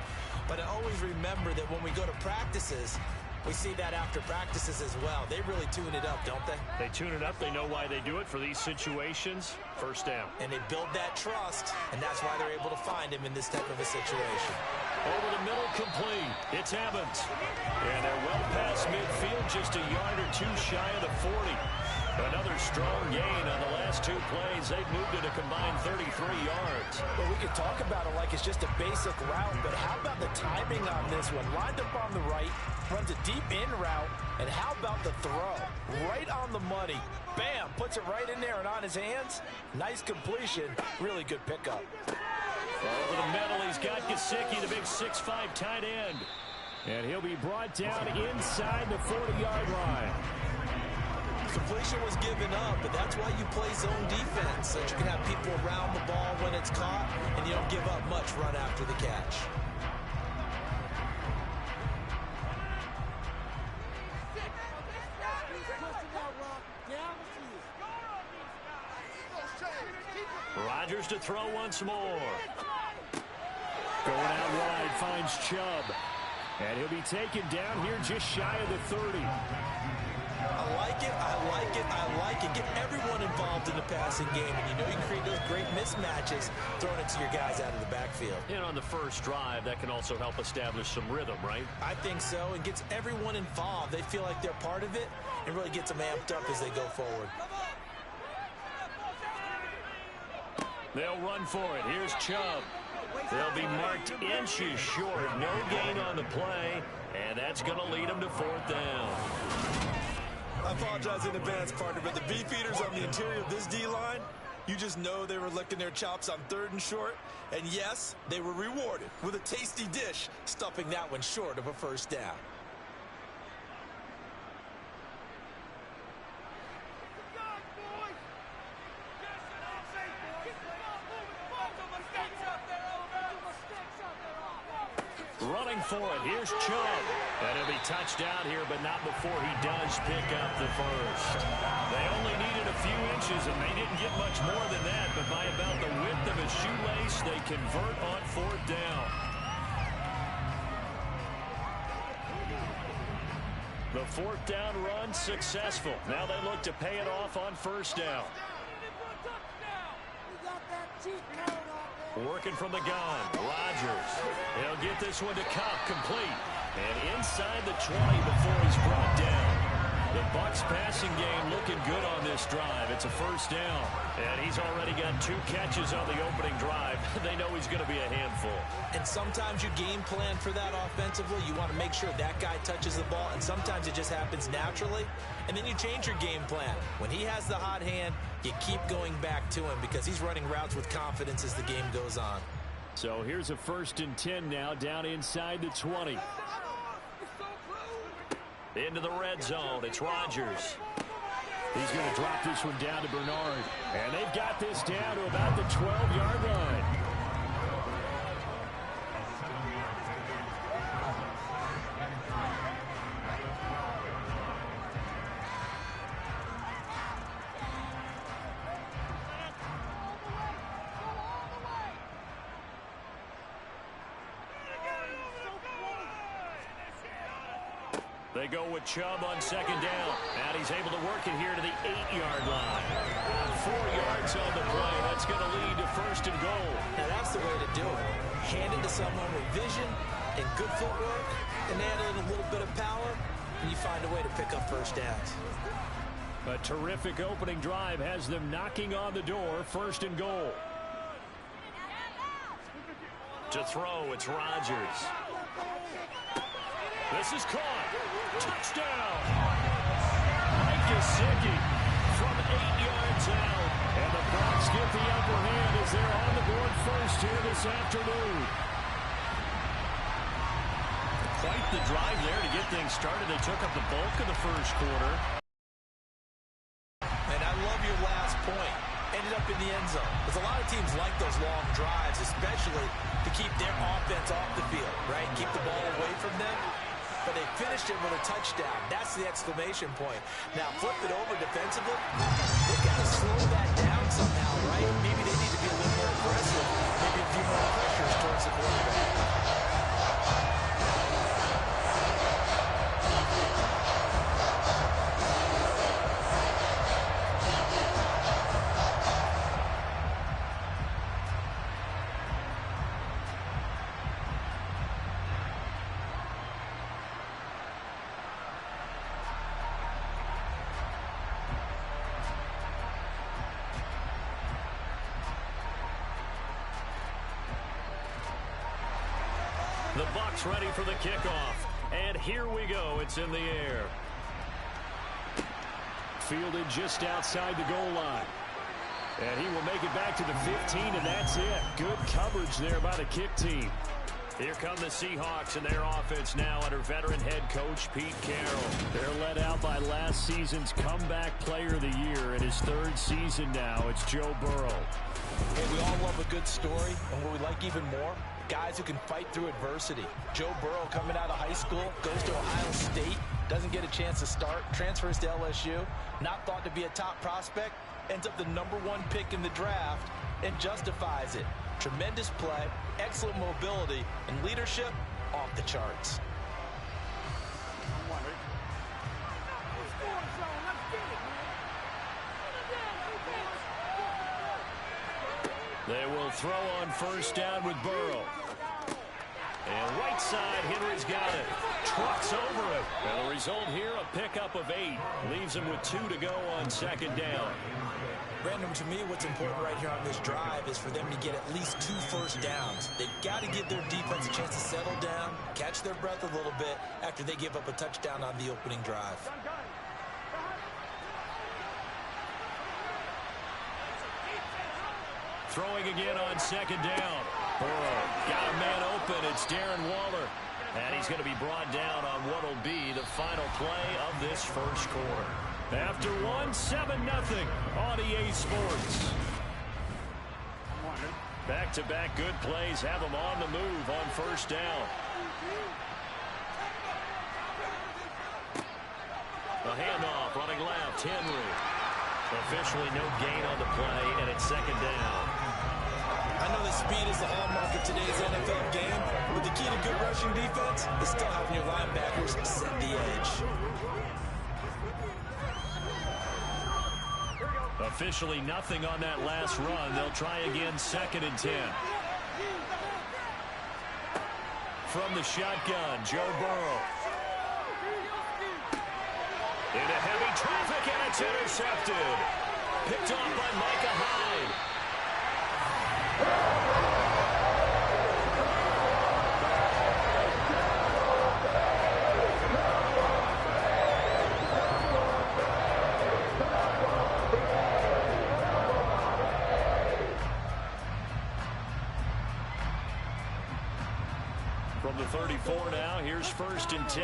But I always remember that when we go to practices, we see that after practices as well. They really tune it up, don't they? They tune it up. They know why they do it for these situations. First down. And they build that trust, and that's why they're able to find him in this type of a situation. Over the middle, complete. It's Evans. And they're well past midfield, just a yard or two shy of the 40. Another strong gain on the last two plays. They've moved it a combined 33 yards. Well, we could talk about it like it's just a basic route, but how about the timing on this one? Lined up on the right, runs a deep in route, and how about the throw? Right on the money. Bam! Puts it right in there and on his hands. Nice completion. Really good pickup. Over the middle, he's got Gesicki, the big 6'5" tight end. And he'll be brought down inside the 40-yard line. Completion was given up, but that's why you play zone defense, so that you can have people around the ball when it's caught, and you don't give up much run after the catch. Rodgers to throw once more. Going out wide, finds Chubb. And he'll be taken down here just shy of the 30. I like it, I like it, I like it. Get everyone involved in the passing game, and you know you can create those great mismatches throwing it to your guys out of the backfield. And on the first drive, that can also help establish some rhythm, right? I think so, and gets everyone involved. They feel like they're part of it, and really gets them amped up as they go forward. They'll run for it. Here's Chubb. They'll be marked inches short. No gain on the play, and that's going to lead them to fourth down. I apologize in advance, partner, but the beefeaters on the interior of this D-line, you just know they were licking their chops on 3rd and short. And yes, they were rewarded with a tasty dish, stuffing that one short of a first down. Running for it. Here's Chubb. And he'll be touched out here, but not before he does pick up the first. They only needed a few inches, and they didn't get much more than that. But by about the width of his shoelace, they convert on 4th down. The 4th down run successful. Now they look to pay it off on 1st down. Working from the gun, Rodgers. He'll get this one to Cup, complete. And inside the 20 before he's brought down. The Bucs passing game looking good on this drive. It's a first down. And he's already got 2 catches on the opening drive. They know he's going to be a handful. And sometimes you game plan for that offensively. You want to make sure that guy touches the ball. And sometimes it just happens naturally. And then you change your game plan. When he has the hot hand, you keep going back to him because he's running routes with confidence as the game goes on. So here's a 1st and 10 now down inside the 20. Into the red zone, it's Rodgers. He's going to drop this one down to Bernard. And they've got this down to about the 12-yard line. They go with Chubb on 2nd down. And he's able to work it here to the 8-yard line. 4 yards on the play. That's going to lead to 1st and goal. Now that's the way to do it. Hand it to someone with vision and good footwork, and add in a little bit of power, and you find a way to pick up first downs. A terrific opening drive has them knocking on the door. 1st and goal. To throw, it's Rodgers. This is caught. Touchdown. Gesicki from 8 yards out. And the Bucs get the upper hand as they're on the board first here this afternoon. Quite the drive there to get things started. They took up the bulk of the first quarter. And I love your last point. Ended up in the end zone. Because a lot of teams like those long drives, especially to keep their offense off the field, right? Keep the ball away from them. but they finished it with a touchdown. That's the exclamation point. Now, flip it over defensively. They got to slow that down somehow, right? Maybe they need to be a little more aggressive. Maybe a few more pressures towards the quarterback. The Bucs ready for the kickoff. And here we go. It's in the air. Fielded just outside the goal line. And he will make it back to the 15, and that's it. Good coverage there by the kick team. Here come the Seahawks and their offense now under veteran head coach Pete Carroll. They're led out by last season's comeback player of the year in his third season now. It's Joe Burrow. Hey, we all love a good story, and what we like even more, guys who can fight through adversity. Joe Burrow coming out of high school, goes to Ohio State, doesn't get a chance to start, transfers to LSU, not thought to be a top prospect, ends up the #1 pick in the draft, and justifies it. Tremendous play, excellent mobility, and leadership off the charts. They will throw on first down with Burrow. And right side, Henry's got it. Trucks over it. And the result here, a pickup of 8. Leaves him with 2 to go on second down. Brandon, to me, what's important right here on this drive is for them to get at least 2 first downs. They've got to give their defense a chance to settle down, catch their breath a little bit after they give up a touchdown on the opening drive. Throwing again on second down. Burrow got a man open. It's Darren Waller. And he's going to be brought down on what will be the final play of this first quarter. After 7-0 on EA Sports. Back-to-back good plays have them on the move on first down. A handoff running left. Henry. Officially no gain on the play, and it's second down. I know that speed is the hallmark of today's NFL game, but the key to good rushing defense is still having your linebackers set the edge. Officially nothing on that last run. They'll try again, 2nd and 10. From the shotgun, Joe Burrow. Into heavy traffic, and it's intercepted. Picked off by Micah Hyde. From the 34 now, here's 1st and 10.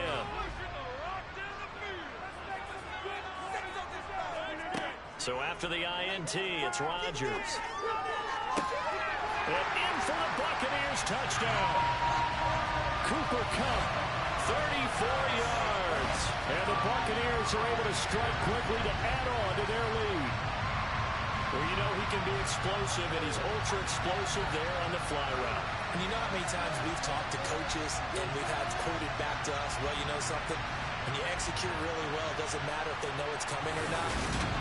So after the INT, it's Rodgers. And in for the Buccaneers touchdown. Cooper Kupp, 34 yards. And the Buccaneers are able to strike quickly to add on to their lead. Well, you know he can be explosive, and he's ultra-explosive there on the fly route. And you know how many times we've talked to coaches and we've had quoted back to us, well, you know something? When you execute really well, it doesn't matter if they know it's coming or not.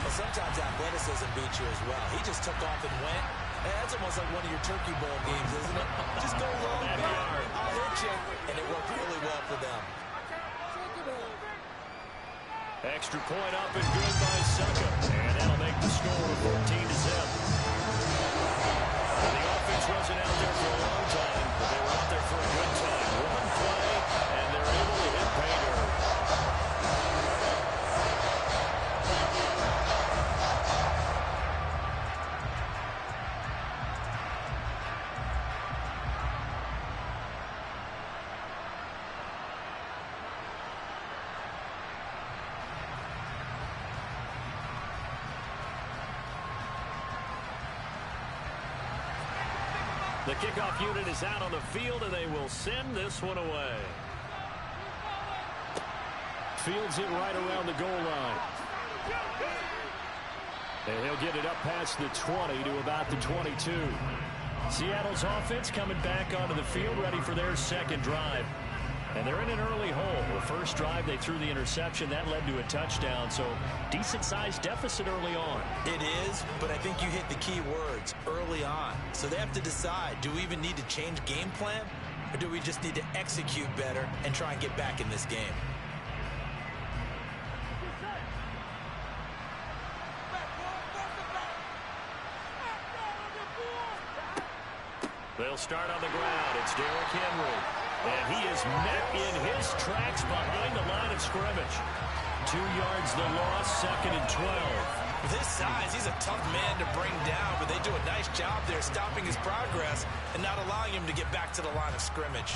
But sometimes athleticism beats you as well. He just took off and went. And that's almost like one of your Turkey Bowl games, isn't it? Just go long, I'll hit you. And it worked really well for them. Extra point up and good by Suckup. And that'll make the score 14-0. The offense wasn't out there for a long time, but they were out there for a good time. One play, and they're able to hit pay dirt. The kickoff unit is out on the field, and they will send this one away. fields it right around the goal line. And he'll get it up past the 20 to about the 22. Seattle's offense coming back onto the field, ready for their second drive. And they're in an early hole. The first drive, they threw the interception. That led to a touchdown, so decent-sized deficit early on. It is, but I think you hit the key words, early on. So they have to decide, do we even need to change game plan, or do we just need to execute better and try and get back in this game? They'll start on the ground. It's Derrick Henry. And he is met in his tracks behind the line of scrimmage. 2 yards the loss, 2nd and 12. With his size, he's a tough man to bring down, but they do a nice job there stopping his progress and not allowing him to get back to the line of scrimmage.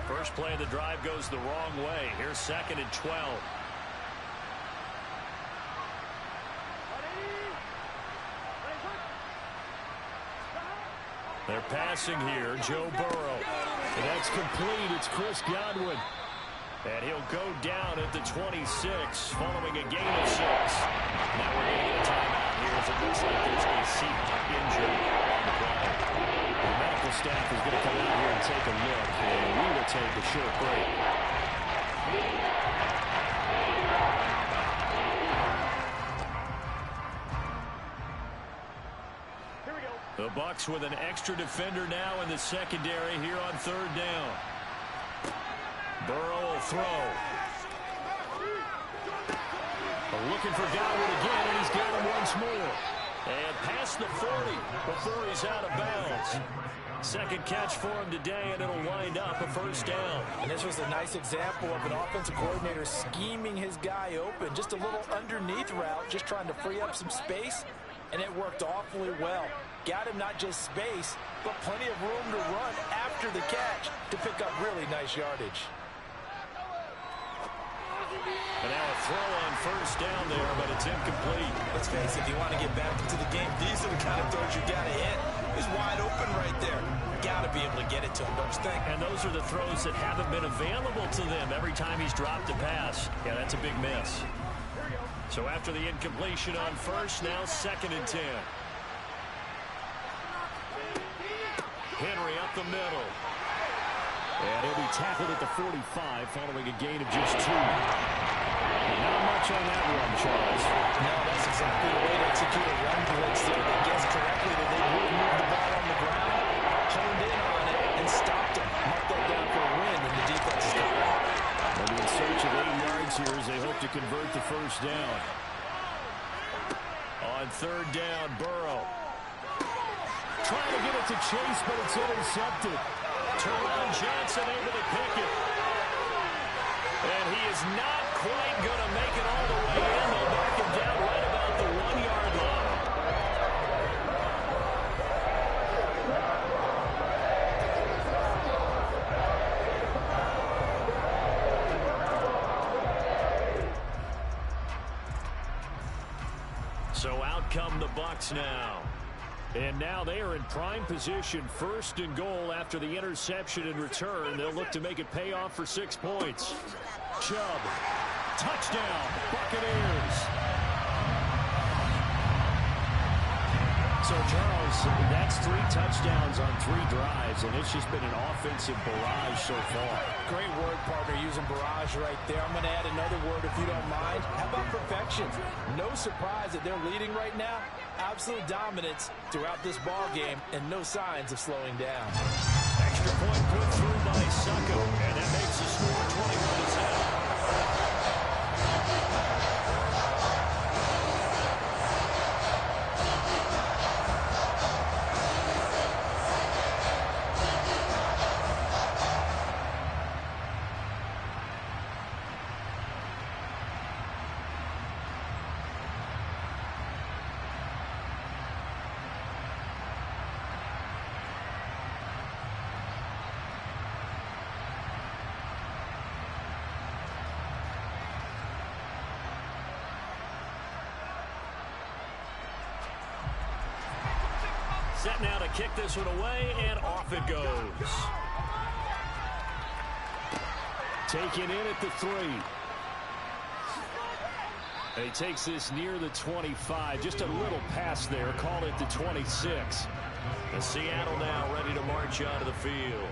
First play of the drive goes the wrong way. Here's 2nd and 12. They're passing here, Joe Burrow. And that's complete. It's Chris Godwin. And he'll go down at the 26 following a gain of 6. Now we're going to get a timeout here as it looks like there's a seat injury on the play. The medical staff is going to come out here and take a look, and we will take a short break. The Bucs with an extra defender now in the secondary here on 3rd down. Burrow will throw. Looking for Godwin again, and he's got him once more. And past the 40 before he's out of bounds. Second catch for him today, and it'll wind up a 1st down. And this was a nice example of an offensive coordinator scheming his guy open. Just a little underneath route, just trying to free up some space, and it worked awfully well. Got him not just space, but plenty of room to run after the catch to pick up really nice yardage. And now a throw on 1st down there, but it's incomplete. Let's face it, if you want to get back into the game, these are the kind of throws you got to hit. He's wide open right there. Got to be able to get it to him, don't you think? And those are the throws that haven't been available to them every time he's dropped a pass. Yeah, that's a big miss. So after the incompletion on 1st, now 2nd and 10. Henry up the middle. And he'll be tackled at the 45 following a gain of just 2. Not much on that run, Charles. No, that's exactly the way to execute a run blitz there. They guessed correctly that they would move the ball on the ground, honed in on it, and stopped him. Marked that down for a win, and the defense is got it. They'll be in search of 8 yards here as they hope to convert the 1st down. On 3rd down, Burrow. Trying to get it to Chase, but it's intercepted. Teron Johnson able to pick it. And he is not quite going to make it all the way in. They'll mark him down right about the 1-yard line. So out come the Bucs now. And now they are in prime position, 1st and goal after the interception and return. They'll look to make it pay off for 6 points. Chubb, touchdown, Buccaneers. So, Charles, that's 3 touchdowns on 3 drives, and it's just been an offensive barrage so far. Great word, partner, using barrage right there. I'm going to add another word if you don't mind. How about perfection? No surprise that they're leading right now. Absolute dominance throughout this ball game, and no signs of slowing down. Extra point put through by Succo, and that makes the score 21-7. Set now to kick this one away, and off it goes. Taken in at the 3. And he takes this near the 25. Just a little pass there. Call it the 26. And Seattle now ready to march onto the field.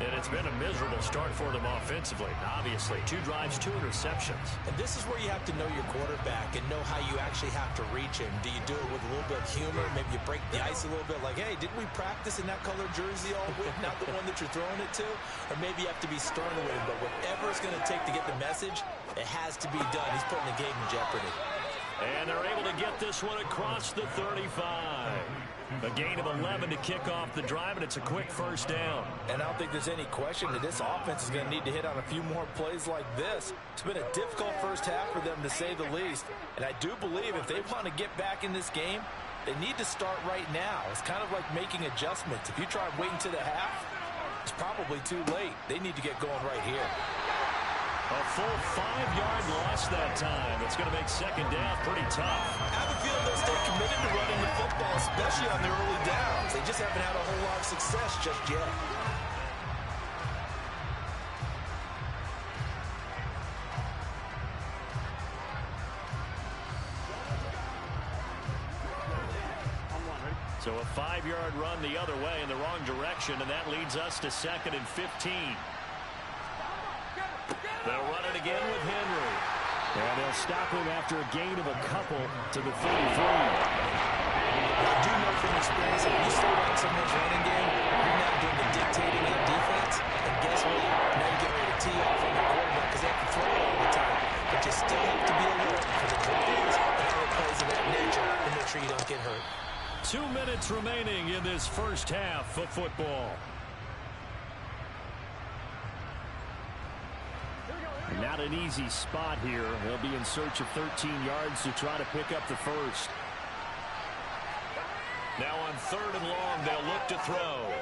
And it's been a miserable start for them offensively. Obviously, 2 drives, 2 interceptions. And this is where you have to know your quarterback and know how you actually have to reach him. Do you do it with a little bit of humor? Maybe you break the ice a little bit like, hey, didn't we practice in that color jersey all week? Not the one that you're throwing it to? Or maybe you have to be stern with him. But whatever it's going to take to get the message, it has to be done. He's putting the game in jeopardy. And they're able to get this one across the 35. A gain of 11 to kick off the drive, and it's a quick first down. And I don't think there's any question that this offense is going to need to hit on a few more plays like this. It's been a difficult first half for them, to say the least. And I do believe if they want to get back in this game, they need to start right now. It's kind of like making adjustments. If you try waiting to the half, it's probably too late. They need to get going right here. A full 5-yard loss that time. It's going to make second down pretty tough. I have a feeling they'll stay committed to running the football, especially on the early downs. They just haven't had a whole lot of success just yet. So a 5-yard run the other way in the wrong direction, and that leads us to 2nd and 15. They'll run it again with Henry. And they'll stop him after a gain of a couple to the 33. I do know from experience that if you slow down someone's running game, you're not doing the dictating on defense. And guess what? Now you get ready to tee off on the quarterback because they have to throw it all the time. But you still have to be alert for the draws and other plays of that nature to make sure you don't get hurt. 2 minutes remaining in this first half of football. Not an easy spot here. They'll be in search of 13 yards to try to pick up the first. Now on 3rd and long, they'll look to throw.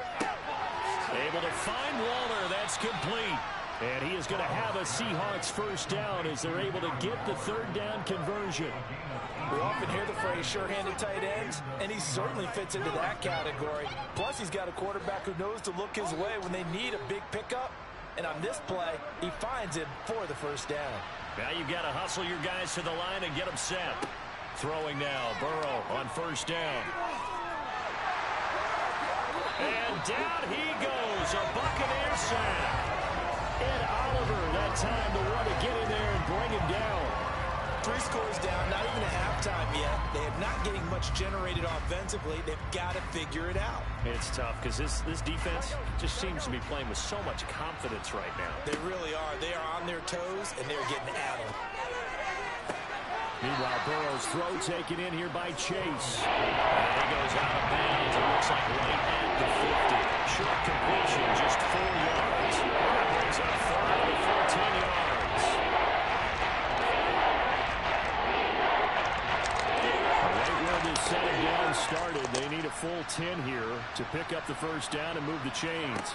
Able to find Waller. That's complete. And he is going to have a Seahawks first down as they're able to get the 3rd down conversion. We often hear the phrase sure-handed tight ends, and he certainly fits into that category. Plus, he's got a quarterback who knows to look his way when they need a big pickup. And on this play, he finds him for the first down. Now you've got to hustle your guys to the line and get them set. Throwing now, Burrow on first down. And down he goes, a Buccaneer sack. Ed Oliver that time to want to get in there and bring him down. 3 scores down, not even at halftime yet. They are not getting much generated offensively. They've got to figure it out. It's tough because this defense just seems to be playing with so much confidence right now. They really are. They are on their toes, and they're getting at them. Meanwhile, Burrow's throw taken in here by Chase. And he goes out of bounds. It looks like right at the 50. Short completion, just 4 yards. That brings up 3rd and 14 yards. Setting down started. They need a full 10 here to pick up the first down and move the chains.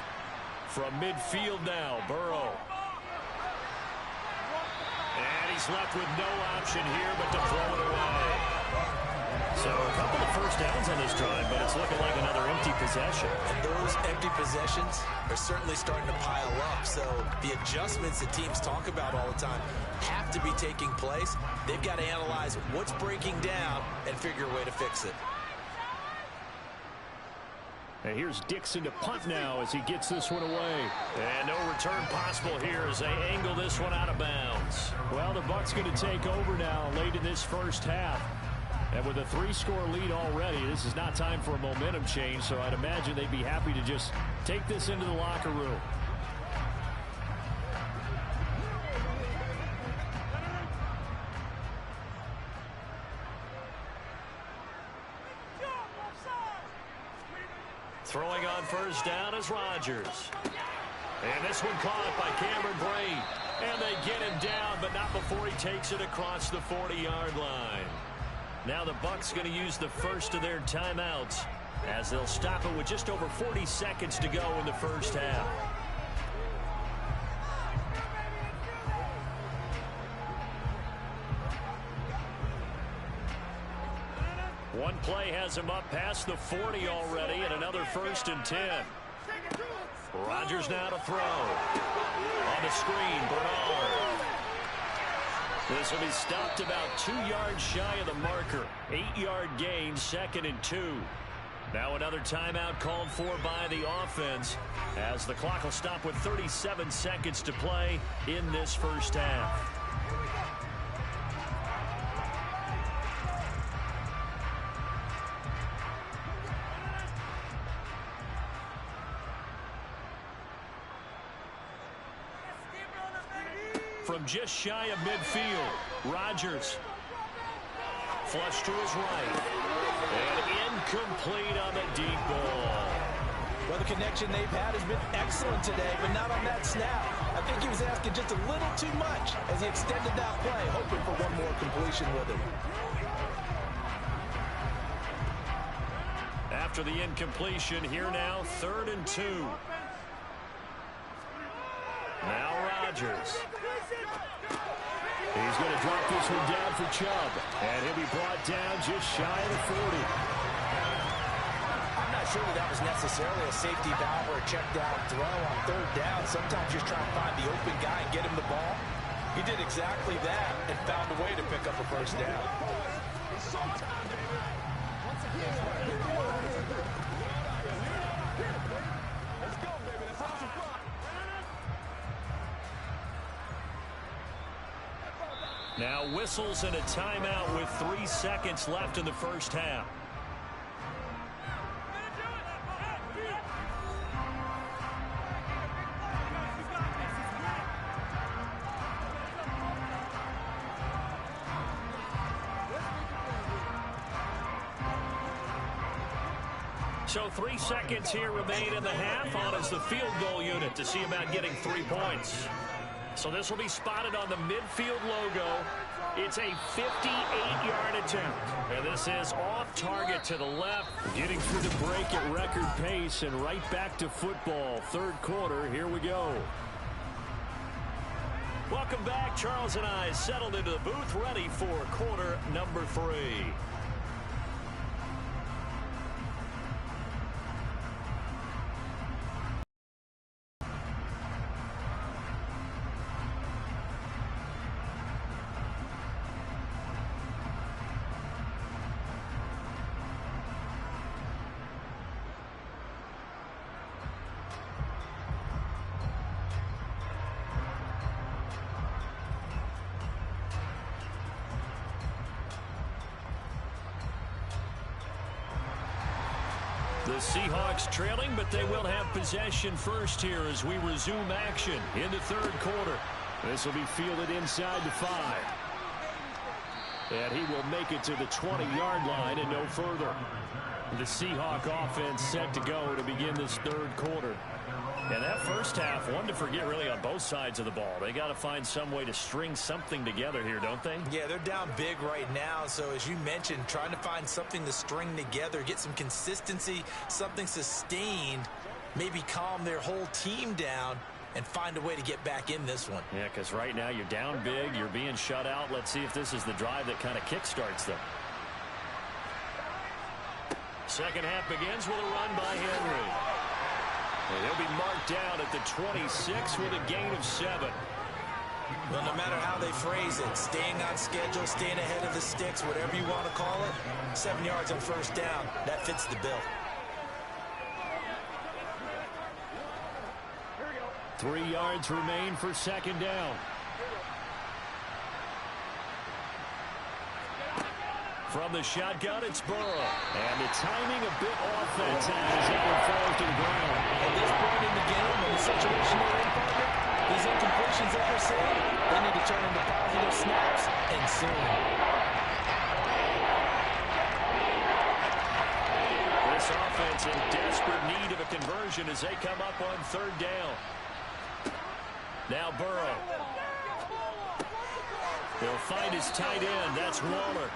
From midfield now, Burrow. And he's left with no option here but to throw it away. So a couple of first downs on this drive, but it's looking like another empty possession. And those empty possessions are certainly starting to pile up. So the adjustments that teams talk about all the time have to be taking place. They've got to analyze what's breaking down and figure a way to fix it. And here's Dixon to punt now as he gets this one away. And no return possible here as they angle this one out of bounds. Well, the Bucs going to take over now late in this first half. And with a 3-score lead already, this is not time for a momentum change, so I'd imagine they'd be happy to just take this into the locker room. Throwing on first down is Rodgers. And this one caught by Cameron Brate. And they get him down, but not before he takes it across the 40-yard line. Now the Bucs going to use the first of their timeouts as they'll stop it with just over 40 seconds to go in the first half. One play has him up past the 40 already, and another 1st and 10. Rodgers now to throw. On the screen, Bernard. This will be stopped about 2 yards shy of the marker. 8-yard gain, 2nd and 2. Now another timeout called for by the offense as the clock will stop with 37 seconds to play in this first half. From just shy of midfield, Rodgers. Flush to his right. And incomplete on the deep ball. Well, the connection they've had has been excellent today, but not on that snap. I think he was asking just a little too much as he extended that play, hoping for one more completion with it. After the incompletion, here now, 3rd and 2. Now Rodgers. He's going to drop this one down for Chubb. And he'll be brought down just shy of the 40. I'm not sure that was necessarily a safety valve or a check down throw on 3rd down. Sometimes you're trying to find the open guy and get him the ball. He did exactly that and found a way to pick up a first down. Now whistles and a timeout with 3 seconds left in the first half. So 3 seconds here remain in the half. On is the field goal unit to see about getting 3 points. So this will be spotted on the midfield logo. It's a 58-yard attempt. And this is off target to the left. Getting through the break at record pace and right back to football. 3rd quarter, here we go. Welcome back. Charles and I settled into the booth ready for quarter number 3. The Seahawks trailing, but they will have possession first here as we resume action in the 3rd quarter. This will be fielded inside the 5. And he will make it to the 20-yard line and no further. The Seahawk offense set to go to begin this 3rd quarter. And that first half, one to forget really on both sides of the ball. They got to find some way to string something together here, don't they? Yeah, they're down big right now. So as you mentioned, trying to find something to string together, get some consistency, something sustained, maybe calm their whole team down and find a way to get back in this one. Yeah, because right now you're down big, you're being shut out. Let's see if this is the drive that kind of kickstarts them. Second half begins with a run by Henry. And he'll be marked down at the 26 with a gain of 7. Well, no matter how they phrase it, staying on schedule, staying ahead of the sticks, whatever you want to call it, 7 yards on first down, that fits the bill. 3 yards remain for 2nd down. From the shotgun, it's Burrow. And the timing a bit off that time as that one falls to the ground. At this point in the game, in the situation they're in, partner, these incompletions that we're seeing, they need to turn into positive snaps and soon. This offense in desperate need of a conversion as they come up on 3rd down. Now Burrow. He'll find his tight end. That's Waller.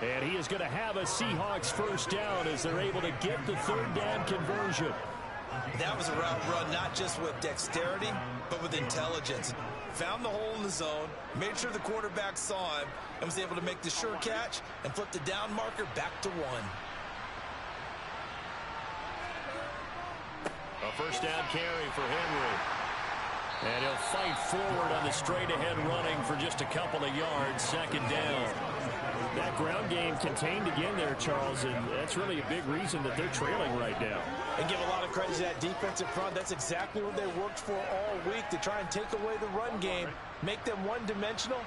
And he is going to have a Seahawks first down as they're able to get the 3rd down conversion. That was a route run not just with dexterity, but with intelligence. Found the hole in the zone, made sure the quarterback saw him, and was able to make the sure catch and flip the down marker back to 1. A first down carry for Henry. And he'll fight forward on the straight-ahead running for just a couple of yards. Second down. That ground game contained again there, Charles, and that's really a big reason that they're trailing right now. And give a lot of credit to that defensive front. That's exactly what they worked for all week, to try and take away the run game, make them one-dimensional.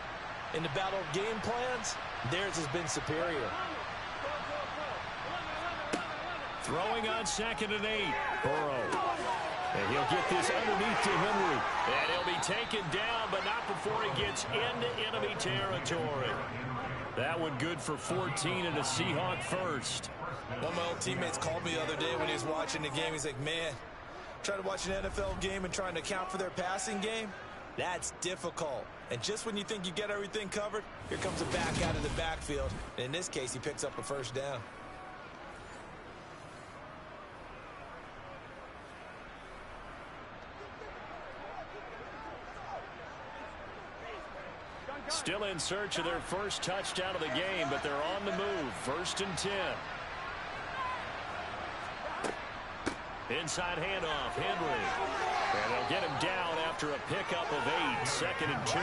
In the battle of game plans, theirs has been superior. Throwing on 2nd and 8. Burrow. And he'll get this underneath to Henry. And he'll be taken down, but not before he gets into enemy territory. That one good for 14 and a Seahawk first. One of my old teammates called me the other day when he was watching the game. He's like, man, trying to watch an NFL game and trying to account for their passing game, that's difficult. And just when you think you get everything covered, here comes a back out of the backfield. And in this case, he picks up a first down. Still in search of their first touchdown of the game, but they're on the move. 1st and 10. Inside handoff, Henry. And they'll get him down after a pickup of 8. 2nd and 2.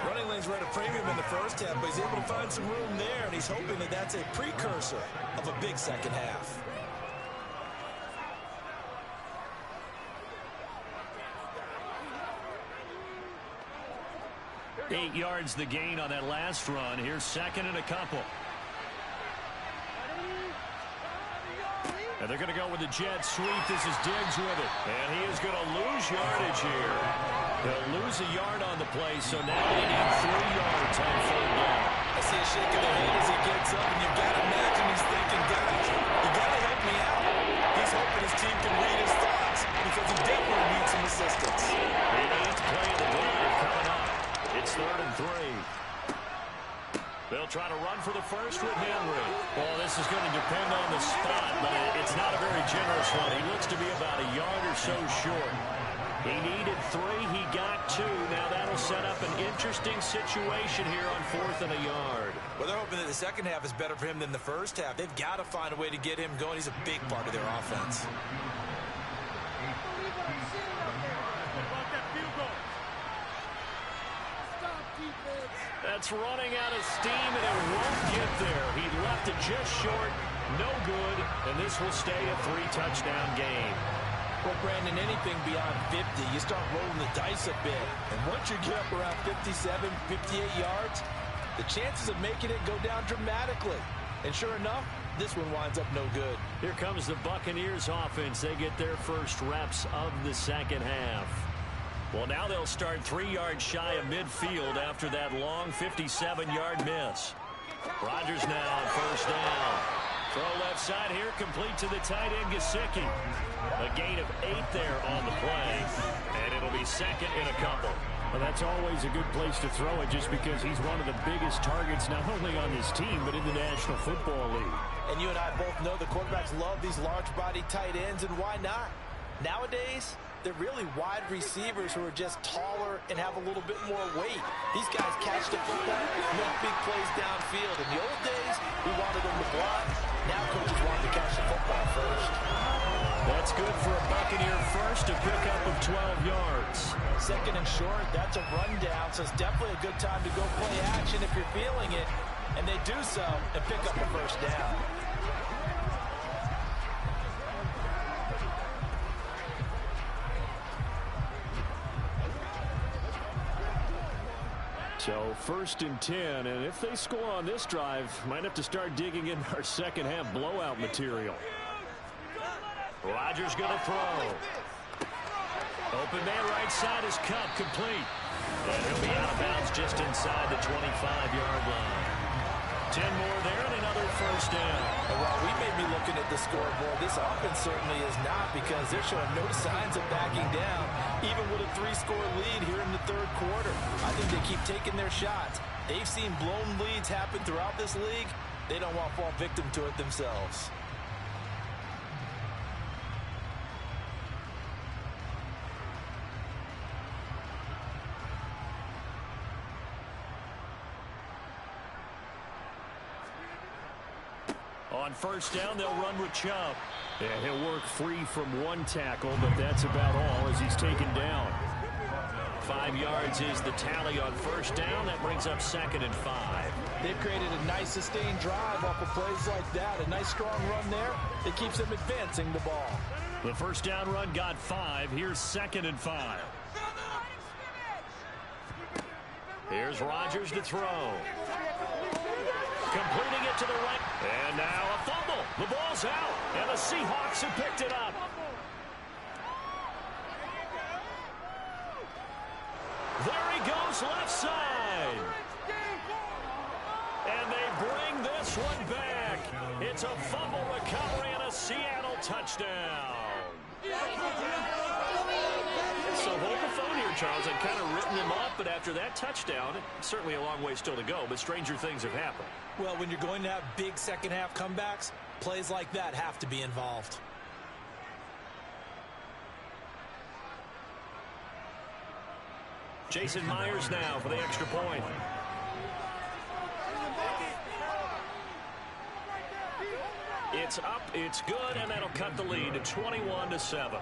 Running lanes were at a premium in the first half, but he's able to find some room there, and he's hoping that that's a precursor of a big second half. Eight yards the gain on that last run. Here's 2nd and a couple. And they're going to go with the jet sweep. This is Diggs with it. And he is going to lose yardage here. He'll lose a yard on the play, so now they need 3 yards on 3rd down. I see a shake of the head as he gets up, and you've got to imagine he's thinking, guys, you got to help me out. He's hoping his team can read his thoughts because he definitely needs some assistance. He needs play of the drive coming up. It's 3rd and 3. They'll try to run for the first with Henry. Well, this is going to depend on the spot, but it's not a very generous one. He looks to be about a yard or so short. He needed 3. He got 2. Now that'll set up an interesting situation here on 4th and a yard. Well, they're hoping that the second half is better for him than the first half. They've got to find a way to get him going. He's a big part of their offense. That's running out of steam, and it won't get there. He left it just short. No good, and this will stay a 3-touchdown game. Well, Brandon, anything beyond 50, you start rolling the dice a bit. And once you get up around 57, 58 yards, the chances of making it go down dramatically. And sure enough, this one winds up no good. Here comes the Buccaneers offense. They get their first reps of the second half. Well, now they'll start 3 yards shy of midfield after that long 57-yard miss. Rodgers now on 1st down. Throw left side here, complete to the tight end, Gesicki. A gain of 8 there on the play, and it'll be 2nd and a couple. Well, that's always a good place to throw it just because he's one of the biggest targets not only on this team but in the National Football League. And you and I both know the quarterbacks love these large-body tight ends, and why not? Nowadays, they're really wide receivers who are just taller and have a little bit more weight. These guys catch the football, make big plays downfield. In the old days, we wanted them to block. Now coaches want to catch the football first. That's good for a Buccaneer first, a pickup of 12 yards. 2nd and short, that's a rundown, so it's definitely a good time to go play action if you're feeling it. And they do so and pick up a first down. So 1st and 10, and if they score on this drive, might have to start digging in our second half blowout material. Rodgers going to throw. Open man right side is Cup, complete. And he'll be out of bounds just inside the 25-yard line. 10 more there and another first down. And while we may be looking at the scoreboard, this offense certainly is not, because they're showing no signs of backing down, even with a 3-score lead here in the 3rd quarter. I think they keep taking their shots. They've seen blown leads happen throughout this league. They don't want to fall victim to it themselves. On first down, they'll run with Chubb. Yeah, he'll work free from one tackle, but that's about all as he's taken down. 5 yards is the tally on first down. That brings up 2nd and 5. They've created a nice sustained drive off of plays like that. A nice strong run there that keeps them advancing the ball. The first down run got 5. Here's 2nd and 5. Here's Rodgers to throw. Completing it to the right. And now a fumble. The ball's out. And the Seahawks have picked it up. There he goes left side. And they bring this one back. It's a fumble recovery and a Seattle touchdown. So hold the phone here, Charles. I'd kind of written them up, but after that touchdown, it's certainly a long way still to go, but stranger things have happened. Well, when you're going to have big second-half comebacks, plays like that have to be involved. Jason Myers now for the extra point. It's up, it's good, and that'll cut the lead to 21-7.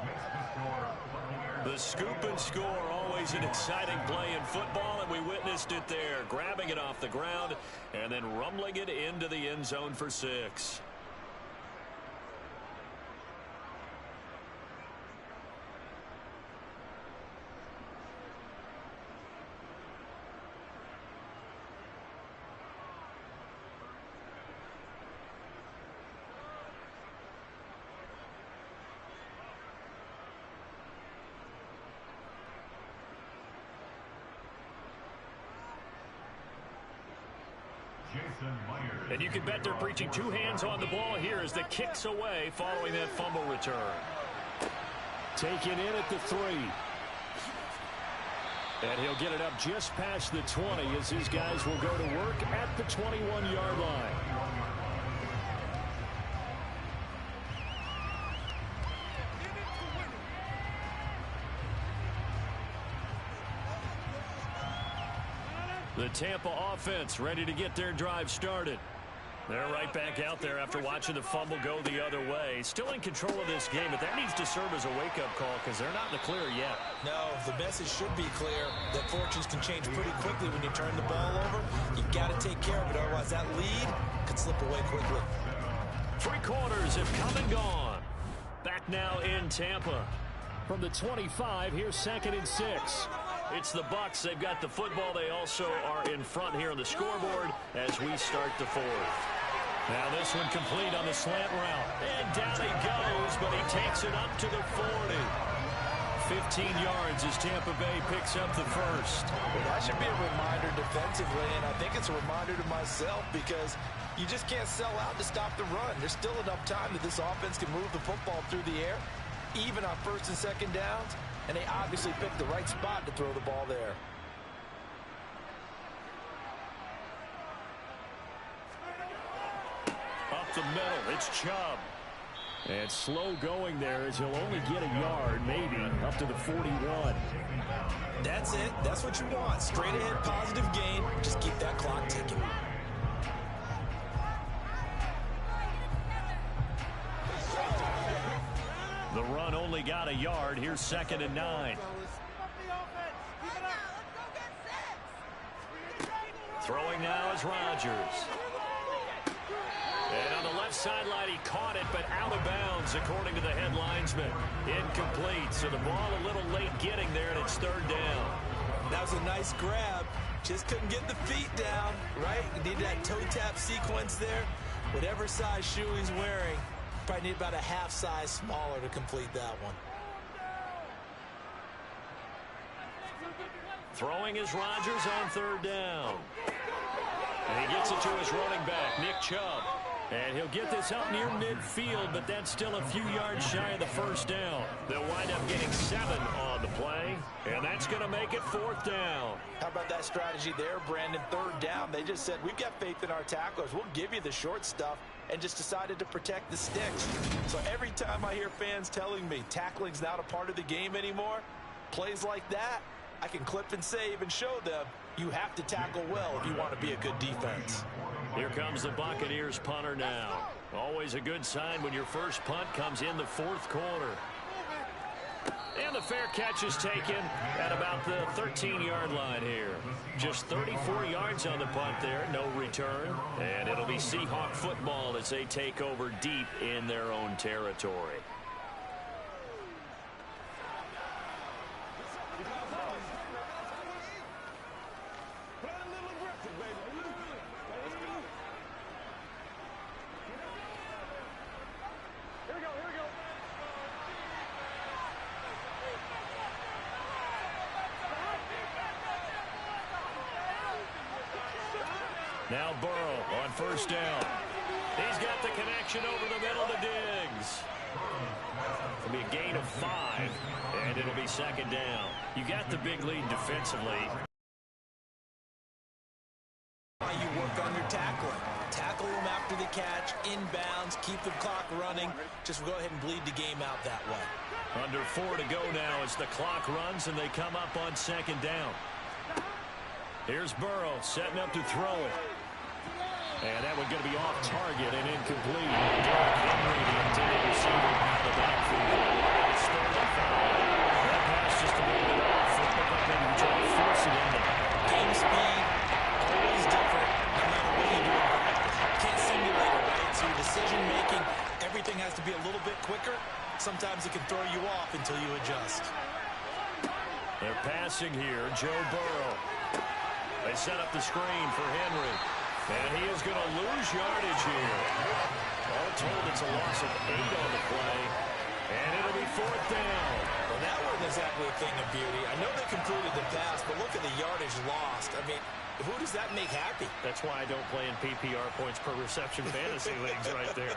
The scoop and score, always an exciting play in football, and we witnessed it there, grabbing it off the ground and then rumbling it into the end zone for 6. And you can bet they're preaching 2 hands on the ball here as the kick's away following that fumble return. Taken in at the 3. And he'll get it up just past the 20 as his guys will go to work at the 21-yard line. The Tampa offense ready to get their drive started. They're right back out there after watching the fumble go the other way. Still in control of this game, but that needs to serve as a wake-up call because they're not in the clear yet. No, the message should be clear that fortunes can change pretty quickly when you turn the ball over. You've got to take care of it, otherwise that lead could slip away quickly. 3 quarters have come and gone. Back now in Tampa. From the 25, here's 2nd and 6. It's the Bucs. They've got the football. They also are in front here on the scoreboard as we start the 4th. Now this one complete on the slant route. And down he goes, but he takes it up to the 40. 15 yards as Tampa Bay picks up the first. Well, that should be a reminder defensively, and I think it's a reminder to myself because you just can't sell out to stop the run. There's still enough time that this offense can move the football through the air, even on first and second downs. And they obviously picked the right spot to throw the ball there. Up the middle, it's Chubb. And slow going there as he'll only get a yard, maybe, up to the 41. That's it. That's what you want. Straight ahead, positive gain. Just keep that clock ticking. The run only got a yard. Here's 2nd and 9. Throwing now is Rodgers. And on the left sideline, he caught it, but out of bounds, according to the head linesman. Incomplete, so the ball a little late getting there, and it's 3rd down. That was a nice grab. Just couldn't get the feet down, right? You need that toe tap sequence there. Whatever size shoe he's wearing, probably need about a half size smaller to complete that one. Throwing is Rodgers on 3rd down. And he gets it to his running back, Nick Chubb. And he'll get this up near midfield, but that's still a few yards shy of the first down. They'll wind up getting 7 on the play, and that's going to make it 4th down. How about that strategy there, Brandon? 3rd down. They just said, we've got faith in our tacklers. We'll give you the short stuff, and just decided to protect the sticks. So every time I hear fans telling me tackling's not a part of the game anymore, plays like that, I can clip and save and show them you have to tackle well if you want to be a good defense. Here comes the Buccaneers punter now. Always a good sign when your first punt comes in the fourth quarter. And the fair catch is taken at about the 13-yard line here. Just 34 yards on the punt there, no return. And it'll be Seahawk football as they take over deep in their own territory. Now Burrow on first down. He's got the connection over the middle to Diggs. It'll be a gain of 5, and it'll be second down. You got the big lead defensively. You work on your tackling. Tackle them after the catch, inbounds, keep the clock running. Just go ahead and bleed the game out that way. Under 4 to go now as the clock runs and they come up on second down. Here's Burrow setting up to throw it. And that one's going to be off target and incomplete. Henry, the intended receiver, out of the backfield. That pass just a little bit off. Looked like they were trying to force it in there. Game speed, always different, no matter what you do in practice. Can't simulate it, right? So your decision-making, everything has to be a little bit quicker. Sometimes it can throw you off until you adjust. They're passing here. Joe Burrow. They set up the screen for Henry. And he is going to lose yardage here. All told, it's a loss of 8 on the play. And it'll be fourth down. Well, that wasn't exactly a thing of beauty. I know they completed the pass, but look at the yardage lost. I mean, who does that make happy? That's why I don't play in PPR points per reception fantasy leagues right there.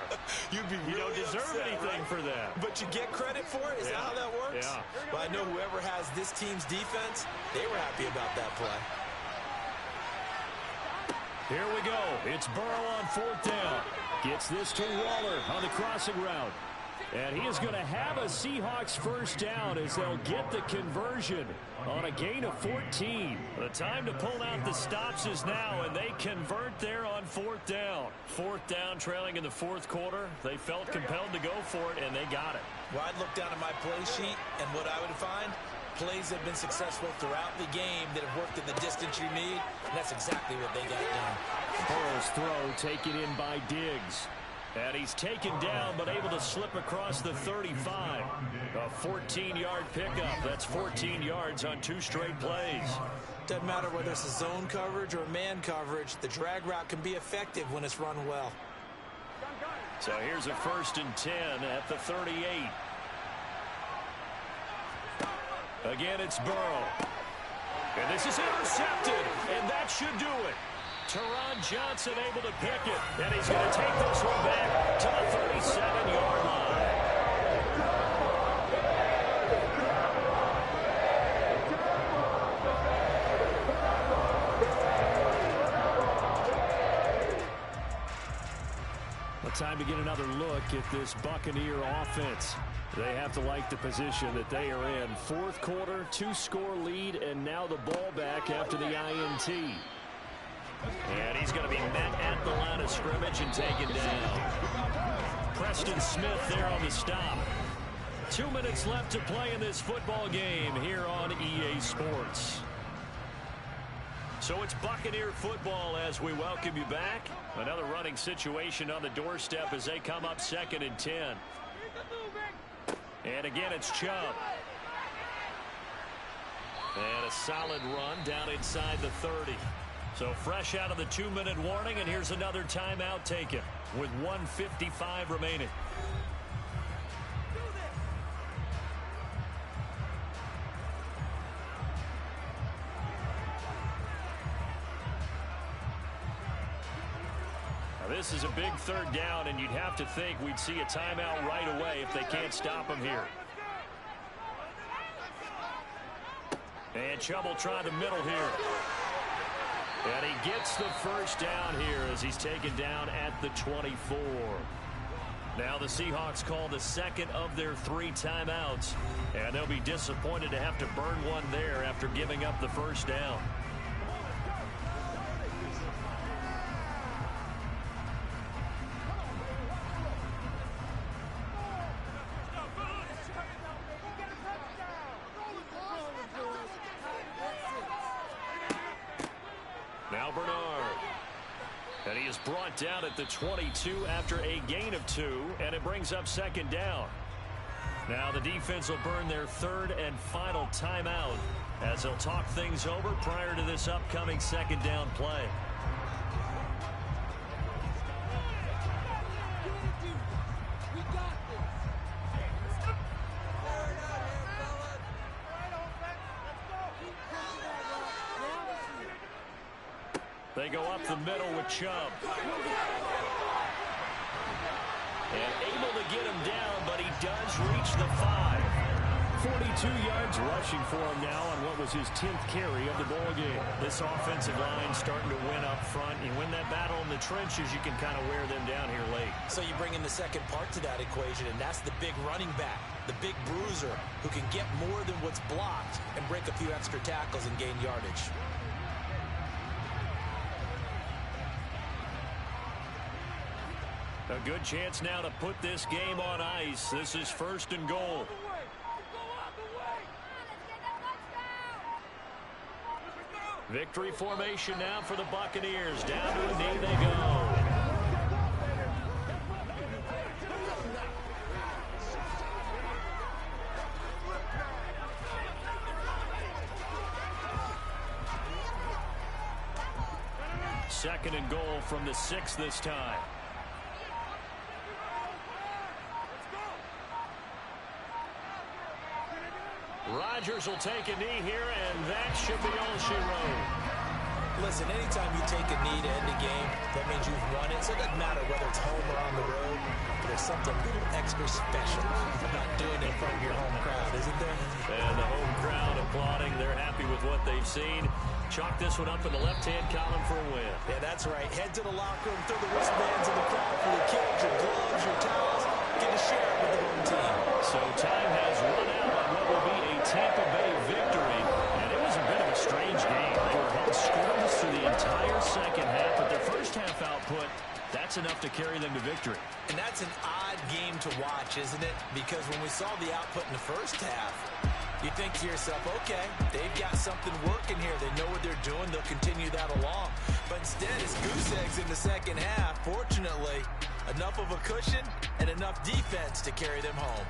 You'd be really You don't deserve upset, anything right? for that. But you get credit for it? Is that how that works? Yeah. But I know whoever has this team's defense, they were happy about that play. Here we go. It's Burrow on fourth down. Gets this to Waller on the crossing route. And he is going to have a Seahawks first down as they'll get the conversion on a gain of 14. The time to pull out the stops is now, and they convert there on fourth down. Fourth down, trailing in the fourth quarter. They felt compelled to go for it, and they got it. Well, I'd look down at my play sheet, and what I would find, plays have been successful throughout the game that have worked in the distance you need, and that's exactly what they got done. Burrow's throw taken in by Diggs. And he's taken down but able to slip across the 35. A 14-yard pickup. That's 14 yards on 2 straight plays. Doesn't matter whether it's a zone coverage or man coverage, the drag route can be effective when it's run well. So here's a 1st and 10 at the 38. Again, it's Burrow. And this is intercepted, and that should do it. Teron Johnson able to pick it, and he's going to take this one back to the 37-yard line. Well, time to get another look at this Buccaneer offense. They have to like the position that they are in. Fourth quarter, 2-score lead, and now the ball back after the INT. And he's going to be met at the line of scrimmage and taken down. Preston Smith there on the stop. 2 minutes left to play in this football game here on EA Sports. So it's Buccaneer football as we welcome you back. Another running situation on the doorstep as they come up 2nd and 10. And again, it's Chubb. And a solid run down inside the 30. So fresh out of the 2-minute warning, and here's another timeout taken with 1:55 remaining. Now this is a big 3rd down, and you'd have to think we'd see a timeout right away if they can't stop him here. And Chubb will try the middle here. And he gets the first down here as he's taken down at the 24. Now the Seahawks call the 2nd of their 3 timeouts. And they'll be disappointed to have to burn one there after giving up the first down. Now Bernard. And he is brought down at the 22 after a gain of 2, and it brings up second down. Now the defense will burn their third and final timeout as they'll talk things over prior to this upcoming second down play. They go up the middle with Chubb. And able to get him down, but he does reach the 5. 42 yards rushing for him now on what was his 10th carry of the ball game. This offensive line starting to win up front. You win that battle in the trenches, you can kind of wear them down here late. So you bring in the second part to that equation, and that's the big running back, the big bruiser, who can get more than what's blocked and break a few extra tackles and gain yardage. A good chance now to put this game on ice. This is first and goal. Victory formation now for the Buccaneers. Down to a knee they go. Second and goal from the 6 this time. Rodgers will take a knee here, and that should be all she wrote. Listen, anytime you take a knee to end a game, that means you've won it. So it doesn't matter whether it's home or on the road. But there's something a little extra special about doing it in front of your home crowd, isn't there? And the home crowd applauding. They're happy with what they've seen. Chalk this one up in the left-hand column for a win. Yeah, that's right. Head to the locker room, throw the wristbands in the crowd for your kids, your gloves, your towels. Get to share it with the home team. So time has run out on what will be a Tampa Bay victory. And it was a bit of a strange game. They were held scoreless through the entire second half, but their first half output, that's enough to carry them to victory. And that's an odd game to watch, isn't it? Because when we saw the output in the first half, you think to yourself, okay, they've got something working here. They know what they're doing. They'll continue that along. But instead, it's goose eggs in the second half. Fortunately, enough of a cushion and enough defense to carry them home.